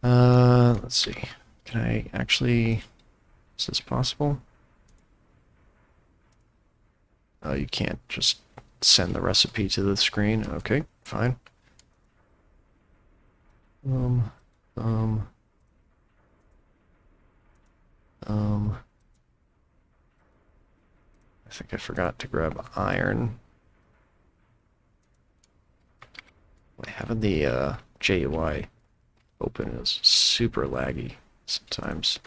Let's see. Can I actually... Is this possible? Oh, you can't just send the recipe to the screen. Okay, fine. I think I forgot to grab iron. Having the GUI open is super laggy sometimes.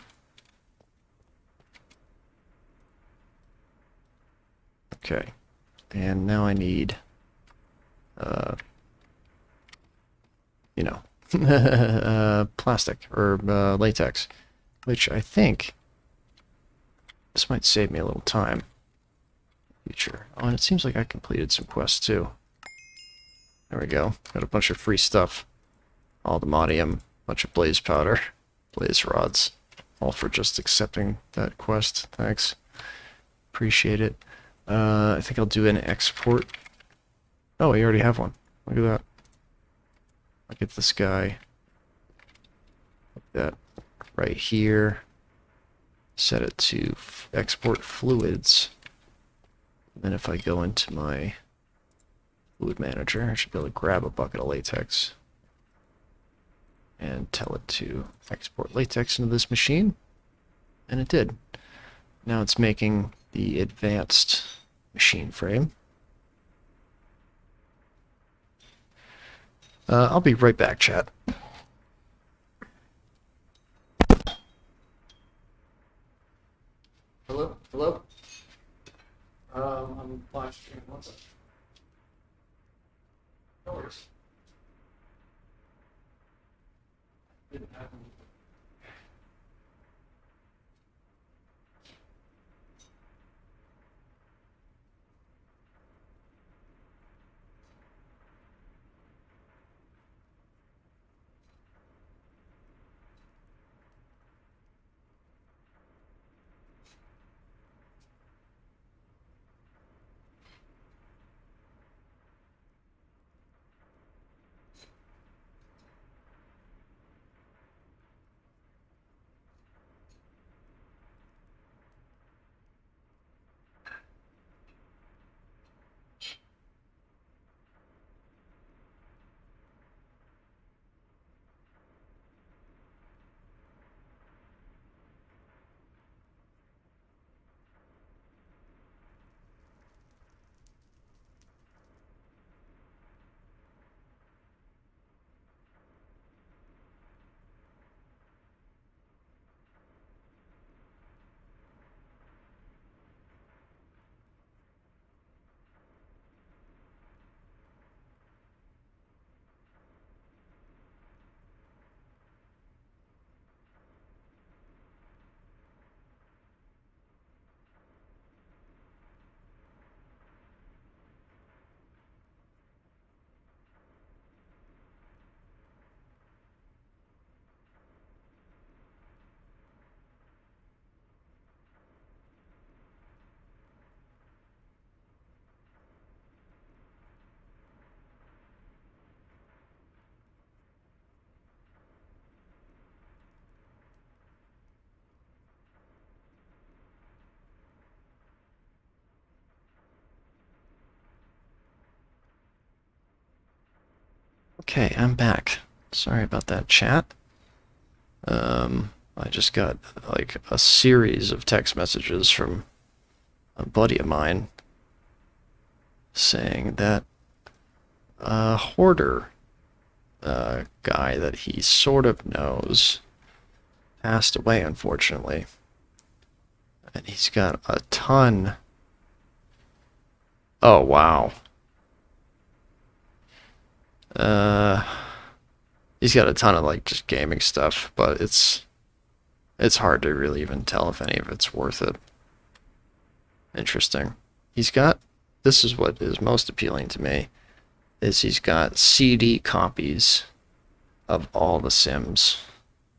Okay, and now I need, you know, plastic or latex, which I think this might save me a little time. Future. Oh, and it seems like I completed some quests too. There we go. Got a bunch of free stuff. Aldemodium, bunch of blaze powder, blaze rods. All for just accepting that quest. Thanks. Appreciate it. I think I'll do an export. Oh, I already have one. Look at that. I'll get this guy. Like that. Right here. Set it to export fluids. And then if I go into my fluid manager, I should be able to grab a bucket of latex and tell it to export latex into this machine. And it did. Now it's making the advanced machine frame. I'll be right back, chat. Hello? Hello? I'm live streaming. What's up? No worries. Didn't happen. Okay, I'm back. Sorry about that, chat. I just got like a series of text messages from a buddy of mine saying that a hoarder guy that he sort of knows passed away, unfortunately. And he's got a ton. Oh, wow. He's got a ton of like just gaming stuff, but it's hard to really even tell if any of it's worth it. Interesting. He's got, this is what is most appealing to me, is he's got CD copies of all the Sims.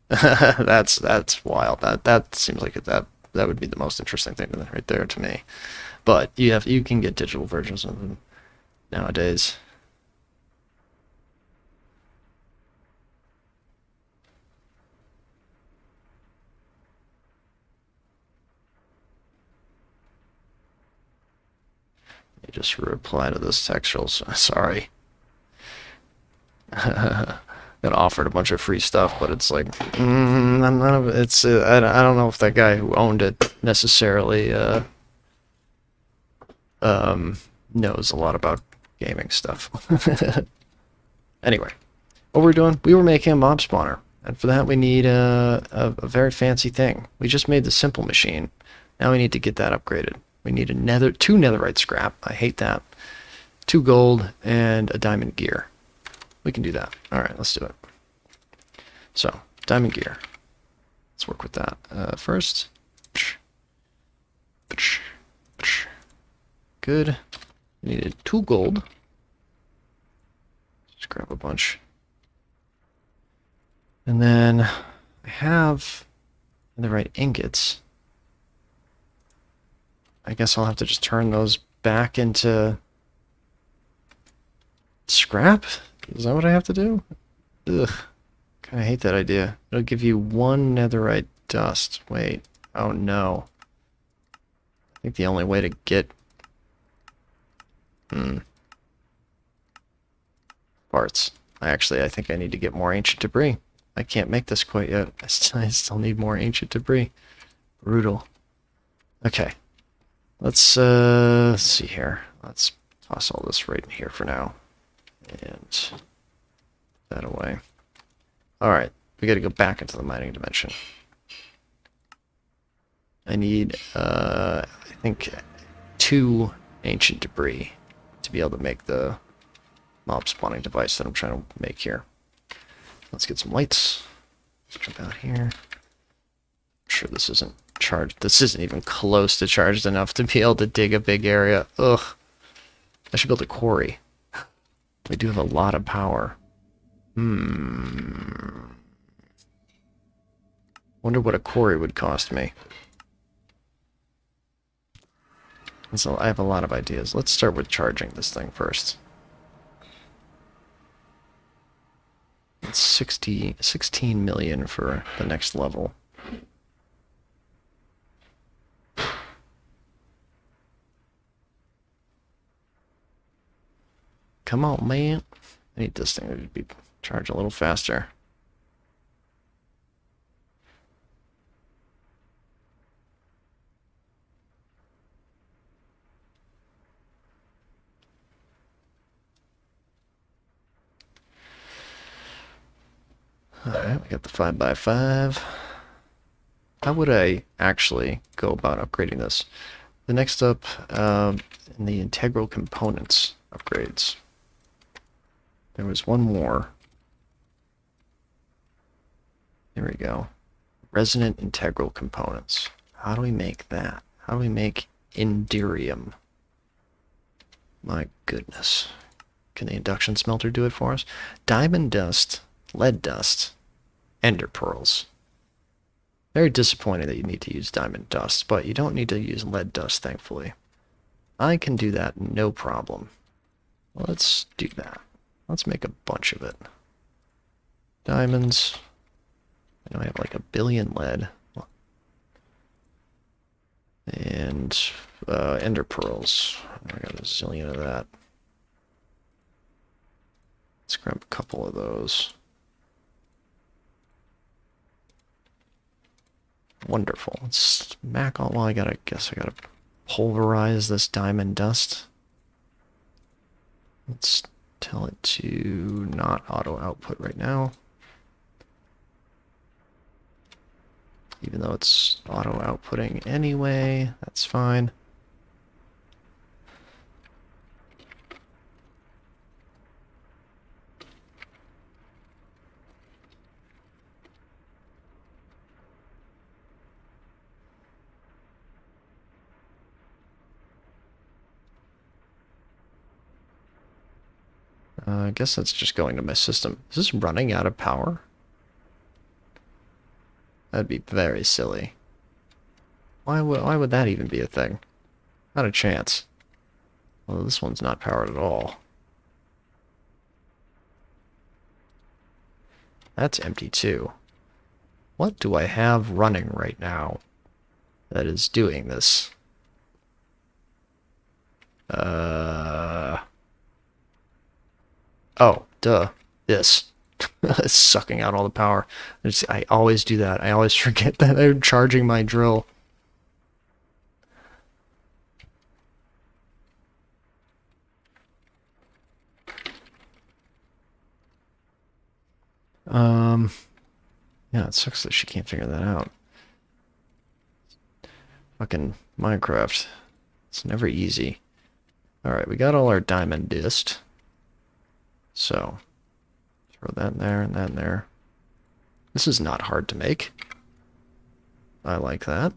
That's wild. That seems like that would be the most interesting thing right there to me. But you can get digital versions of them nowadays. You just reply to this textual. Sorry. Got offered a bunch of free stuff, but it's like, none of it. It's I don't know if that guy who owned it necessarily knows a lot about gaming stuff. Anyway, what we're doing, we were making a mob spawner, and for that we need a very fancy thing. We just made the simple machine. Now we need to get that upgraded. We need two netherite scrap. I hate that. 2 gold and a diamond gear. We can do that. All right, let's do it. So, diamond gear. Let's work with that. First. Good. Needed 2 gold. Just grab a bunch. And then I have the right ingots. I guess I'll have to just turn those back into scrap? Is that what I have to do? Ugh. Kind of hate that idea. It'll give you 1 netherite dust. Wait. Oh no. I think the only way to get... parts. I think I need to get more ancient debris. I can't make this quite yet. I still need more ancient debris. Brutal. Okay. Let's see here. Let's toss all this right in here for now. And put that away. Alright, we gotta go back into the mining dimension. I need, I think, 2 ancient debris to be able to make the mob spawning device that I'm trying to make here. Let's get some lights. Let's jump out here. I'm sure this isn't charged. This isn't even close to charged enough to be able to dig a big area. Ugh. I should build a quarry. We do have a lot of power. Wonder what a quarry would cost me. And so I have a lot of ideas. Let's start with charging this thing first. It's 16 million for the next level. Come on, man. I need this thing to be charged a little faster. Alright, we got the 5x5. How would I actually go about upgrading this? The next up, in the integral components upgrades. There was one more. There we go. Resonant integral components. How do we make that? How do we make Indirium? My goodness. Can the induction smelter do it for us? Diamond dust, lead dust, ender pearls. Very disappointing that you need to use diamond dust, but you don't need to use lead dust, thankfully. I can do that, no problem. Let's do that. Let's make a bunch of it. Diamonds. I know I have like 1 billion lead. And ender pearls. I got a zillion of that. Let's grab a couple of those. Wonderful. Let's smack all. Well, I guess I gotta pulverize this diamond dust. Let's tell it to not auto output right now. Even though it's auto outputting anyway, that's fine. I guess that's just going to my system. Is this running out of power? That'd be very silly. Why would that even be a thing? Not a chance. Well, this one's not powered at all. That's empty too. What do I have running right now that is doing this? Oh, duh. This. It's sucking out all the power. I always do that. I always forget that I'm charging my drill. Yeah, it sucks that she can't figure that out. Fucking Minecraft. It's never easy. Alright, we got all our diamond dust. So, throw that in there and that in there. This is not hard to make. I like that.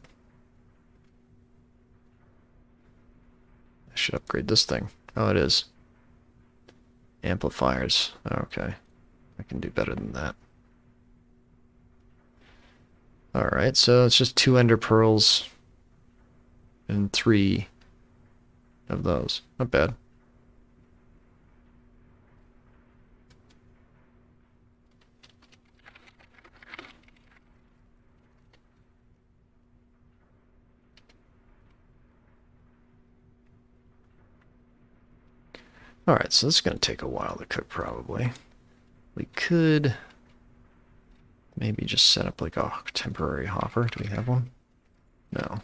I should upgrade this thing. Oh, it is. Amplifiers. Okay. I can do better than that. Alright, so it's just 2 ender pearls and 3 of those. Not bad. Alright, so this is going to take a while to cook, probably. We could maybe just set up like a temporary hopper. Do we have one? No.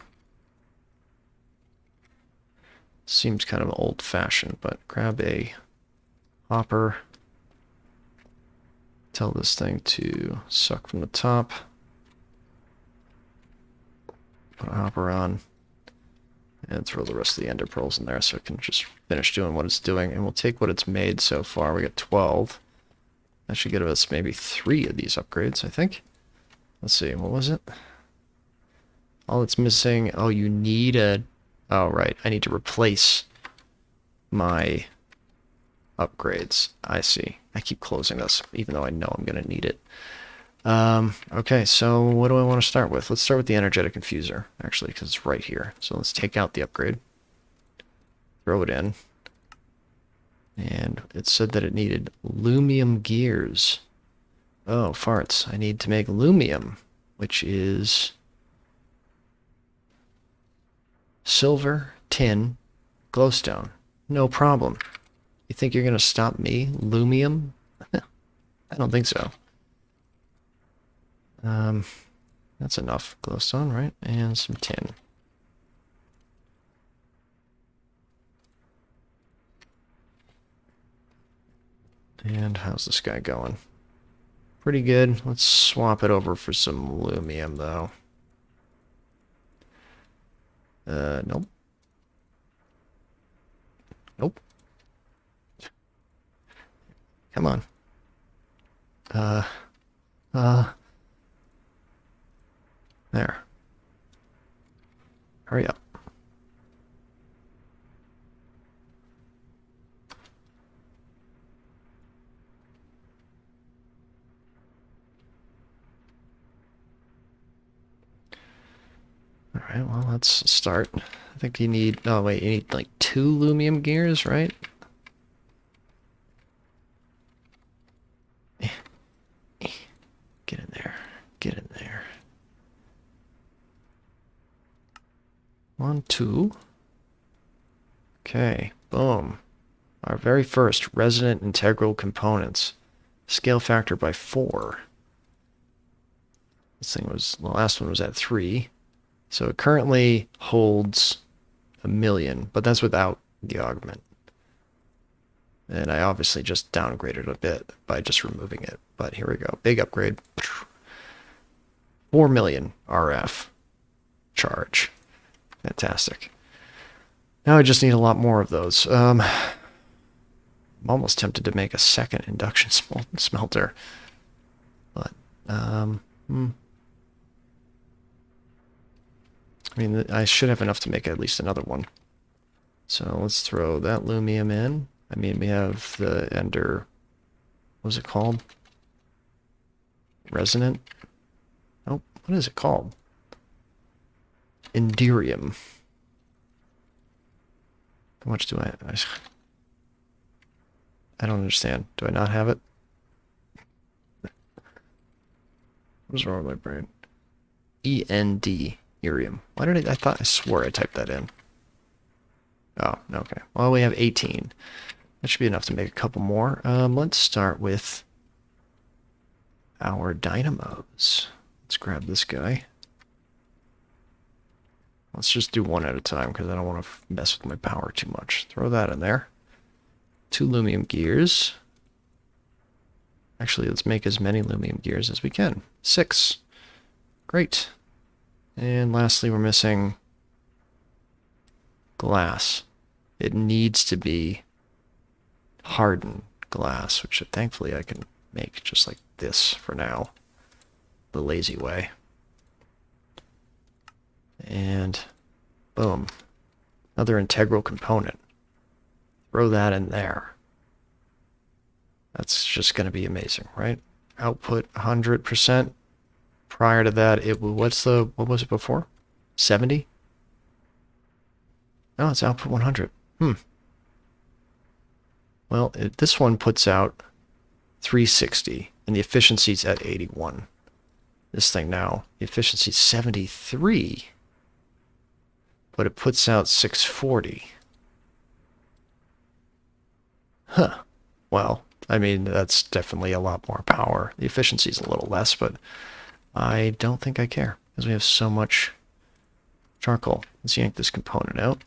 Seems kind of old-fashioned, but grab a hopper. Tell this thing to suck from the top. Put a hopper on. And throw the rest of the ender pearls in there so it can just finish doing what it's doing. And we'll take what it's made so far. We got 12. That should get us maybe 3 of these upgrades, I think. Let's see, what was it? All it's missing... Oh, you need a... Oh, right. I need to replace my upgrades. I see. I keep closing this, even though I know I'm going to need it. Okay, so what do I want to start with? Let's start with the energetic infuser, actually, because it's right here. So let's take out the upgrade. Throw it in. And it said that it needed lumium gears. Oh, farts. I need to make lumium, which is silver, tin, glowstone. No problem. You think you're going to stop me? Lumium? I don't think so. That's enough glowstone, right? And some tin. And how's this guy going? Pretty good. Let's swap it over for some lumium, though. Nope. Nope. Come on. There. Hurry up. Alright, well, let's start. I think you need... Oh, wait, you need, like, 2 lumium gears, right? Get in there. Get in there. 1, 2. Okay, boom. Our very first resonant integral components. Scale factor by 4. This thing was... The last one was at 3. So it currently holds 1,000,000, but that's without the augment. And I obviously just downgraded a bit by just removing it. But here we go. Big upgrade. 4,000,000 RF charge. Fantastic. Now I just need a lot more of those. I'm almost tempted to make a second induction smelter. But, I mean, I should have enough to make at least another one. So let's throw that lumium in. I mean, we have the ender... What was it called? Resonant? Oh, what is it called? Enderium. How much do I don't understand. Do I not have it? What's wrong with my brain? E-N-D. Irium. Why did I swore I typed that in. Oh, okay. Well, we have 18. That should be enough to make a couple more. Let's start with our dynamos. Let's grab this guy. Let's just do one at a time because I don't want to mess with my power too much. Throw that in there. 2 lumium gears. Actually, let's make as many lumium gears as we can. 6. Great. And lastly, we're missing glass. It needs to be hardened glass, which thankfully I can make just like this for now. the lazy way. And boom, another integral component. Throw that in there. That's just going to be amazing, right? Output 100%. Prior to that, what was it before? 70? No, it's output 100. Well, this one puts out 360, and the efficiency's at 81. This thing now, the efficiency's 73, but it puts out 640. Huh. Well, I mean, that's definitely a lot more power. The efficiency's a little less, but I don't think I care, because we have so much charcoal. Let's yank this component out.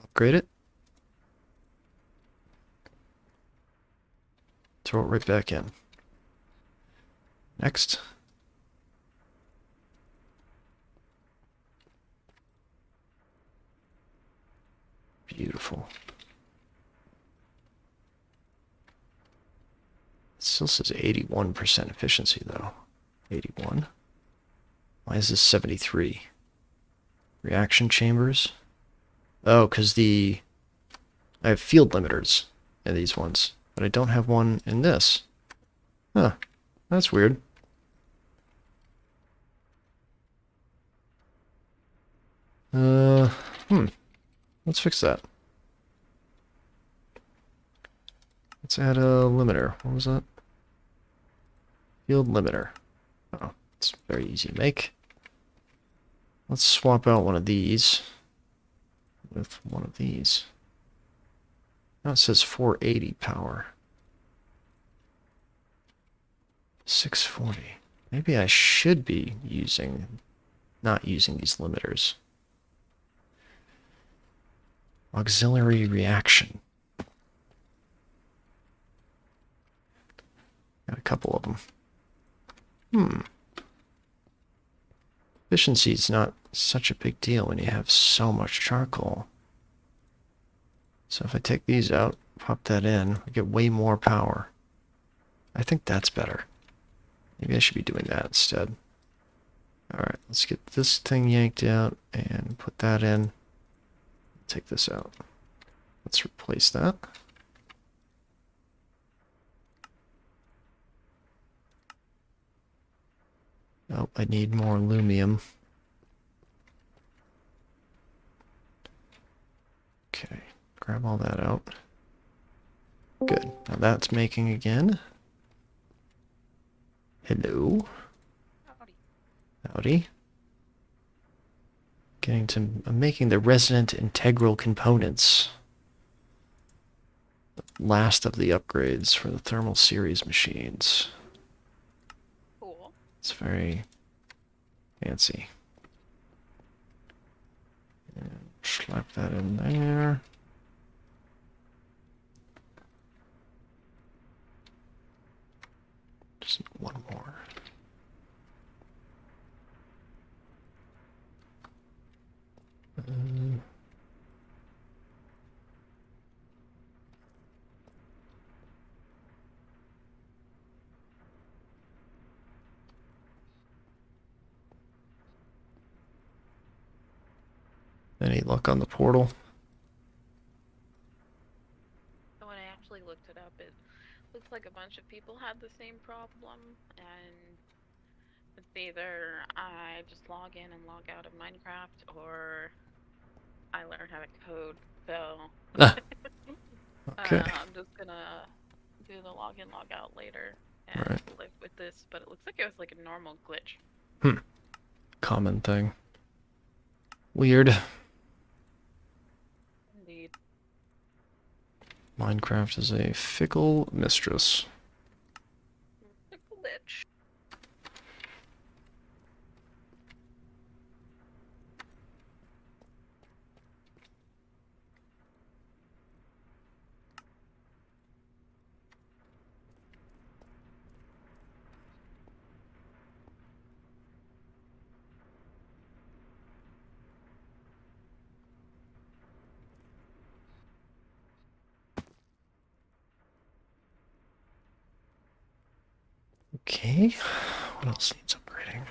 Upgrade it. Throw it right back in. Next. Beautiful. It still says 81% efficiency, though. 81. Why is this 73? Reaction chambers? Oh, because I have field limiters in these ones, but I don't have one in this. Huh. That's weird. Let's fix that. Let's add a limiter. What was that? Field limiter. Oh, it's very easy to make. Let's swap out one of these with one of these. Now it says 480 power. 640. Maybe I should be not using these limiters. Auxiliary reaction. Got a couple of them. Efficiency is not such a big deal when you have so much charcoal. So if I take these out, pop that in, I get way more power. I think that's better. Maybe I should be doing that instead. Alright, let's get this thing yanked out and put that in. Take this out. Let's replace that. Oh, I need more aluminum. Okay, grab all that out. Good. Now that's making again. Hello. Howdy. Howdy. I'm making the resident integral components. The last of the upgrades for the thermal series machines. Cool. It's very fancy. And slap that in there. Just one more. Any luck on the portal? So when I actually looked it up, it looks like a bunch of people had the same problem, and it's either I just log in and log out of Minecraft, or I learn how to code. So Okay. I'm just gonna do the login log out later and Right. live with this. But it looks like it was like a normal glitch. Common thing. Weird. Indeed. Minecraft is a fickle mistress. A glitch. Okay. What else needs upgrading?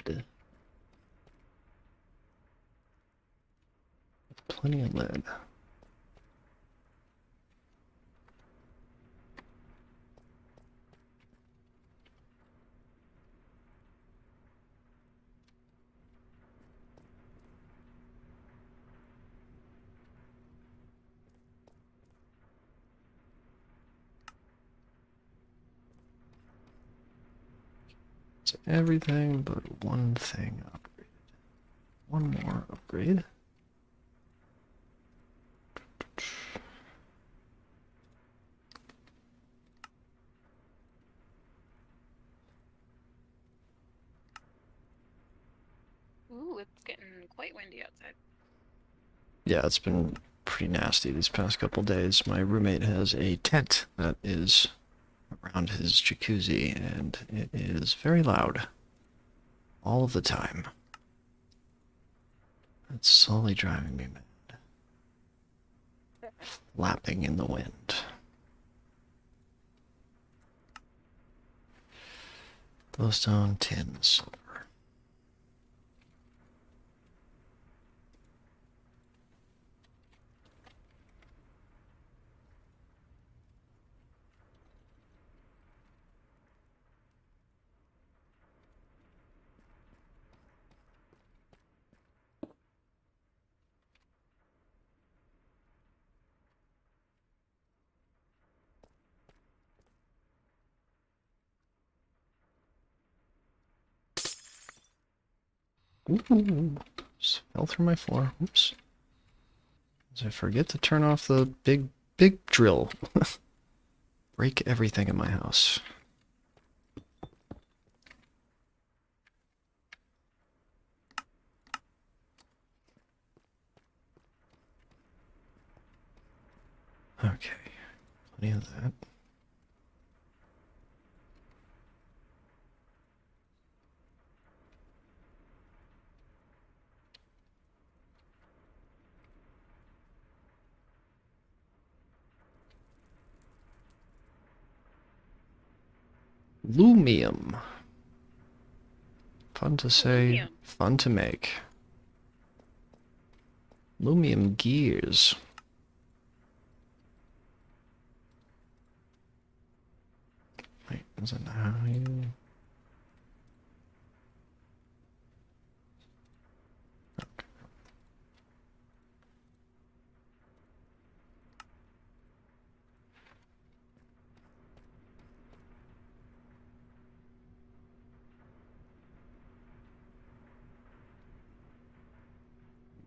Lead. Plenty of lead. It's everything but one thing upgraded. One more upgrade. Ooh, it's getting quite windy outside. Yeah, it's been pretty nasty these past couple days. My roommate has a tent that is around his jacuzzi, and it is very loud. All of the time. It's slowly driving me mad. Flapping in the wind. Glowstone, tin, silver. Ooh, just fell through my floor. Oops. Did I forget to turn off the big drill? Break everything in my house. Okay, plenty of that. Lumium. Fun to say, Aluminum. fun to make. Lumium gears. Wait, is it how you...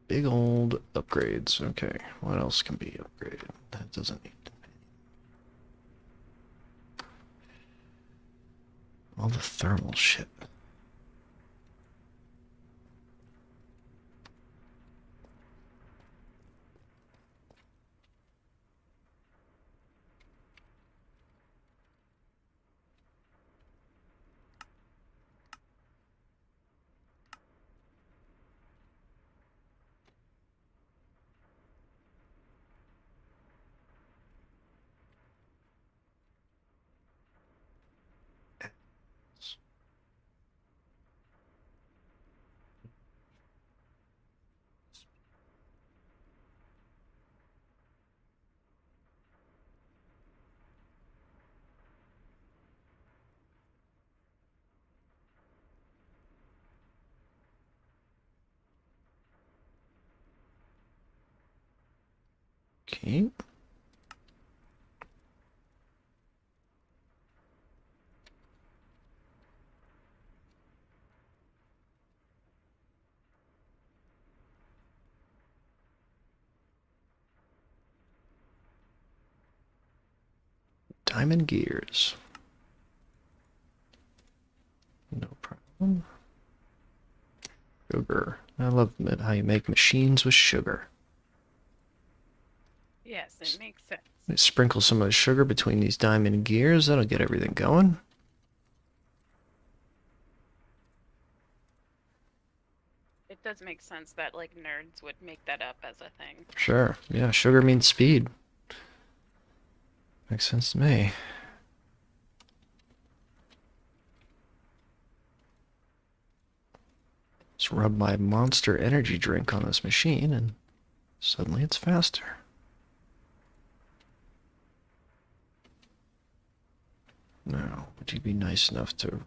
Big old upgrades. Okay, what else can be upgraded? That doesn't need to be. All the thermal shit. Okay. Diamond gears. No problem. Sugar. I love how you make machines with sugar. Yes, it makes sense. Sprinkle some of the sugar between these diamond gears. That'll get everything going. It does make sense that like nerds would make that up as a thing. Sure. Yeah, sugar means speed. Makes sense to me. Just rub my Monster energy drink on this machine and suddenly it's faster. Now, would you be nice enough to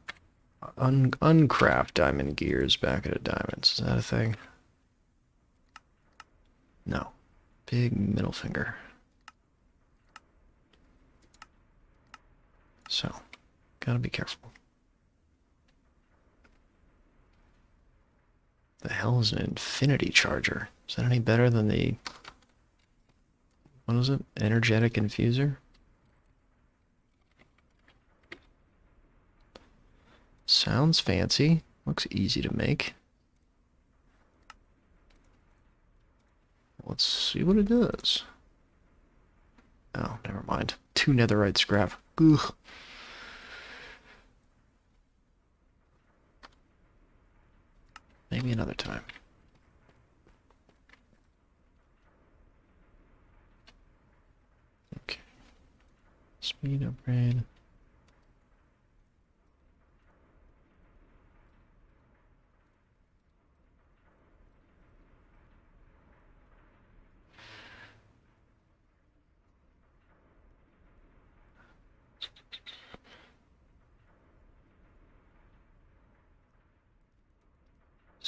uncraft diamond gears back into diamonds? Is that a thing? No. Big middle finger. So, gotta be careful. The hell is an infinity charger? Is that any better than the... what is it? Energetic infuser? Sounds fancy. Looks easy to make. Let's see what it does. Oh, never mind. 2 netherite scrap. Ugh. Maybe another time. Okay. Speed upgrade.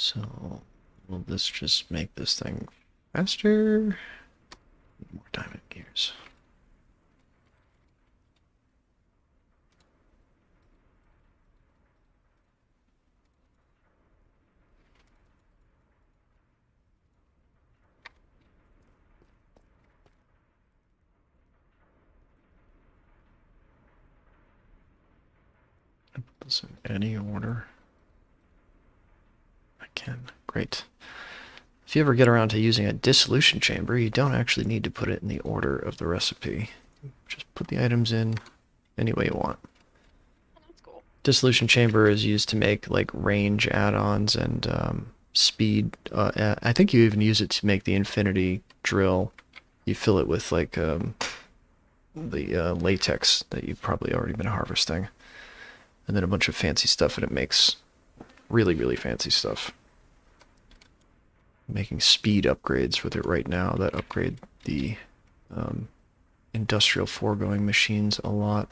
So, will this just make this thing faster? More diamond gears. I put this in any order I can. Great. If you ever get around to using a dissolution chamber, you don't actually need to put it in the order of the recipe. Just put the items in any way you want. Oh, that's cool. Dissolution chamber is used to make like range add-ons and speed. I think you even use it to make the infinity drill. You fill it with like the latex that you've probably already been harvesting, and then a bunch of fancy stuff, and it makes really, really fancy stuff. Making speed upgrades with it right now that upgrade the industrial foregoing machines a lot.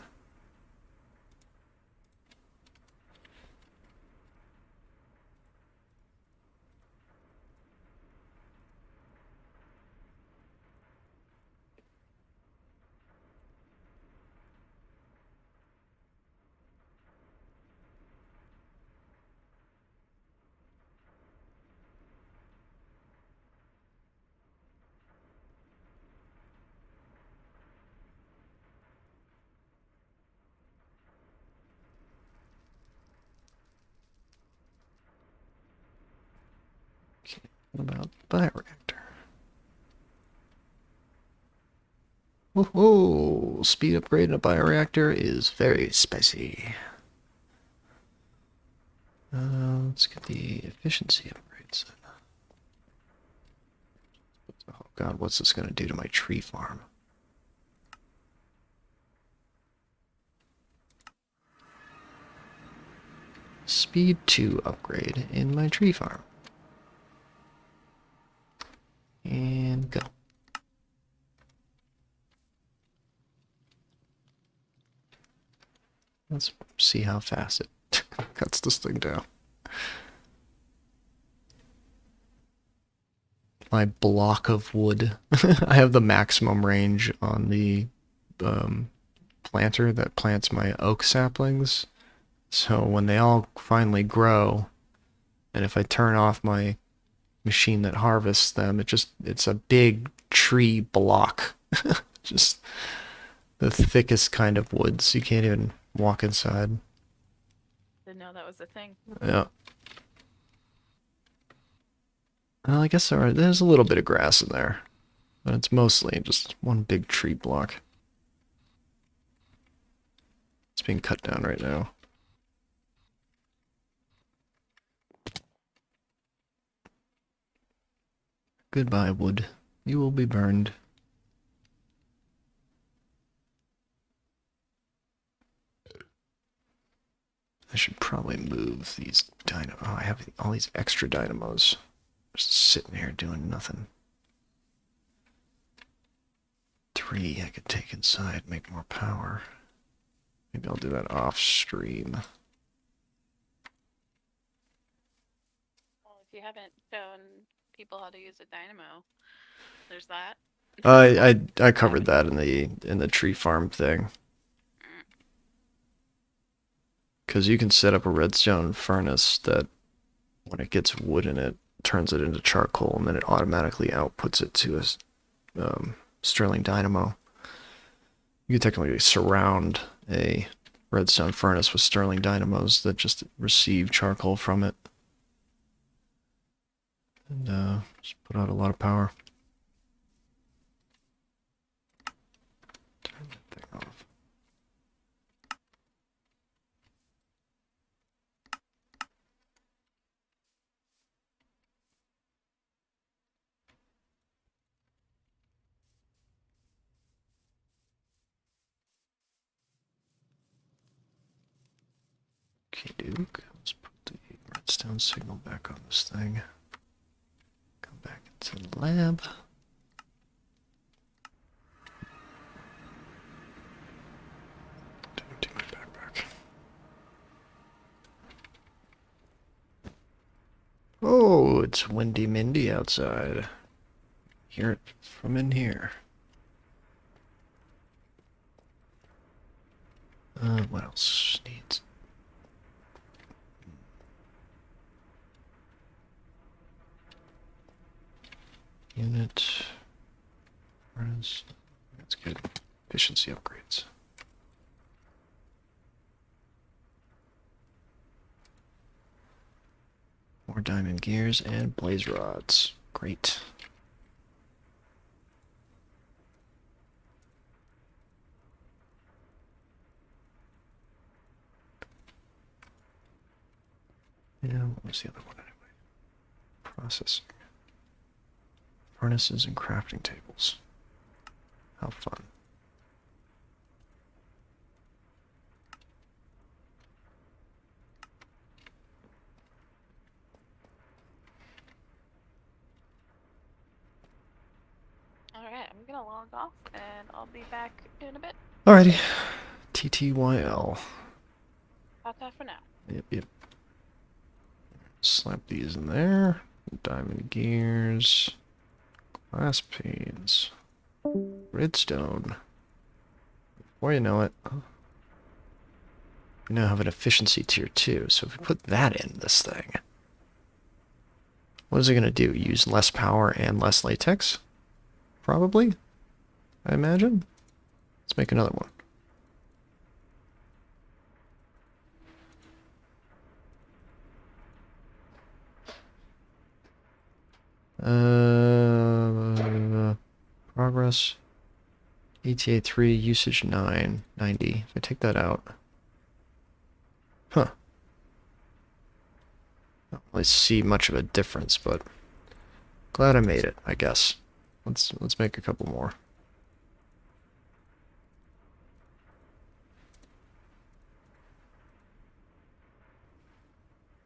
Okay, what about bioreactor? Whoa, speed upgrade in a bioreactor is very spicy. Let's get the efficiency upgrades. Oh god, what's this going to do to my tree farm? Speed 2 upgrade in my tree farm. And go. Let's see how fast it cuts this thing down. my block of wood. I have the maximum range on the planter that plants my oak saplings. So when they all finally grow, and if I turn off my machine that harvests them, it's a big tree block. Just the thickest kind of woods. You can't even walk inside. Didn't know that was a thing. Yeah. Well, I guess there's a little bit of grass in there, but it's mostly just one big tree block. It's being cut down right now. Goodbye, wood. You will be burned. I should probably move these dynamo. Oh, I have all these extra dynamos just sitting here doing nothing. 3 I could take inside, make more power. Maybe I'll do that off stream. Well, if you haven't shown people how to use a dynamo, there's that. I covered that in the tree farm thing. Because you can set up a redstone furnace that, when it gets wood in it, turns it into charcoal, and then it automatically outputs it to a Stirling dynamo. You could technically surround a redstone furnace with Stirling dynamos that just receive charcoal from it, and just put out a lot of power. Turn that thing off. Okay, Duke. Let's put the redstone signal back on this thing. Come back into the lab. Don't take my backpack. Oh, it's windy Mindy outside. Hear it from in here. What else needs? Unit. Furnace. That's good. Efficiency upgrades. More diamond gears and blaze rods. Great. Yeah, what was the other one anyway? Processing. Furnaces and crafting tables. How fun. Alright, I'm gonna log off and I'll be back in a bit. Alrighty. TTYL. About that for now. Yep. Slap these in there. Diamond gears. Glass panes. Redstone. Before you know it, we now have an efficiency tier 2. So if we put that in this thing, what is it going to do? Use less power and less latex? Probably, I imagine. Let's make another one. Progress. ETA 3, usage 9, 90. If I take that out. Huh. I don't really see much of a difference, but glad I made it, I guess. Let's make a couple more.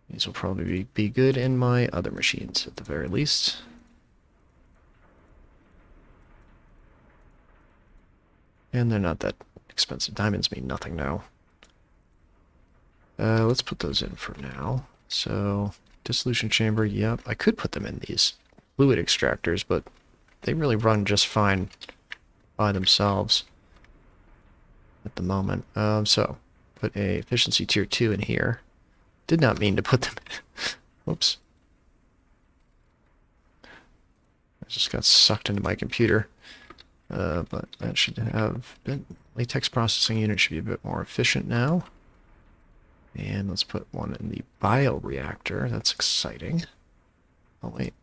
These will probably be good in my other machines at the very least. And they're not that expensive. Diamonds mean nothing now. Let's put those in for now. So, dissolution chamber, yep. I could put them in these fluid extractors, but they really run just fine by themselves at the moment. So, put a efficiency tier 2 in here. Did not mean to put them Whoops. I just got sucked into my computer. But that should have been... Latex processing unit should be a bit more efficient now. And let's put one in the bioreactor. That's exciting. Oh, wait.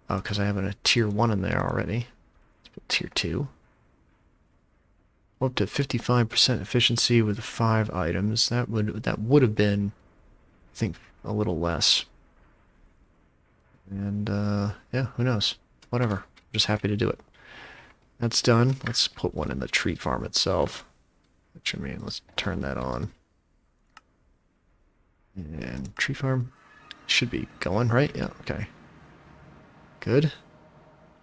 Oh, because I have a tier 1 in there already. Let's put tier 2. Up to 55% efficiency with 5 items. That would have been, I think, a little less. And, yeah, who knows? Whatever. I'm just happy to do it. That's done. Let's put one in the tree farm itself. Which, I mean, let's turn that on. And tree farm should be going, right? Yeah, okay. Good.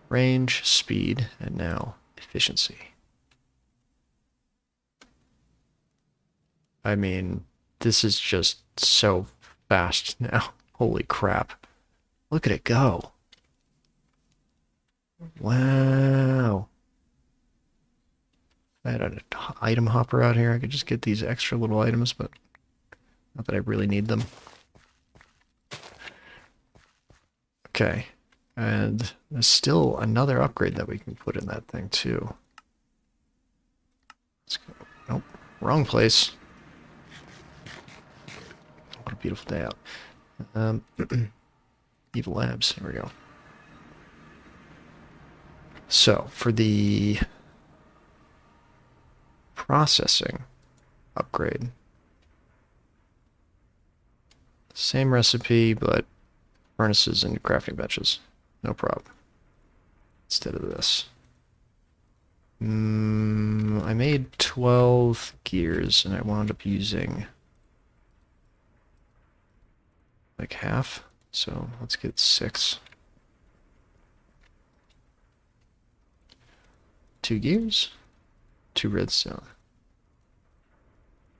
Range, speed, and now efficiency. I mean, this is just so fast now. Holy crap. Look at it go. Wow. I had an item hopper out here. I could just get these extra little items, but not that I really need them. Okay. And there's still another upgrade that we can put in that thing, too. Let's go. Nope. Wrong place. What a beautiful day out. Evil Labs. There we go. So, for the processing upgrade, same recipe, but furnaces and crafting benches. No problem. Instead of this. I made 12 gears, and I wound up using like half. So let's get 6. 2 gears, 2 redstone,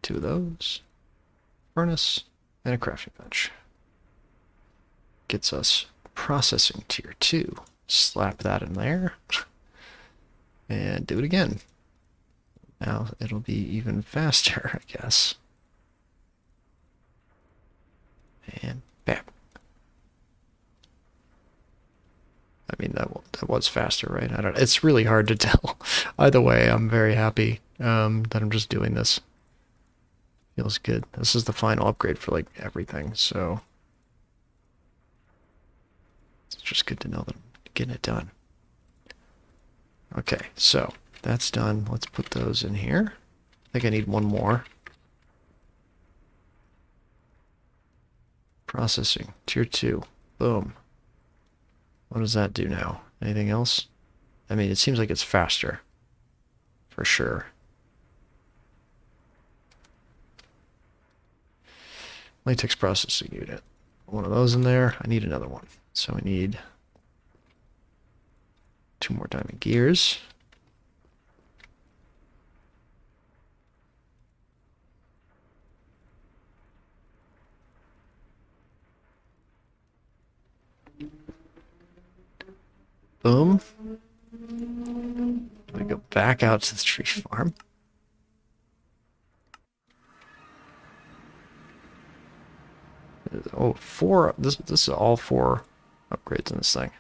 2 of those, furnace, and a crafting bench. Gets us processing tier 2. Slap that in there. And do it again. Now it'll be even faster, I guess. And bam. I mean, that was faster, right? I don't. It's really hard to tell. Either way, I'm very happy that I'm just doing this. Feels good. This is the final upgrade for like everything, so it's just good to know that I'm getting it done. Okay, so that's done. Let's put those in here. I think I need one more. Processing, tier 2. Boom. What does that do now? Anything else? I mean, it seems like it's faster. For sure. Latex processing unit. One of those in there. I need another one. So I need 2 more diamond gears. Boom. We go back out to the tree farm. Oh, 4. This is all 4 upgrades in this thing.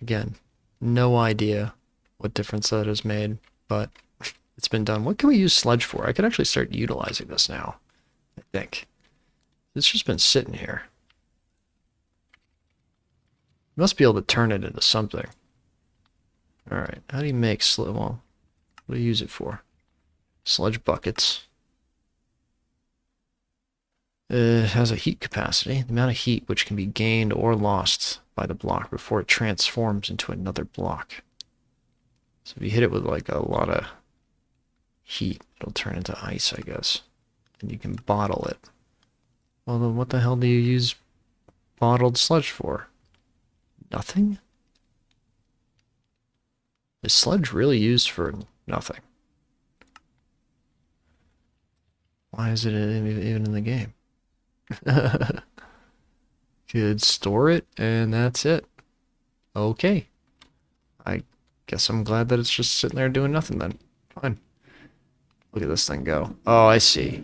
Again, no idea what difference that has made, but it's been done. What can we use sludge for? I could actually start utilizing this now, I think. It's just been sitting here. You must be able to turn it into something. Alright, how do you make sludge? Well, what do you use it for? Sludge buckets. It has a heat capacity, the amount of heat which can be gained or lost by the block before it transforms into another block. So if you hit it with like a lot of heat, it'll turn into ice, I guess. And you can bottle it. Well, then what the hell do you use bottled sludge for? Nothing? Is sludge really used for nothing? Why is it even in the game? Could store it, and that's it. Okay. I guess I'm glad that it's just sitting there doing nothing then. Fine. Look at this thing go. Oh, I see.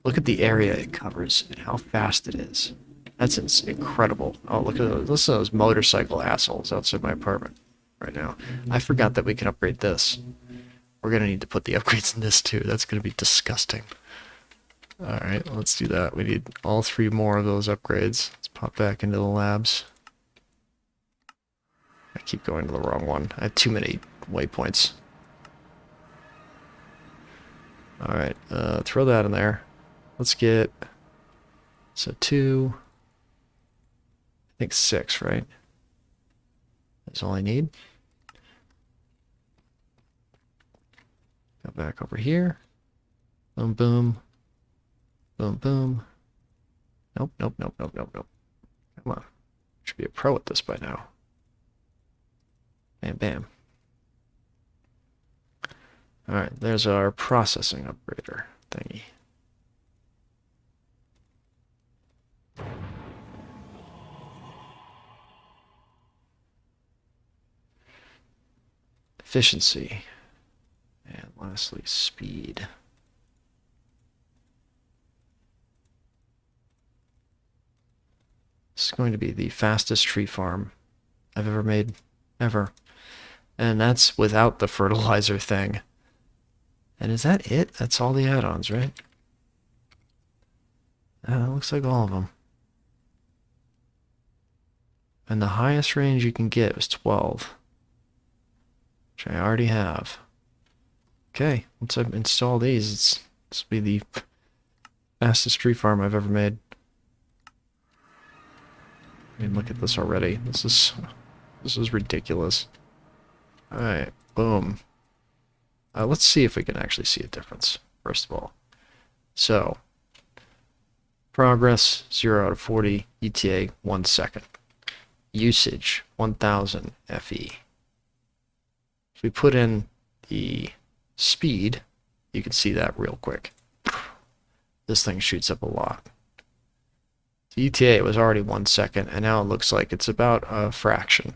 Look at the area it covers and how fast it is. That's incredible. Oh, look at those, listen to those motorcycle assholes outside my apartment right now. I forgot that we can upgrade this. We're going to need to put the upgrades in this too. That's going to be disgusting. Alright, let's do that. We need all 3 more of those upgrades. Let's pop back into the labs. I keep going to the wrong one. I have too many waypoints. Alright, throw that in there. Let's get... So 2... I think 6, right? That's all I need. Go back over here. Boom, boom. Boom, boom. Nope, nope, nope, nope, nope, nope. Come on. Should be a pro at this by now. Bam, bam. Alright, there's our processing upgrader thingy. Efficiency. And lastly, speed. This is going to be the fastest tree farm I've ever made. Ever. And that's without the fertilizer thing. And is that it? That's all the add-ons, right? Looks like all of them. And the highest range you can get was 12. Which I already have. Okay, once I install these, this will be the fastest tree farm I've ever made. I mean, look at this already. This is ridiculous. Alright, boom. Let's see if we can actually see a difference, first of all. So, progress, 0 out of 40, ETA, 1 second. Usage, 1000 FE. If we put in the speed, you can see that real quick. This thing shoots up a lot. The ETA was already 1 second, and now it looks like it's about a fraction.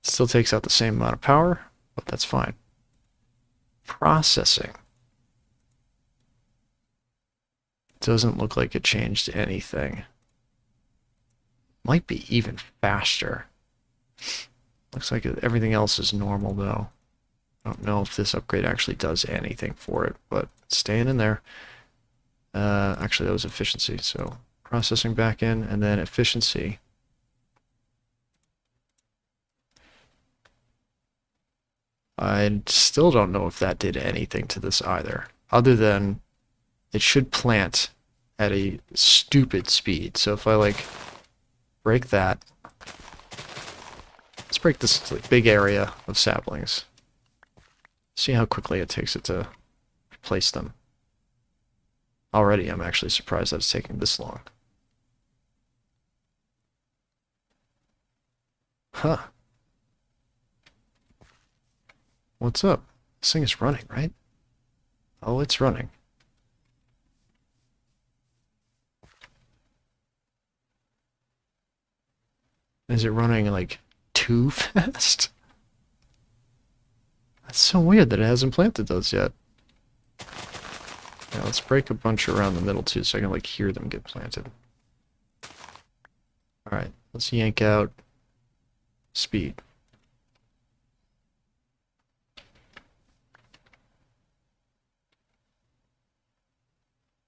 Still takes out the same amount of power, but that's fine. Processing. Doesn't look like it changed anything. Might be even faster. Looks like everything else is normal, though. I don't know if this upgrade actually does anything for it, but it's staying in there. Actually, that was efficiency, so processing back in, and then efficiency. I still don't know if that did anything to this either, other than it should plant at a stupid speed. So if I, like, break that, let's break this big area of saplings. See how quickly it takes it to replace them. Already, I'm actually surprised that it's taking this long. Huh. What's up? This thing is running, right? Oh, it's running. Is it running, like, too fast? That's so weird that it hasn't planted those yet. Yeah, let's break a bunch around the middle, too, so I can, like, hear them get planted. Alright, let's yank out speed.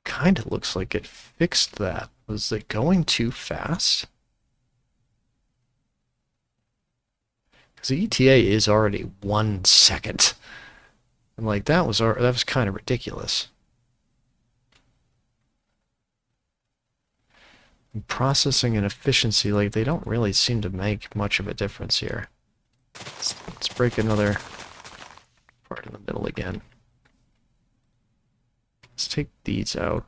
Kinda looks like it fixed that. Was it going too fast? Because the ETA is already 1 second. And, like, that was kind of ridiculous. And processing and efficiency, like, they don't really seem to make much of a difference here. Let's break another part in the middle again. Let's take these out.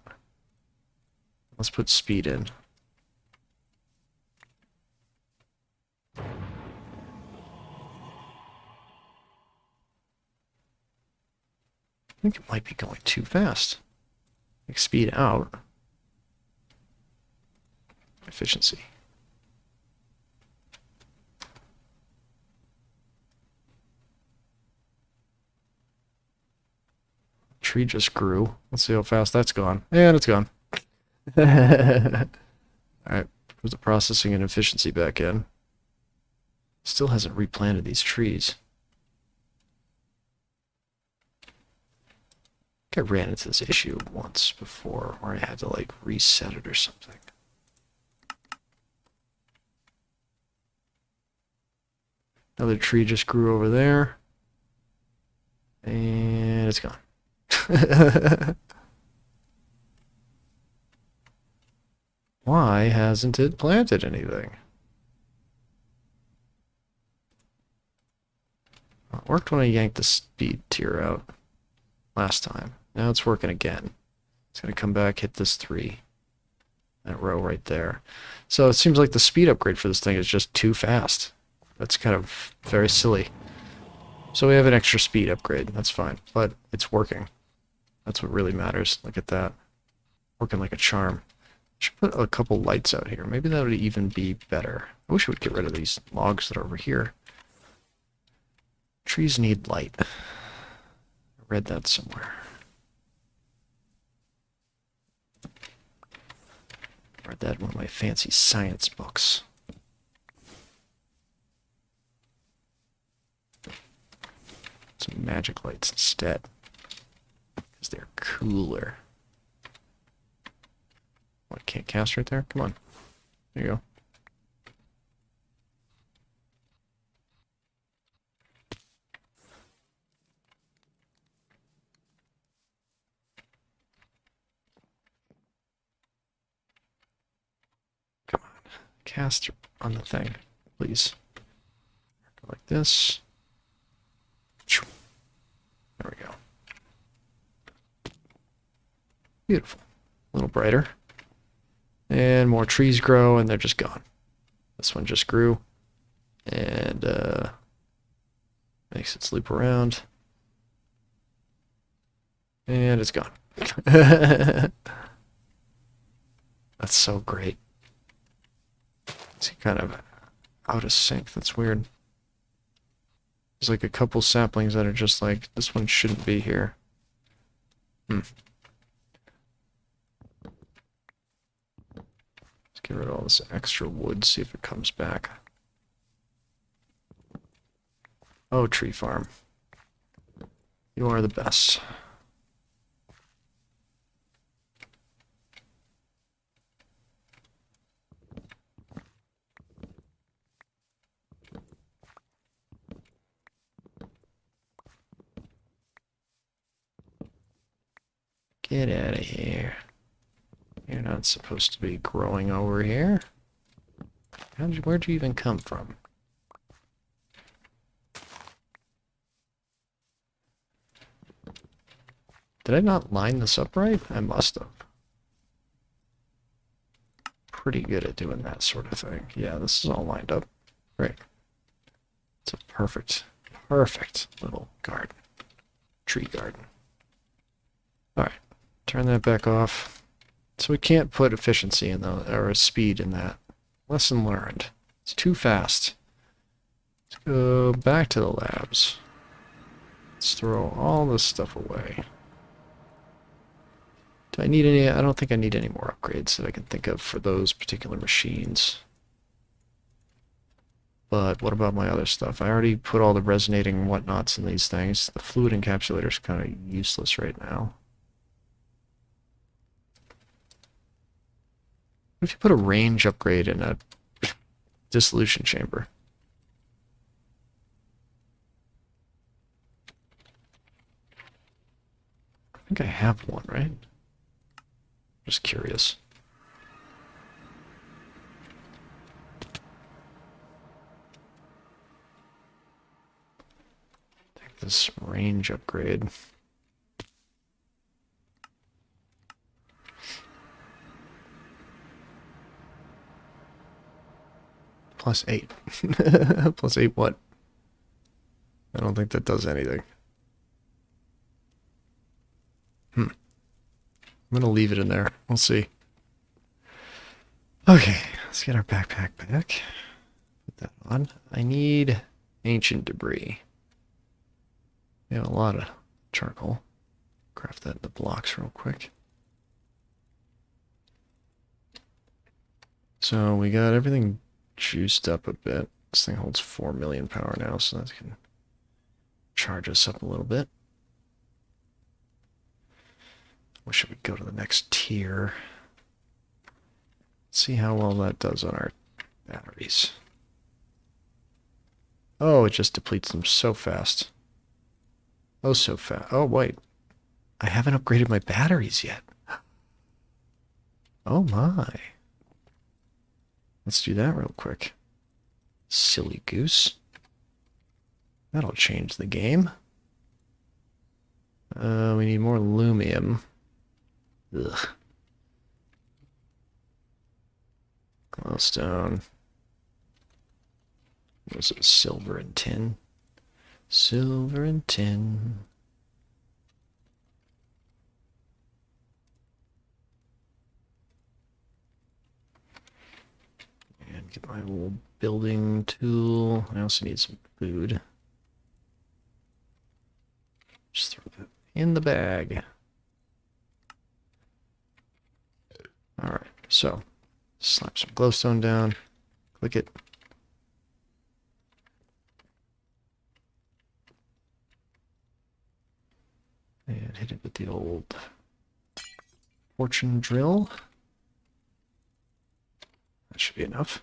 Let's put speed in. I think it might be going too fast. Like, speed out. efficiency. Tree just grew. Let's see how fast that's gone. And it's gone. Alright, put the processing and efficiency back in. Still hasn't replanted these trees. I think I ran into this issue once before where I had to like reset it or something. Another tree just grew over there. And it's gone. Why hasn't it planted anything? Well, it worked when I yanked the speed tier out last time. Now it's working again. It's going to come back, hit this 3. That row right there. So it seems like the speed upgrade for this thing is just too fast. That's kind of very silly. So we have an extra speed upgrade. That's fine. But it's working. That's what really matters. Look at that. Working like a charm. Should put a couple lights out here. Maybe that would even be better. I wish we would get rid of these logs that are over here. Trees need light. I read that somewhere. I read that in one of my fancy science books. Some magic lights instead. Because they're cooler. What, can't cast right there? Come on. There you go. Come on. Cast on the thing, please. Go like this. There we go. Beautiful. A little brighter. And more trees grow, and they're just gone. This one just grew. And makes its loop around. And it's gone. That's so great. It's kind of out of sync. That's weird. There's like a couple saplings that are just like, this one shouldn't be here. Let's get rid of all this extra wood, see if it comes back. Oh, tree farm. You are the best. Get out of here. You're not supposed to be growing over here. Where'd you even come from? Did I not line this up right? I must have. Pretty good at doing that sort of thing. Yeah, this is all lined up. Great. It's a perfect little garden. Tree garden. Alright. Turn that back off. So we can't put efficiency in the, or speed in that. Lesson learned. It's too fast. Let's go back to the labs. Let's throw all this stuff away. Do I need any? I don't think I need any more upgrades that I can think of for those particular machines. But what about my other stuff? I already put all the resonating whatnots in these things. The fluid encapsulator is kind of useless right now. What if you put a range upgrade in a dissolution chamber? I think I have one, right? Just curious. Take this range upgrade. +8. +8 what? I don't think that does anything. I'm gonna leave it in there. We'll see. Okay, let's get our backpack back. Put that on. I need ancient debris. We have a lot of charcoal. Craft that into blocks real quick. So we got everything juiced up a bit. This thing holds 4 million power now, so that can charge us up a little bit. Wish it would go to the next tier. See how well that does on our batteries. Oh, it just depletes them so fast. Oh, so fast. Oh, wait. I haven't upgraded my batteries yet. Oh my. Let's do that real quick. Silly goose. That'll change the game. We need more lumium. Ugh. Glowstone. Was it silver and tin? Silver and tin. And get my little building tool. I also need some food. Just throw that in the bag. Alright, so slap some glowstone down. Click it. And hit it with the old fortune drill. That should be enough.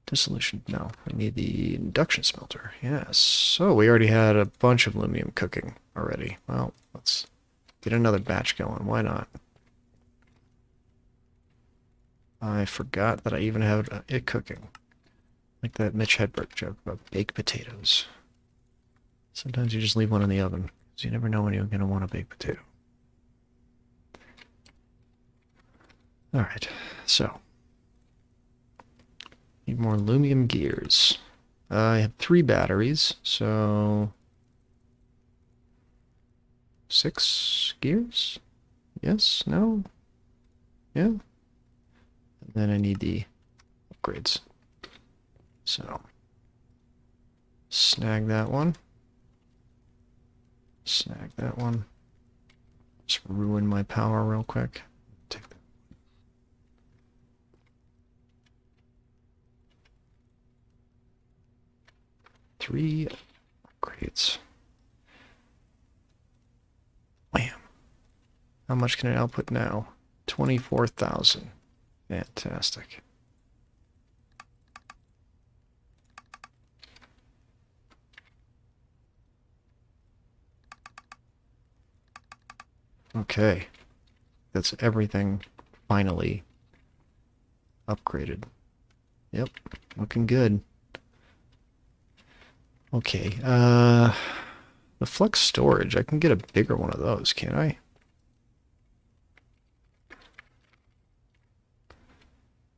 Dissolution. No, we need the induction smelter. Yes. So we already had a bunch of lumium cooking already. Well, let's get another batch going. Why not? I forgot that I even have it cooking. Like that Mitch Hedberg joke about baked potatoes. Sometimes you just leave one in the oven, because you never know when you're going to want a baked potato. Alright, so. Need more lumium gears. I have 3 batteries, so 6 gears? Yes? No? Yeah? And then I need the upgrades. So, snag that one. Snag that one. Just ruin my power real quick. Take that. Three upgrades. Wham. How much can it output now? 24,000. Fantastic. Okay. That's everything finally upgraded. Yep, looking good. Okay, the flex storage, I can get a bigger one of those, can't I?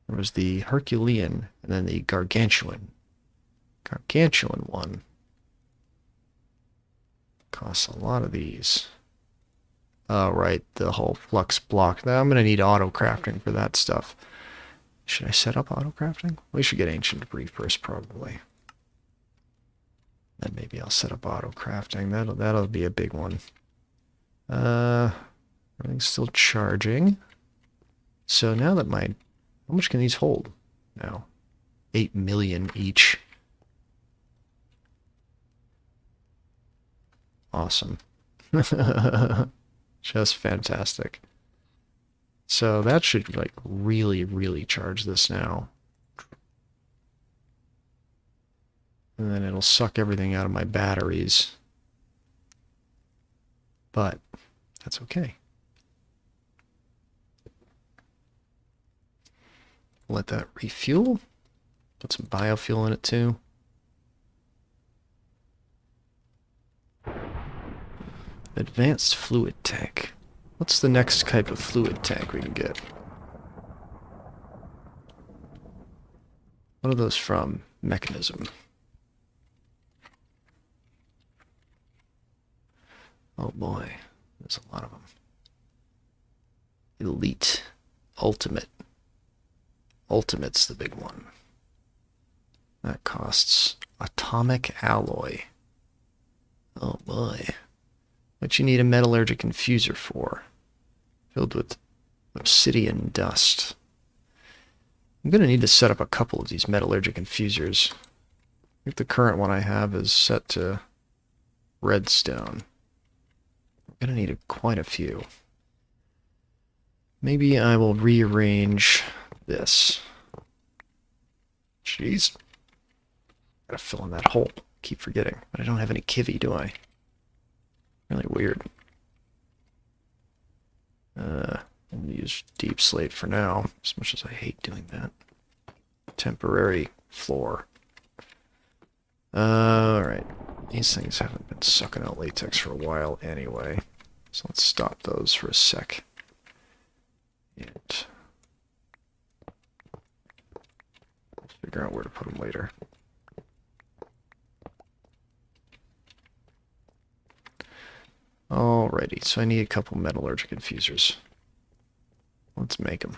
There was the Herculean and then the Gargantuan. Gargantuan one costs a lot of these. Oh, right, the whole flux block. Now I'm going to need auto crafting for that stuff. Should I set up auto crafting? We should get ancient debris first, probably. Then maybe I'll set up auto crafting. That'll be a big one. Everything's still charging. So now that how much can these hold now? 8 million each. Awesome. Just fantastic. So that should like really, really charge this now. And then it'll suck everything out of my batteries. But that's okay. Let that refuel. Put some biofuel in it too. Advanced fluid tank. What's the next type of fluid tank we can get? What are those from? Mechanism. Oh boy, there's a lot of them. Elite. Ultimate. Ultimate's the big one. That costs atomic alloy. Oh boy. What you need a metallurgic infuser for? Filled with obsidian dust. I'm going to need to set up a couple of these metallurgic infusers. I think the current one I have is set to redstone. I'm going to need quite a few. Maybe I will rearrange this. Jeez. Gotta fill in that hole. Keep forgetting. But I don't have any kivy, do I? Really weird. I'm going to use deep slate for now, as much as I hate doing that. Temporary floor. Alright. These things haven't been sucking out latex for a while anyway. So let's stop those for a sec. And figure out where to put them later. Alrighty, so I need a couple metallurgic infusers. Let's make them.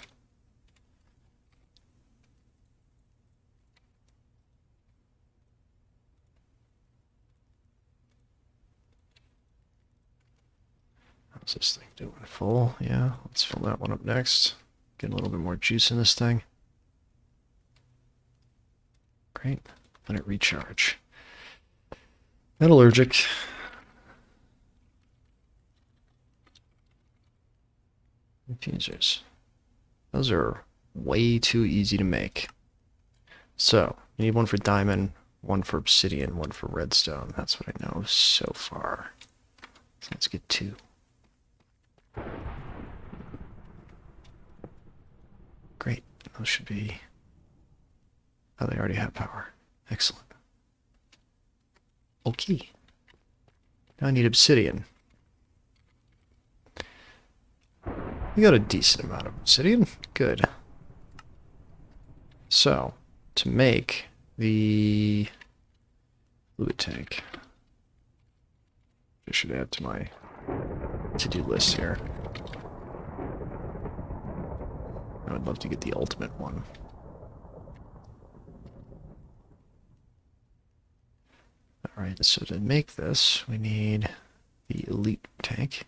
How's this thing doing? Full? Yeah, let's fill that one up next. Get a little bit more juice in this thing. Great. Let it recharge. Metallurgic. Infusers. Those are way too easy to make. So, you need one for diamond, one for obsidian, one for redstone. That's what I know so far. So let's get two. Great. Those should be... Oh, they already have power. Excellent. Okay. Now I need obsidian. We got a decent amount of obsidian. Good. So, to make the fluid tank, I should add to my to-do list here. I would love to get the ultimate one. Alright, so to make this, we need the elite tank,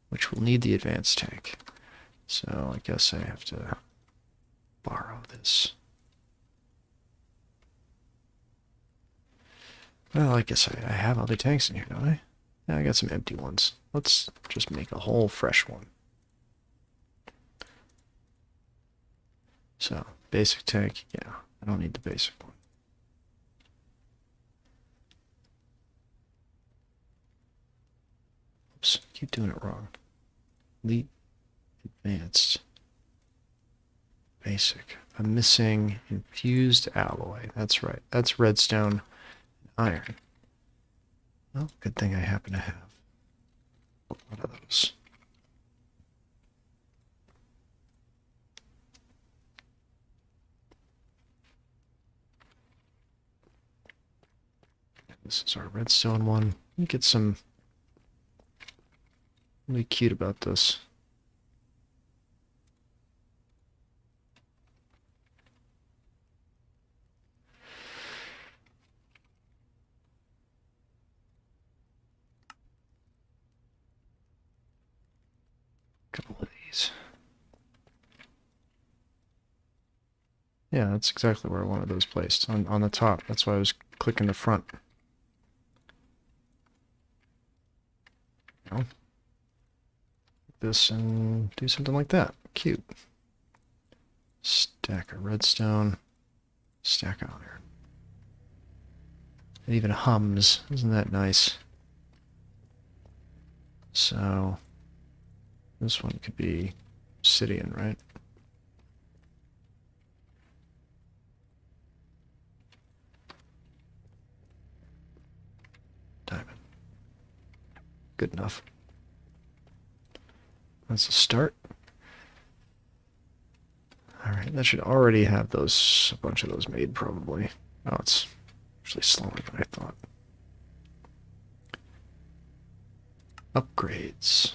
which will need the advanced tank. So I guess I have to borrow this. Well, I guess I have other tanks in here, don't I? Yeah, I got some empty ones. Let's just make a whole fresh one. So, basic tank, yeah, I don't need the basic one. Oops, keep doing it wrong. Elite, advanced, basic. I'm missing infused alloy. That's right. That's redstone and iron. Well, good thing I happen to have a lot of those. This is our redstone one. Let me get some really cute about this. Couple of these. Yeah, that's exactly where I wanted those placed, on the top. That's why I was clicking the front. You know, this and do something like that. Cute. Stack of redstone, stack of iron. It even hums. Isn't that nice? So, this one could be obsidian, right? Diamond. Good enough. That's a start. Alright, that should already have those, a bunch of those made, probably. Oh, it's actually slower than I thought. Upgrades.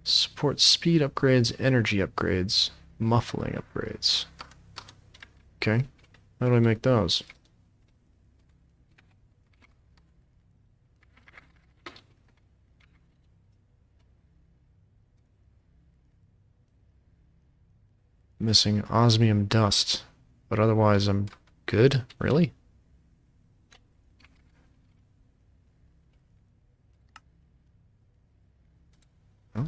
Support speed upgrades, energy upgrades, muffling upgrades. Okay. How do I make those? Missing osmium dust. But otherwise I'm good? Really? Oh.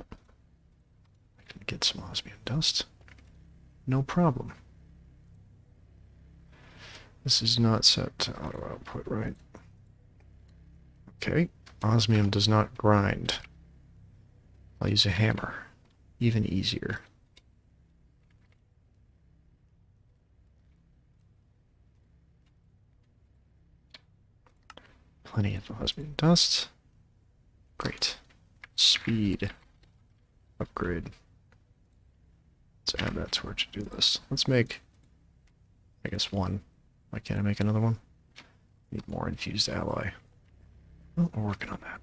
I can get some osmium dust. No problem. This is not set to auto output, right? Okay. Osmium does not grind. I'll use a hammer. Even easier. Plenty of osmium dust. Great. Speed. Upgrade. Let's add that to our to-do list. Let's make, I guess, one. Why can't I make another one? Need more infused alloy. Oh, we're working on that.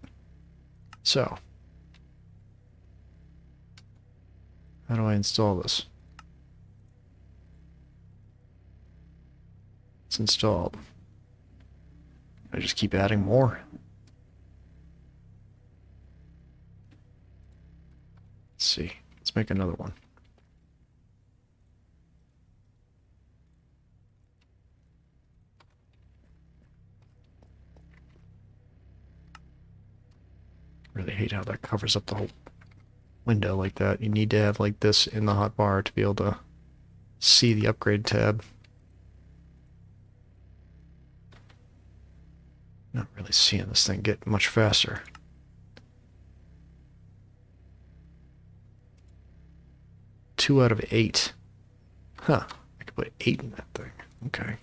So, how do I install this? It's installed. I just keep adding more. Let's see. Let's make another one. Really hate how that covers up the whole window like that. You need to have like this in the hotbar to be able to see the upgrade tab. Not really seeing this thing get much faster. Two out of 8. Huh. I could put 8 in that thing. Okay.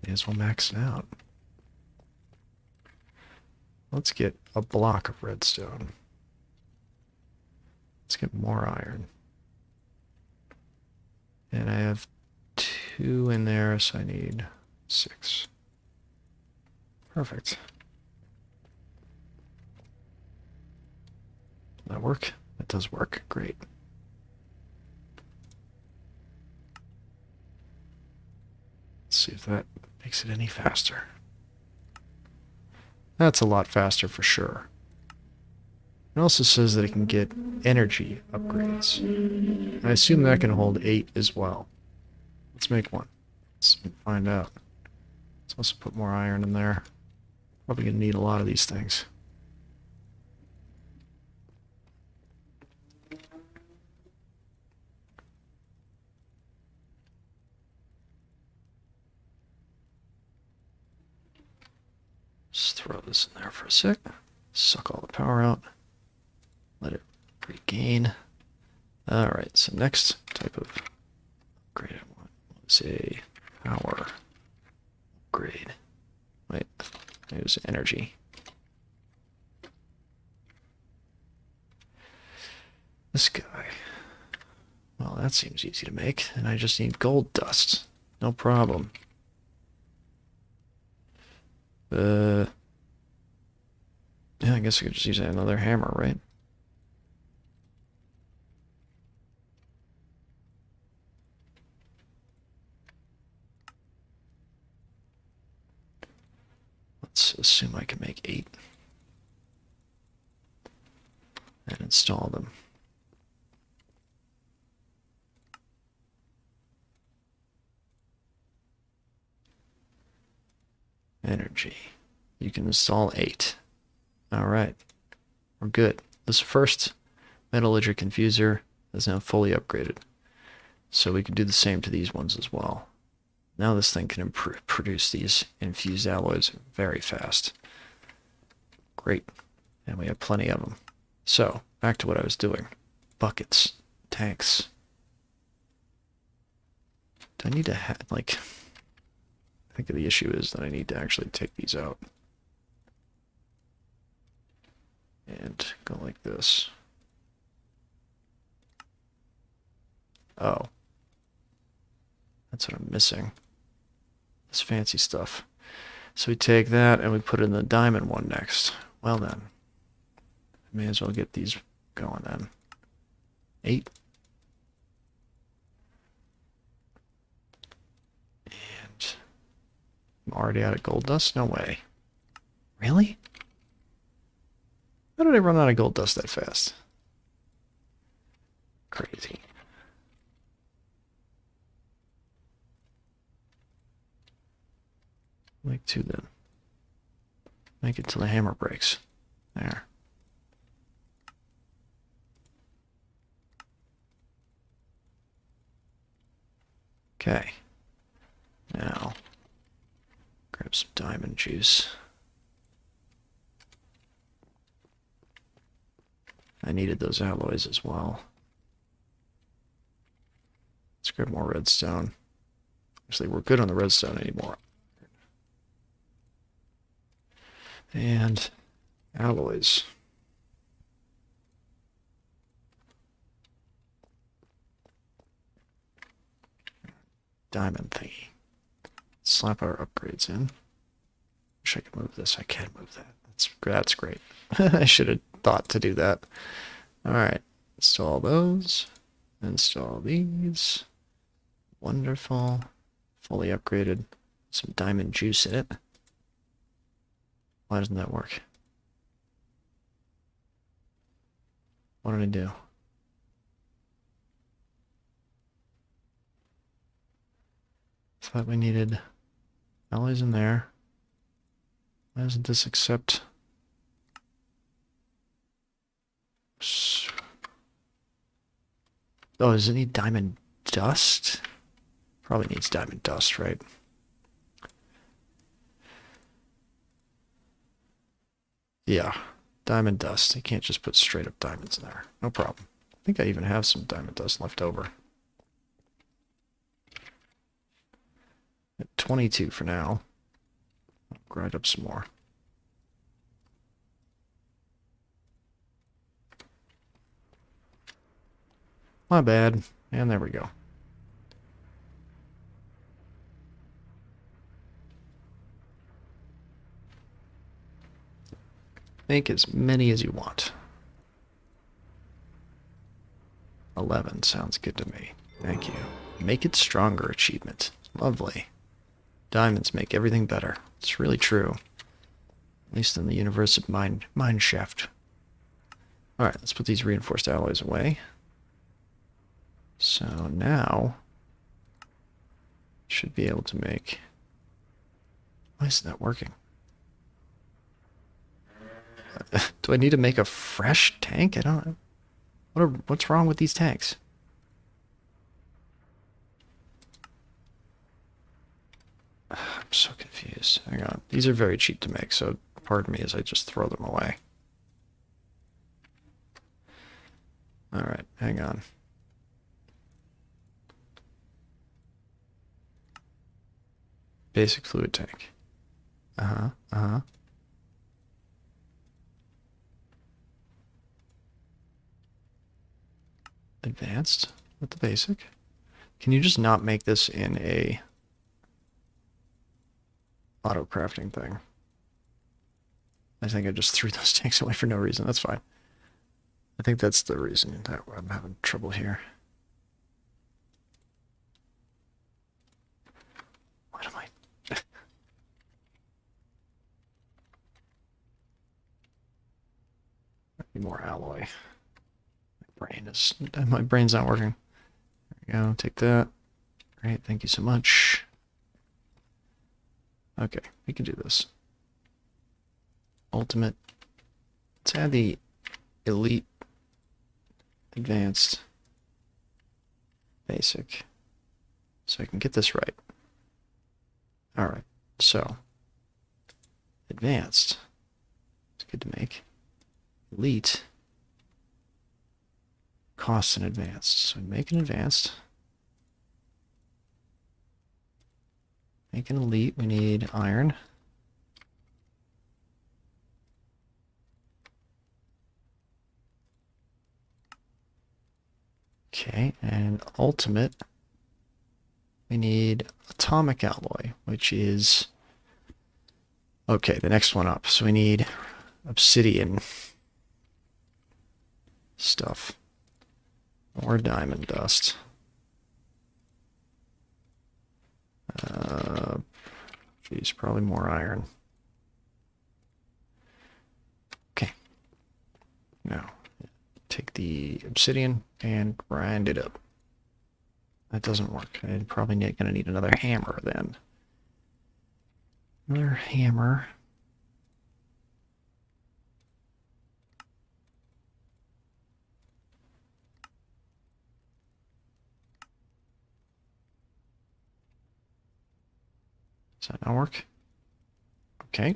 May as well max it out. Let's get a block of redstone. Let's get more iron. And I have 2 in there, so I need 6. Perfect. Does that work? That does work. Great. Let's see if that makes it any faster. That's a lot faster for sure. It also says that it can get energy upgrades. I assume that can hold 8 as well. Let's make one. Let's find out. Let's also put more iron in there. Probably going to need a lot of these things. Just throw this in there for a sec. Suck all the power out. Let it regain. Alright, so next type of upgrade I want was a power upgrade. Wait, it was energy. This guy. Well, that seems easy to make. And I just need gold dust. No problem. Yeah, I guess I could just use another hammer, right? Let's assume I can make 8. And install them. Energy. You can install 8. Alright. We're good. This first metallurgic infuser is now fully upgraded. So we can do the same to these ones as well. Now this thing can produce these infused alloys very fast. Great. And we have plenty of them. So, back to what I was doing. Buckets. Tanks. Do I need to have, like... I think the issue is that I need to actually take these out. And go like this. Oh. That's what I'm missing. This fancy stuff. So we take that and we put it in the diamond one next. Well then. I may as well get these going then. 8. And I'm already out of gold dust? No way. Really? How did I run out of gold dust that fast? Crazy. Make 2 then. Make it till the hammer breaks. There. Okay. Now, grab some diamond juice. I needed those alloys as well. Let's grab more redstone. Actually, we're good on the redstone anymore. And alloys. Diamond thingy. Slap our upgrades in. Wish I could move this. I can move that. That's great. I should have thought to do that. Alright. Install those. Install these. Wonderful. Fully upgraded. Some diamond juice in it. Why doesn't that work? What did I do? I thought we needed alloys in there. Why doesn't this accept? Oh, does it need diamond dust? Probably needs diamond dust, right? Yeah, diamond dust. You can't just put straight up diamonds in there. No problem. I think I even have some diamond dust left over. At 22 for now. I'll grind up some more. My bad. And there we go. Make as many as you want. 11 sounds good to me. Thank you. Make it stronger achievement. Lovely. Diamonds make everything better. It's really true. At least in the universe of mine shaft. Alright, let's put these reinforced alloys away. So now should be able to make. Why isn't that working? Do I need to make a fresh tank? I don't know. What's wrong with these tanks? I'm so confused. Hang on. These are very cheap to make, so pardon me as I just throw them away. Alright, hang on. Basic fluid tank. Advanced with the basic. Can you just not make this in a auto crafting thing? I think I just threw those tanks away for no reason. That's fine. I think that's the reason that I'm having trouble here. What am I? I need more alloy. My brain's not working. There we go. Take that. Great. Thank you so much. Okay, we can do this. Ultimate. Let's add the elite, advanced, basic, so I can get this right. All right. So advanced. It's good to make. Elite. Costs in advanced. So make an advanced. Make an elite. We need iron. Okay, and ultimate. We need atomic alloy, which is okay, the next one up. So we need obsidian. stuff. More diamond dust. Geez, probably more iron. Okay. Now, take the obsidian and grind it up. That doesn't work. I'm probably gonna need another hammer then. Another hammer. Does that not work? Okay.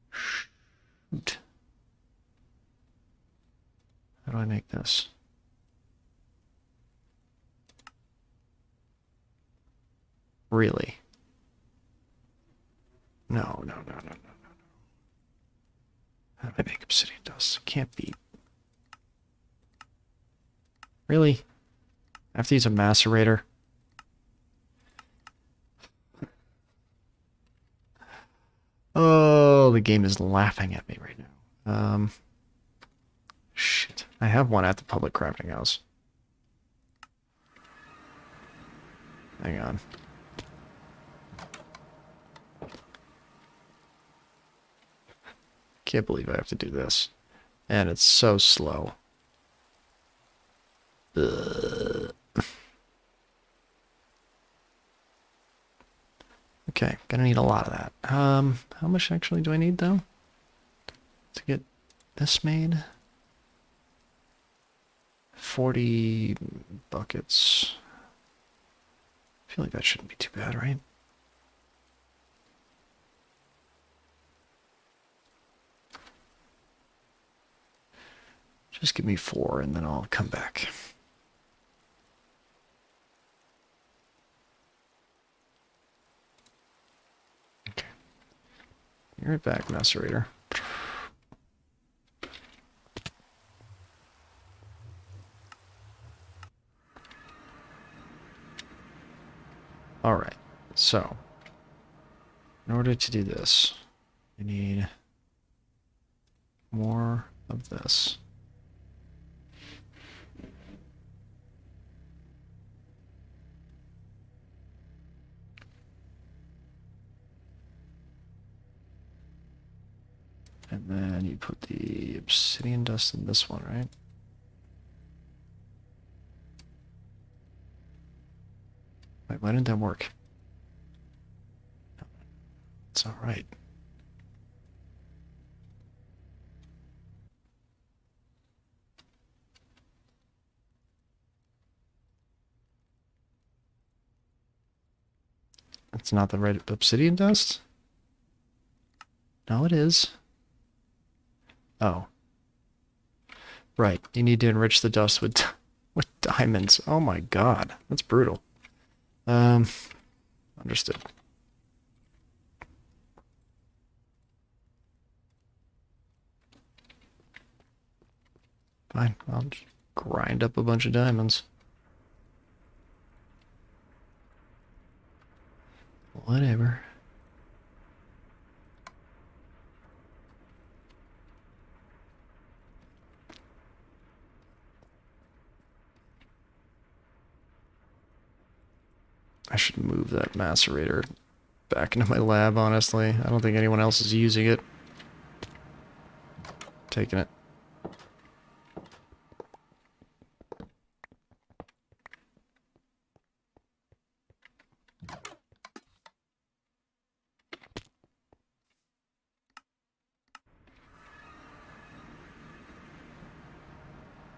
Shoot. How do I make this? Really? No, no, no, no, no, no, no. How do I make obsidian dust? Can't be. Really? I have to use a macerator? Oh, the game is laughing at me right now. Shit. I have one at the public crafting house. Hang on. Can't believe I have to do this. And it's so slow. Ugh. Okay, gonna need a lot of that. How much actually do I need though? To get this made? 40 buckets. I feel like that shouldn't be too bad, right? Just give me 4 and then I'll come back. Okay. You're right back, macerator. Alright, so in order to do this, I need more of this. And then you put the obsidian dust in this one, right? Wait, why didn't that work? It's all right. It's not the right obsidian dust? No, it is. Oh. Right, you need to enrich the dust with with diamonds. Oh my god, that's brutal. Understood. Fine, I'll just grind up a bunch of diamonds. Whatever. I should move that macerator back into my lab, honestly. I don't think anyone else is using it. Taking it.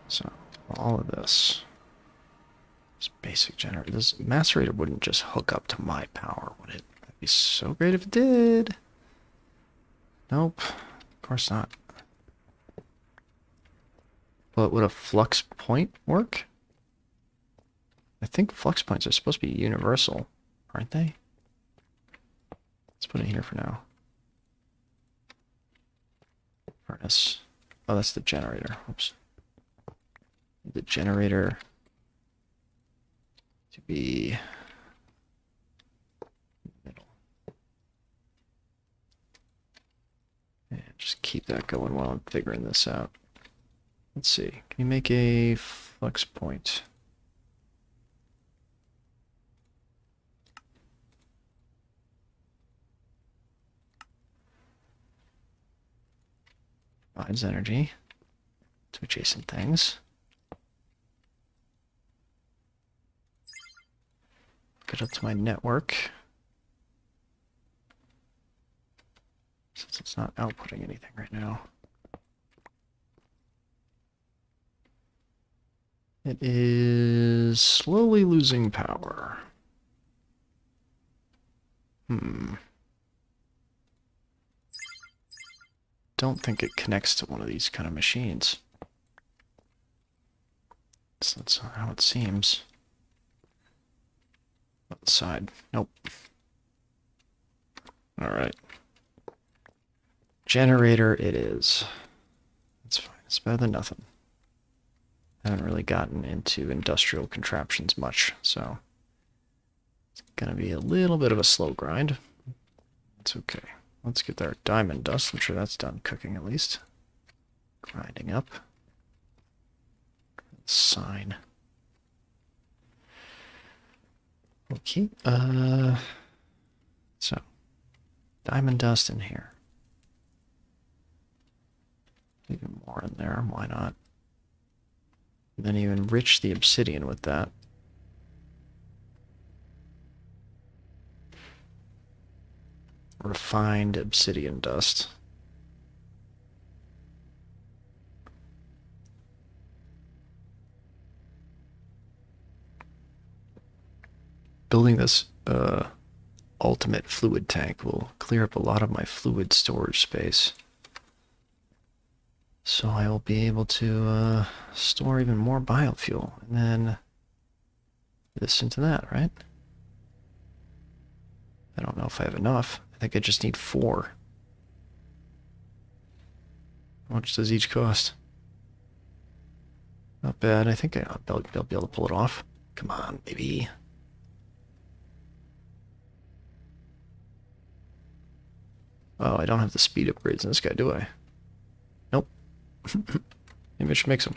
So, all of this. This basic generator. This macerator wouldn't just hook up to my power, would it? That'd be so great if it did. Nope. Of course not. But would a flux point work? I think flux points are supposed to be universal, aren't they? Let's put it here for now. Furnace. Oh, that's the generator. Oops. The generator to be middle. And just keep that going while I'm figuring this out. Let's see. Can you make a flex point? Provides energy to adjacent things. Get up to my network. Since it's not outputting anything right now. It is slowly losing power. Don't think it connects to one of these kind of machines. So that's how it seems. Outside. Nope. Alright. Generator it is. That's fine. It's better than nothing. I haven't really gotten into industrial contraptions much, so it's gonna be a little bit of a slow grind. It's okay. Let's get our diamond dust. I'm sure that's done cooking at least. Grinding up. Sign. Okay. So diamond dust in here. Even more in there. Why not? And then you enrich the obsidian with that. Refined obsidian dust. Building this ultimate fluid tank will clear up a lot of my fluid storage space. So I will be able to store even more biofuel, and then this into that, right? I don't know if I have enough. I think I just need 4. How much does each cost? Not bad. I think I'll be able to pull it off. Come on, baby. Oh, I don't have the speed upgrades in this guy, do I? Nope. Maybe I should make some.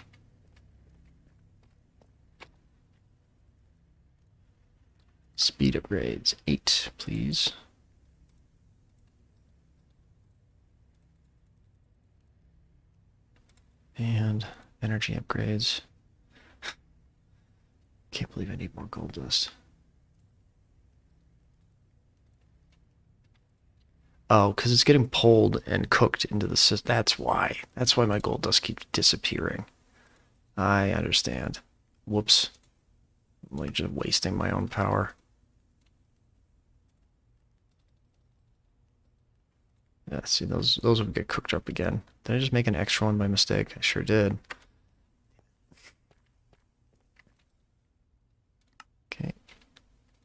Speed upgrades. 8, please. And energy upgrades. Can't believe I need more gold dust. Oh, because it's getting pulled and cooked into the system. That's why. That's why my gold dust keeps disappearing. I understand. Whoops. I'm like just wasting my own power. Yeah, see, those would get cooked up again. Did I just make an extra one by mistake? I sure did. Okay.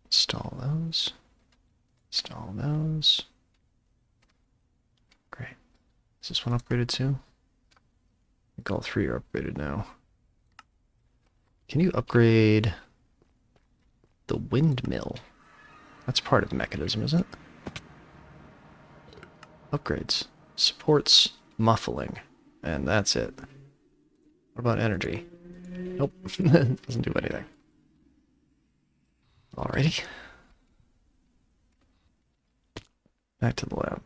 Install those. Install those. Great. Is this one upgraded too? I think all 3 are upgraded now. Can you upgrade the windmill? That's part of the mechanism, isn't it? Upgrades. Supports muffling. And that's it. What about energy? Nope. Doesn't do anything. Alrighty. Back to the lab.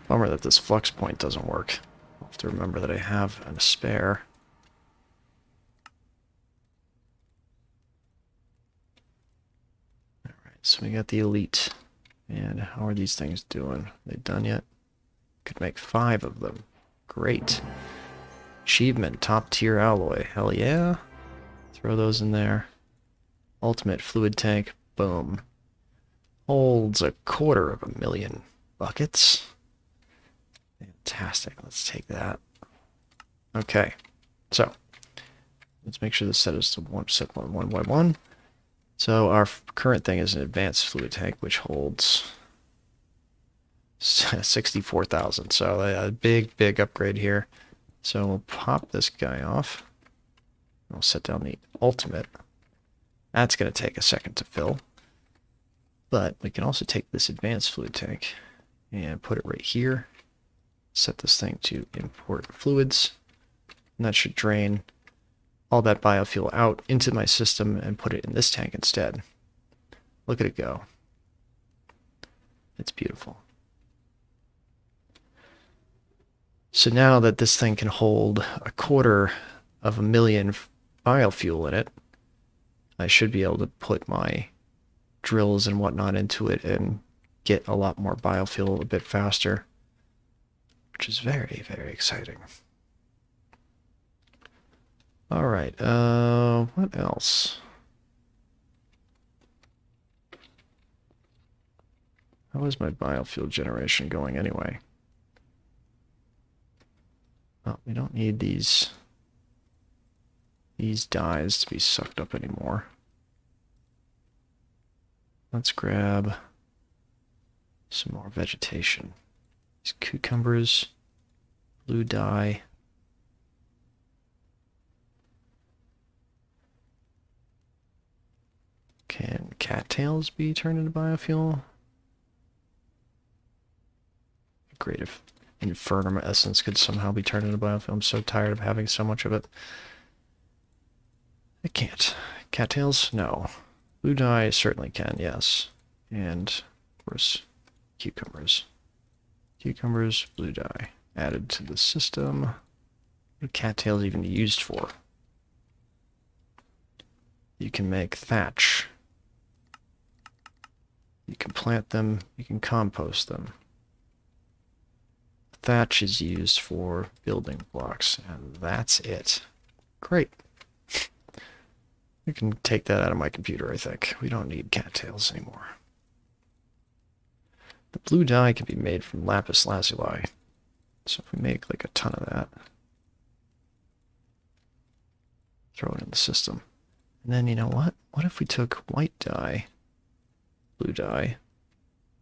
Bummer that this flux point doesn't work. I'll have to remember that I have a spare. Alright, so we got the elite. And how are these things doing? Are they done yet? Could make 5 of them. Great. Achievement, top tier alloy. Hell yeah. Throw those in there. Ultimate fluid tank. Boom. Holds 250,000 buckets. Fantastic. Let's take that. Okay. So, let's make sure this set is to set 1 by 1. So our current thing is an advanced fluid tank, which holds 64,000. So a big upgrade here. So we'll pop this guy off. We'll set down the ultimate. That's going to take a second to fill. But we can also take this advanced fluid tank and put it right here. set this thing to import fluids, and that should drain all that biofuel out into my system and put it in this tank instead. Look at it go. It's beautiful. So now that this thing can hold 250,000 biofuel in it, I should be able to put my drills and whatnot into it and get a lot more biofuel a bit faster, which is very, very exciting. All right, what else? How is my biofuel generation going anyway? Well, we don't need these dyes to be sucked up anymore. Let's grab some more vegetation. These cucumbers, blue dye. Can cattails be turned into biofuel? Great if Infernum essence could somehow be turned into biofuel. I'm so tired of having so much of it. It can't. Cattails? No. Blue dye certainly can, yes. And, of course, cucumbers. Cucumbers, blue dye. Added to the system. What are cattails even used for? You can make thatch. You can plant them. You can compost them. Thatch is used for building blocks, and that's it. Great. We can take that out of my computer, I think. We don't need cattails anymore. The blue dye can be made from lapis lazuli. So if we make like a ton of that, throw it in the system. And then you know what? What if we took white dye, blue dye,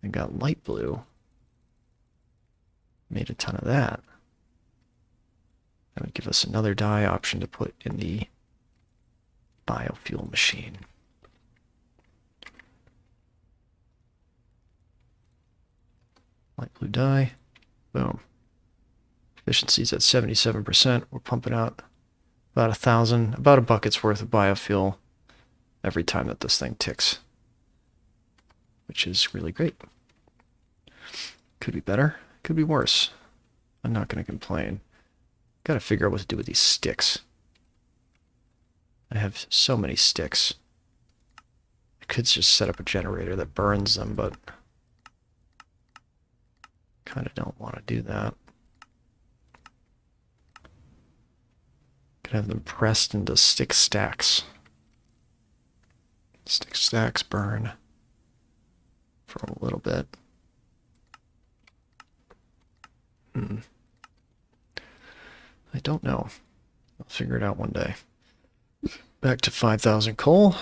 and got light blue? Made a ton of that. That would give us another dye option to put in the biofuel machine. Light blue dye. Boom. Efficiency's at 77%. We're pumping out about about a bucket's worth of biofuel every time that this thing ticks, which is really great. Could be better. Could be worse. I'm not going to complain. Got to figure out what to do with these sticks. I have so many sticks. I could just set up a generator that burns them, but kind of don't want to do that. Could have them pressed into stick stacks. Stick stacks burn for a little bit. I don't know. I'll figure it out one day. Back to 5,000 coal.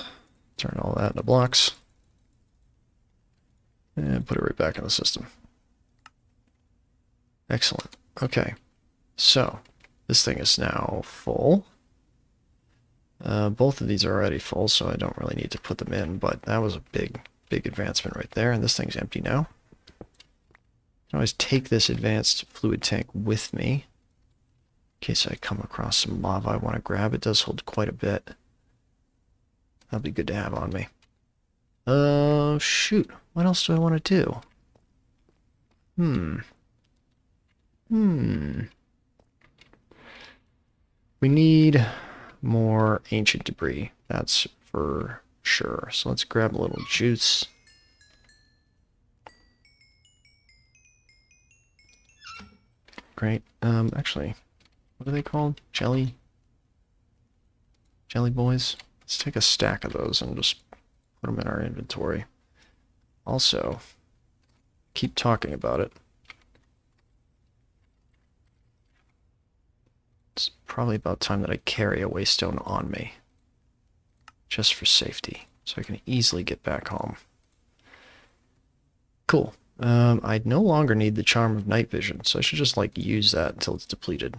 Turn all that into blocks. And put it right back in the system. Excellent. Okay. So, this thing is now full. Both of these are already full, so I don't really need to put them in, but that was a big, big advancement right there, and this thing's empty now. I can always take this advanced fluid tank with me in case I come across some lava I want to grab. It does hold quite a bit. That'll be good to have on me. Shoot. What else do I want to do? We need more ancient debris. That's for sure. So let's grab a little juice. Great. Actually, what are they called? Jelly boys? Let's take a stack of those and just put them in our inventory. Also, keep talking about it. It's probably about time that I carry a waystone on me. Just for safety, so I can easily get back home. Cool. I no longer need the Charm of Night Vision, so I should just, like, use that until it's depleted.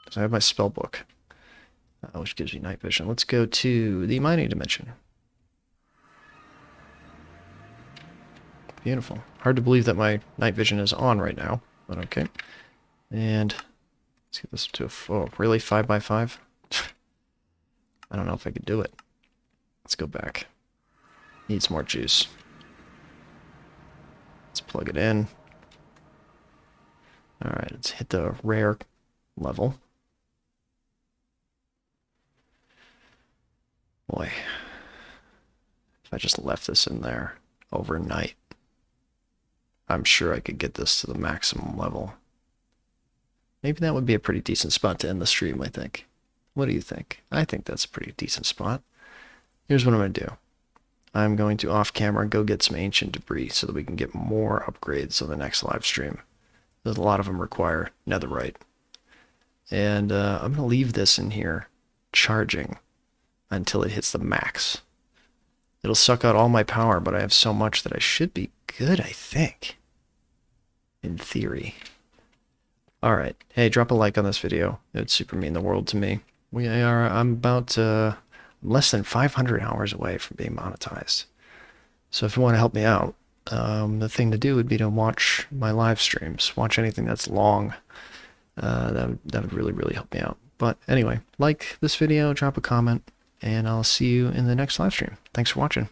So I have my spell book, which gives me night vision. Let's go to the mining dimension. Beautiful. Hard to believe that my night vision is on right now, but okay. And let's get this to a... Oh, really? 5 by 5? I don't know if I could do it. Let's go back. Needs more juice. Let's plug it in. Alright, let's hit the rare level. Boy. If I just left this in there overnight, I'm sure I could get this to the maximum level. Maybe that would be a pretty decent spot to end the stream, I think. What do you think? I think that's a pretty decent spot. Here's what I'm going to do. I'm going to off-camera go get some ancient debris so that we can get more upgrades on the next live stream. A lot of them require netherite. And I'm going to leave this in here charging until it hits the max. It'll suck out all my power, but I have so much that I should be good, I think. In theory. Alright, hey, drop a like on this video. It would super mean the world to me. I'm about less than 500 hours away from being monetized. So if you want to help me out, the thing to do would be to watch my live streams. Watch anything that's long. That would really, really help me out. But anyway, like this video, drop a comment, and I'll see you in the next live stream. Thanks for watching.